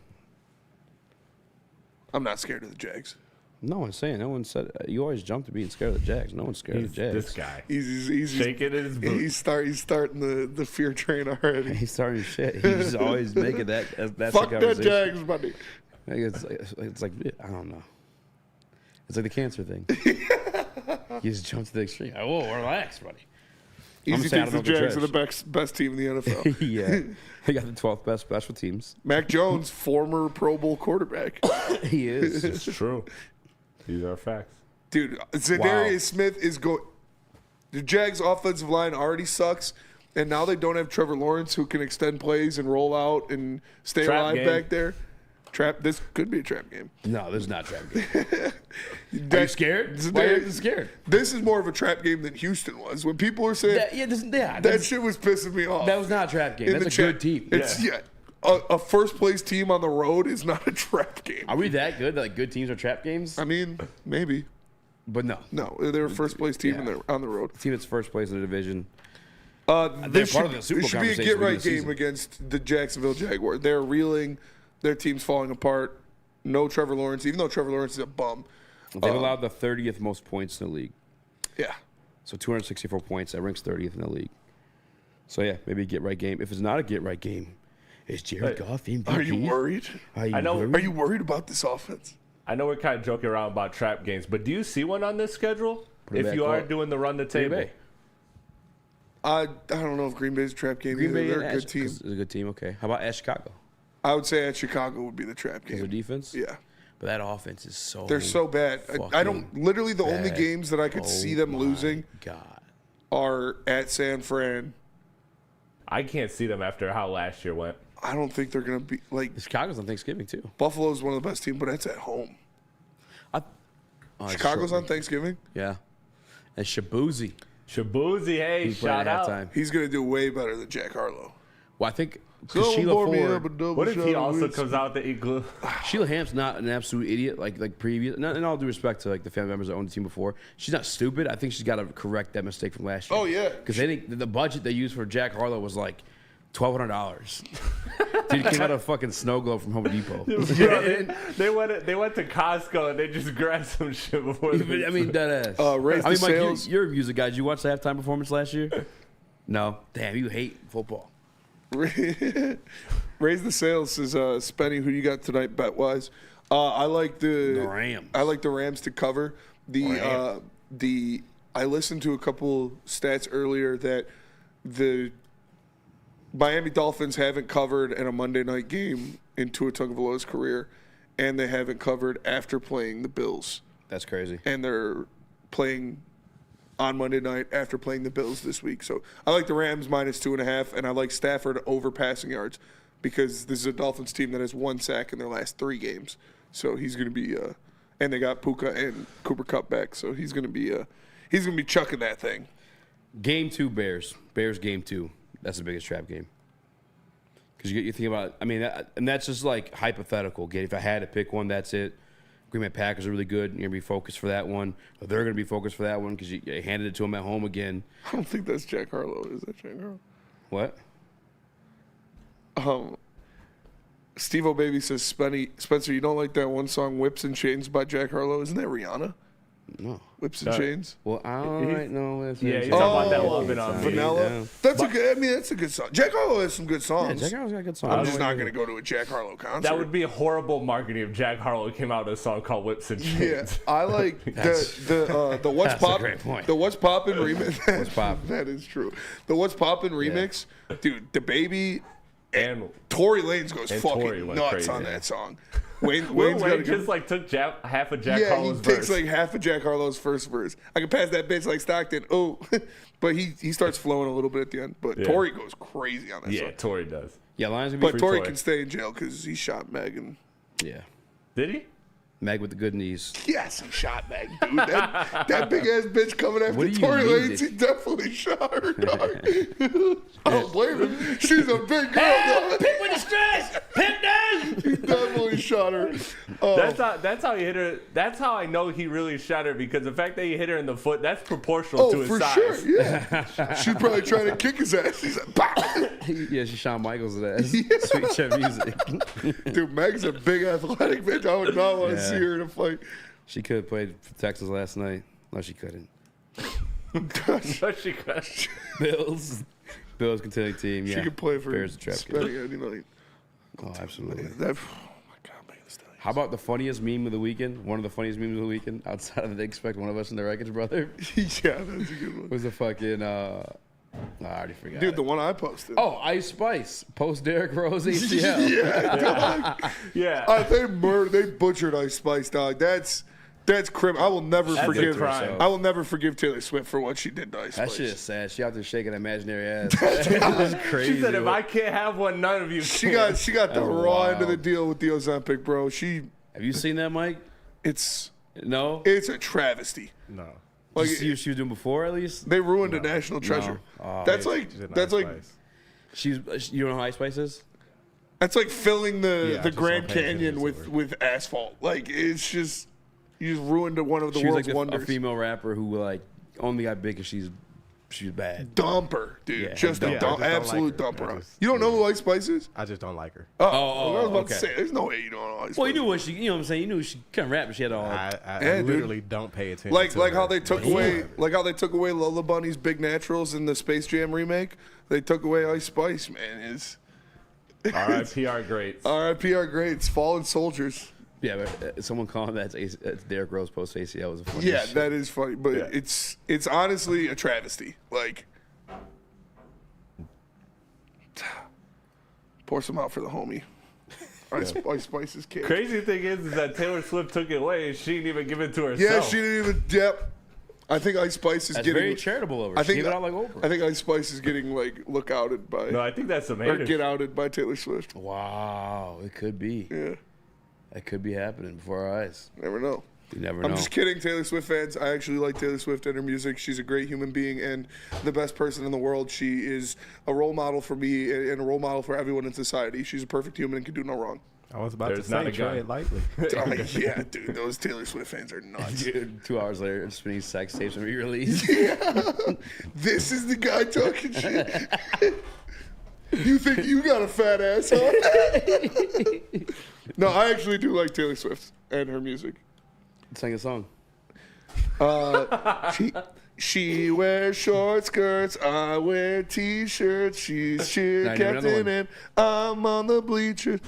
I'm not scared of the Jags. No one's saying. No one said. You always jump to being scared of the Jags. No one's scared of the Jags. This guy. He's shaking his boots. He's starting the fear train already. He's starting shit. He's always making that. That's Fuck the that Jags, buddy. It's like I don't know. It's like the cancer thing. You just jump to the extreme. Whoa, relax, buddy. Easy thinks the Jags are the best team in the NFL. Yeah, they got the 12th best special teams. Mac Jones, former Pro Bowl quarterback. He is. It's true. These are facts. Dude, Zadarius Smith is going. The Jags' offensive line already sucks, and now they don't have Trevor Lawrence who can extend plays and roll out and stay alive back there. This could be a trap game. No, this is not a trap game. Are you scared? Why are you scared? This is more of a trap game than Houston was. When people were saying that shit was pissing me off. That was not a trap game. That's a good team. A first place team on the road is not a trap game. Are we that good? Like good teams are trap games? I mean, maybe. But no. No, they're a first place team and they're on the road. The team that's first place in the division. This should be a get right game against the Jacksonville Jaguars. They're reeling. Their team's falling apart. No Trevor Lawrence, even though Trevor Lawrence is a bum. They've allowed the 30th most points in the league. Yeah. So 264 points. That ranks 30th in the league. So, yeah, maybe a get-right game. If it's not a get-right game, is Jared Goff MVP? Are you worried? Are you worried about this offense? I know we're kind of joking around about trap games, but do you see one on this schedule? If you are doing the run the table? I don't know if Green Bay's a trap game. They're a good team. It's a good team, okay. How about at Chicago? I would say at Chicago would be the trap game. Because of defense? Yeah. But that offense is so They're so bad. I don't literally the only games that I could see them losing are at San Fran. I can't see them after how last year went. I don't think they're gonna be like Chicago's on Thanksgiving too. Buffalo's one of the best teams, but that's at home. Chicago's on Thanksgiving? Yeah. And Shabuzi. Hey, shout out. He's gonna do way better than Jack Harlow. Well, I think Sheila Ford. What if he also comes out the igloo? Sheila Hamp's not an absolute idiot like previous. In all due respect to like the family members that owned the team before, she's not stupid. I think she's got to correct that mistake from last year. Oh yeah, because they think the budget they used for Jack Harlow was like $1,200. Dude, he came out of fucking snow globe from Home Depot. They went to Costco and they just grabbed some shit before. I mean, that ass. Mike, you're a music guy. Did you watch the halftime performance last year? No. Damn, you hate football. Raise the Sales says, Spenny, who you got tonight bet wise? I like the Rams. I like the Rams to cover. I listened to a couple stats earlier that the Miami Dolphins haven't covered in a Monday night game in Tua Tagovailoa's career, and they haven't covered after playing the Bills. That's crazy. And they're playing on Monday night after playing the Bills this week. So I like the Rams minus 2.5, and I like Stafford over passing yards because this is a Dolphins team that has 1 sack in their last 3 games. So he's going to be and they got Puka and Cooper Kupp back, so he's going to be chucking that thing. Game 2 Bears game 2. That's the biggest trap game. Because you think about, and that's just like hypothetical. If I had to pick one, that's it. Green Bay Packers are really good. You're going to be focused for that one. Or they're going to be focused for that one because you handed it to them at home again. I don't think that's Jack Harlow. Is that Jack Harlow? What? Steve O'Baby says, Spencer, you don't like that one song, Whips and Chains by Jack Harlow? Isn't that Rihanna? No. Whips and Chains? Well, I don't know. Yeah, he's talking about that little bit on Vanilla. Yeah. That's a good. I mean, that's a good song. Jack Harlow has some good songs. Yeah, Jack Harlow's got good songs. I'm just not going to go to a Jack Harlow concert. That would be horrible marketing if Jack Harlow came out with a song called Whips and Chains. Yeah, I like the What's That's a Pop. great point. The What's Poppin' remix. What's Poppin'? That is true. The What's Poppin' remix, dude. The Baby and Tory Lanez goes Tory fucking went nuts crazy. on that song. Wayne just like took half of Jack Harlow's he verse. takes like half of Jack Harlow's first verse. I can pass that bitch like Stockton. Oh, but he starts flowing a little bit at the end. But Tory goes crazy on that song. Yeah, Tory does. Yeah, Lions. But Tory can stay in jail because he shot Megan. Yeah. Did he? Meg with the good knees. Yes, he shot Meg, dude. That big ass bitch coming after What do you Tory mean Lanez, he definitely shot her, dog. I don't blame him. She's a big girl, dog. Pimp with the stress. Pimp down. He definitely shot her. That's how he hit her. That's how I know he really shot her, because the fact that he hit her in the foot, that's proportional to his for size. sure, yeah. She's probably trying to kick his ass. He's like, bah! Yeah, she Shawn Michaels' ass. Sweet Chin Music. Dude, Meg's a big athletic bitch. I would not want to see her in a fight. She could have played for Texas last night. No, she couldn't. No, she couldn't. Bills continuing team. Yeah, She could play for Bears trap Spetty any night. Oh, absolutely. Oh my God, Megan Thee Stallion. How about the funniest meme of the weekend? One of the funniest memes of the weekend, outside of the Expect One of Us and the Wreckage Brother. Yeah, that's a good one. Was the fucking I already forgot. Dude, it. the one I posted. Oh, Ice Spice post Derrick Rose ACL. Yeah, dog. Yeah. They butchered Ice Spice, dog. That's criminal. I will never forgive. I will never forgive Taylor Swift for what she did to Ice Spice. That shit is sad. She out there shaking that imaginary ass. That's crazy. She said, "If I can't have one, none of you." She can. got the raw end of the deal with the Ozempic, bro. Have you seen that, Mike? It's a travesty. No. Like, Did you see what she was doing before, at least? They ruined a national treasure. No. Oh, That's you know how Ice Spice is? That's like filling the just Grand don't pay Canyon with asphalt. Like, it's just, you just ruined one of the She was world's like wonders. a female rapper who like only got big because she's bad. Dumper, dude. Yeah, just a absolute like her. dumper. You don't know who Ice Spice is? I just don't like her. I was about to okay. say, there's no way you don't know Ice Spice. Well, you knew what she, you know what I'm saying? You knew she couldn't rap, but she had all. I literally don't pay attention. Like how they took away Lola Bunny's Big Naturals in the Space Jam remake. They took away Ice Spice, man. R.I.P. our greats. R.I.P. our greats. Fallen soldiers. Yeah, but someone calling that's Derrick Rose post ACL was a funny. Yeah, shit. that is funny, but it's honestly a travesty. Like, pour some out for the homie. Ice Spice's kid. Crazy thing is that Taylor Swift took it away and she didn't even give it to herself. Yeah, she didn't even. Yep. I think Ice Spice is That's getting very charitable over. I think She gave it out like Oprah. I think Ice Spice is getting like look outed by. No, I think that's some or haters. get outed by Taylor Swift. Wow, it could be. Yeah, it could be happening before our eyes. Never know. You never know. I'm just kidding, Taylor Swift fans. I actually like Taylor Swift and her music. She's a great human being and the best person in the world. She is a role model for me and a role model for everyone in society. She's a perfect human and can do no wrong. I was about to say, try it lightly. Yeah, dude, those Taylor Swift fans are nuts. Dude, 2 hours later, spinning sex tapes and re-release. Yeah. This is the guy talking shit. You think you got a fat ass, huh? No, I actually do like Taylor Swift and her music. Sing a song. She wears short skirts, I wear t-shirts. She's cheer captain and I'm on the bleachers.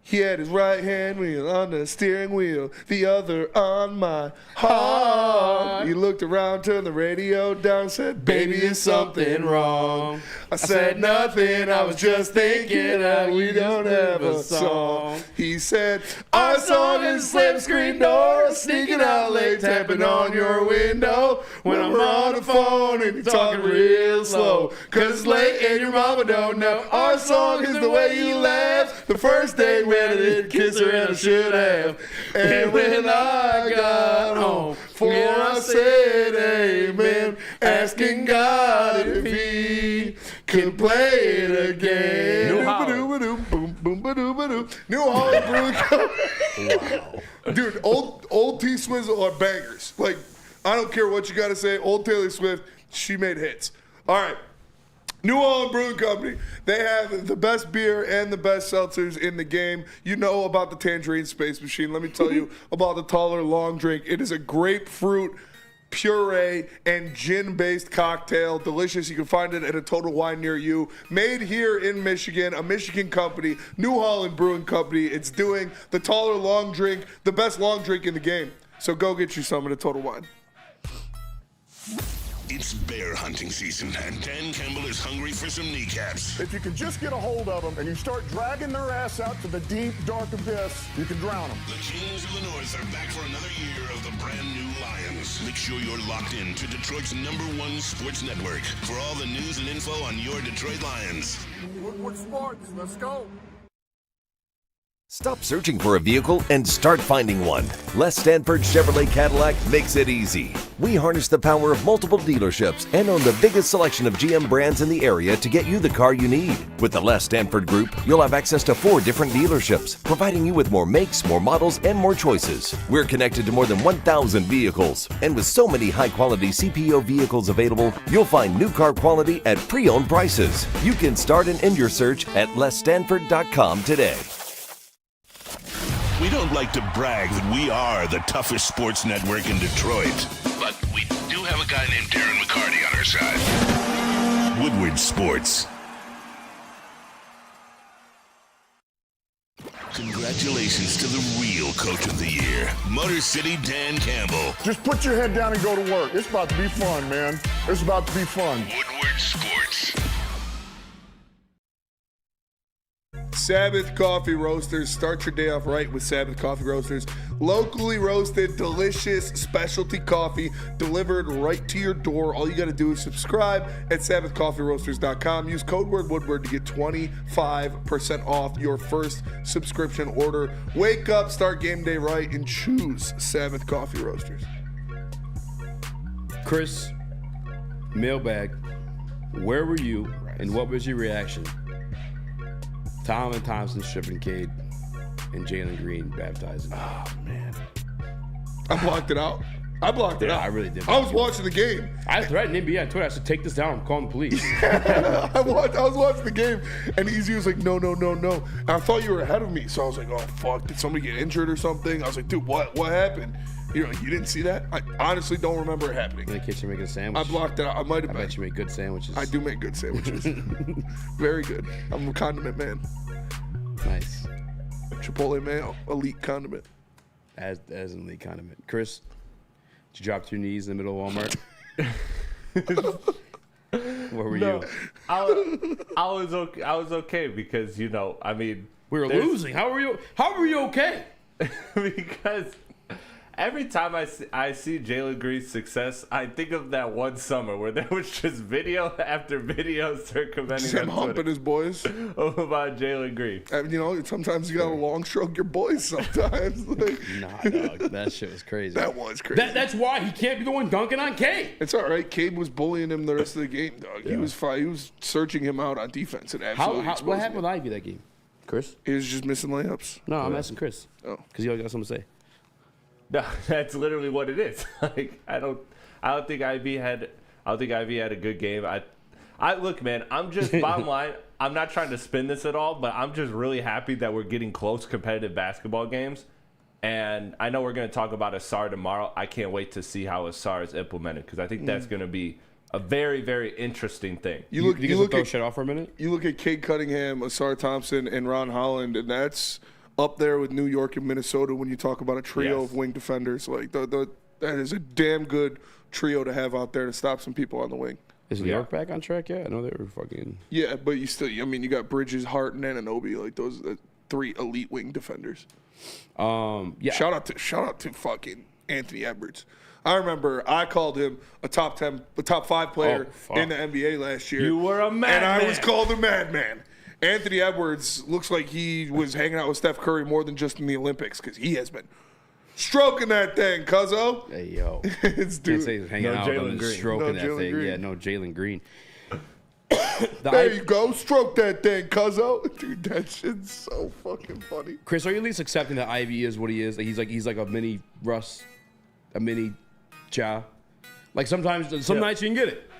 He had his right hand wheel on the steering wheel, the other on my heart. He looked around, turned the radio down, said, "Baby, is something wrong?" I said nothing, I was just thinking that we don't have a song. He said, "Our song is slip screen door, sneaking out late, tapping on your window. When I'm on the phone and you're talking real slow, 'cause it's late and your mama don't know. Our song is the way you laugh, the first day when I didn't kiss her and I should have. And when I got home, before I said amen, asking God if he could play it again." New Holland. New Holland Brewing Company. Wow. Dude, old T-Swizzle are bangers. Like, I don't care what you got to say. Old Taylor Swift, she made hits. All right. New Holland Brewing Company. They have the best beer and the best seltzers in the game. You know about the Tangerine Space Machine. Let me tell you about the taller long drink. It is a grapefruit puree and gin-based cocktail. Delicious. You can find it at a Total Wine near you. Made here in Michigan, a Michigan company, New Holland Brewing Company. It's doing the taller long drink, the best long drink in the game. So go get you some at a Total Wine. It's bear hunting season, and Dan Campbell is hungry for some kneecaps. If you can just get a hold of them and you start dragging their ass out to the deep, dark abyss, you can drown them. The Kings of the North are back for another year of the brand new Lions. Make sure you're locked in to Detroit's #1 sports network for all the news and info on your Detroit Lions. Woodward Sports, let's go. Stop searching for a vehicle and start finding one. Les Stanford Chevrolet Cadillac makes it easy. We harness the power of multiple dealerships and own the biggest selection of GM brands in the area to get you the car you need. With the Les Stanford Group, you'll have access to 4 different dealerships, providing you with more makes, more models, and more choices. We're connected to more than 1,000 vehicles. And with so many high-quality CPO vehicles available, you'll find new car quality at pre-owned prices. You can start and end your search at lesstanford.com today. We don't like to brag that we are the toughest sports network in Detroit, but we do have a guy named Darren McCarty on our side. Woodward Sports. Congratulations to the real coach of the year, Motor City Dan Campbell. Just put your head down and go to work. It's about to be fun, man. It's about to be fun. Woodward Sports. Sabbath Coffee Roasters. Start your day off right with Sabbath Coffee Roasters. Locally roasted, delicious specialty coffee delivered right to your door. All you got to do is subscribe at SabbathCoffeeRoasters.com. Use code word Woodward to get 25% off your first subscription order. Wake up, start game day right, and choose Sabbath Coffee Roasters. Chris, mailbag, where were you and what was your reaction? Tom and Thompson stripping Cade and Jalen Green baptizing. Oh, man. I blocked it out. I really did. I was watching the game. I threatened NBA on Twitter. I said, take this down. I'm calling the police. I was watching the game, and Eazy was like, no. And I thought you were ahead of me, so I was like, oh, fuck. Did somebody get injured or something? I was like, dude, what happened? You didn't see that? I honestly don't remember it happening. In the kitchen making a sandwich? I blocked it out. I might have been. I bet you make good sandwiches. I do make good sandwiches. Very good. I'm a condiment man. Nice. Chipotle mayo, elite condiment. As an elite condiment. Chris, did you drop to your knees in the middle of Walmart? Where were you? I was okay because, we were losing. How were you okay? Because every time I see Jalen Green's success, I think of that one summer where there was just video after video circumventing him humping his boys about Jalen Green. And, sometimes you gotta long stroke your boys. Sometimes, nah, dog, that shit was crazy. That was crazy. That's why he can't be the one dunking on Cade. It's all right. Cade was bullying him the rest of the game, dog. Yeah. He was searching him out on defense and absolutely. What happened with Ivy that game, Chris? He was just missing layups. No, I'm asking Chris. Oh, because you always got something to say. No, that's literally what it is. I don't think Ivy had a good game. I look, man, I'm just bottom line. I'm not trying to spin this at all, but I'm just really happy that we're getting close competitive basketball games. And I know we're going to talk about Asar tomorrow. I can't wait to see how Asar is implemented because I think that's going to be a very, very interesting thing. You look throw shit off for a minute. You look at Cade Cunningham, Asar Thompson, and Ron Holland, and that's up there with New York and Minnesota when you talk about a trio of wing defenders. That is a damn good trio to have out there to stop some people on the wing. Is New York back on track yet? I know they were fucking. Yeah, but you got Bridges, Hart, and Anunoby, those are 3 elite wing defenders. Yeah. Shout out to fucking Anthony Edwards. I remember I called him a top 5 player in the NBA last year. You were a madman. And I was called a madman. Anthony Edwards looks like he was hanging out with Steph Curry more than just in the Olympics because he has been stroking that thing, cuzzo. Hey, yo. It's dude. Can't say he's hanging out with him, stroking that thing. Green. Yeah, no Jalen Green. There you go. Stroke that thing, cuzzo. Dude, that shit's so fucking funny. Chris, are you at least accepting that Ivy is what he is? He's like a mini Russ, a mini Ja. Like some nights you can get it,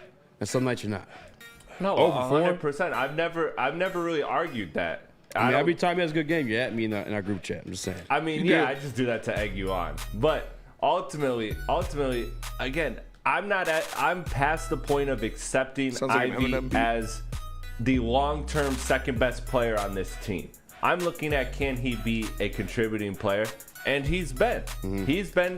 and some nights you're not. No, 100%. I've never really argued that. I mean, every time he has a good game, you're at me in our group chat. I'm just saying. I mean, I just do that to egg you on. But ultimately, again, I'm past the point of accepting Ivy as the long-term second best player on this team. I'm looking at, can he be a contributing player? And he's been. Mm-hmm.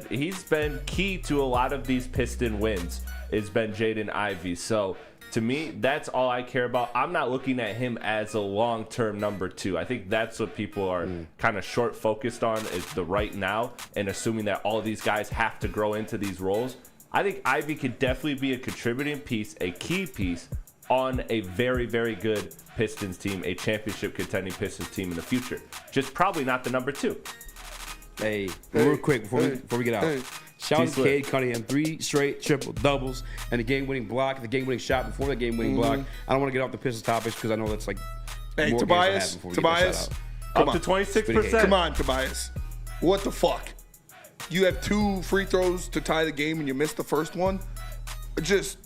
He's been key to a lot of these Piston wins. It's been Jaden Ivey. So to me, that's all I care about. I'm not looking at him as a long-term number 2. I think that's what people are kind of short focused on, is the right now, and assuming that all of these guys have to grow into these roles. I think Ivy could definitely be a contributing piece, a key piece on a very, very good Pistons team, a championship contending Pistons team in the future. Just probably not the number 2. Hey, real quick before we get out. Shout out to Cade Cunningham, 3 straight triple doubles, and the game-winning block, the game-winning shot before the game-winning block. I don't want to get off the Pistons topics because I know that's like. Hey, Tobias, up to 26%. Come on, Tobias. What the fuck? You have 2 free throws to tie the game and you missed the first one? Just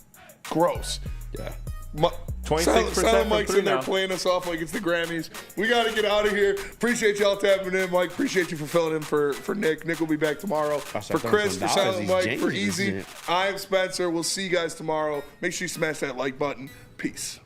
gross. Yeah. 26% Silent Mike's in there now. playing us off like it's the Grammys. We got to get out of here. Appreciate y'all tapping in, Mike. Appreciate you for filling in for Nick. Nick will be back tomorrow. For Chris, for Silent Mike, for Easy, I'm Spencer. We'll see you guys tomorrow. Make sure you smash that like button. Peace.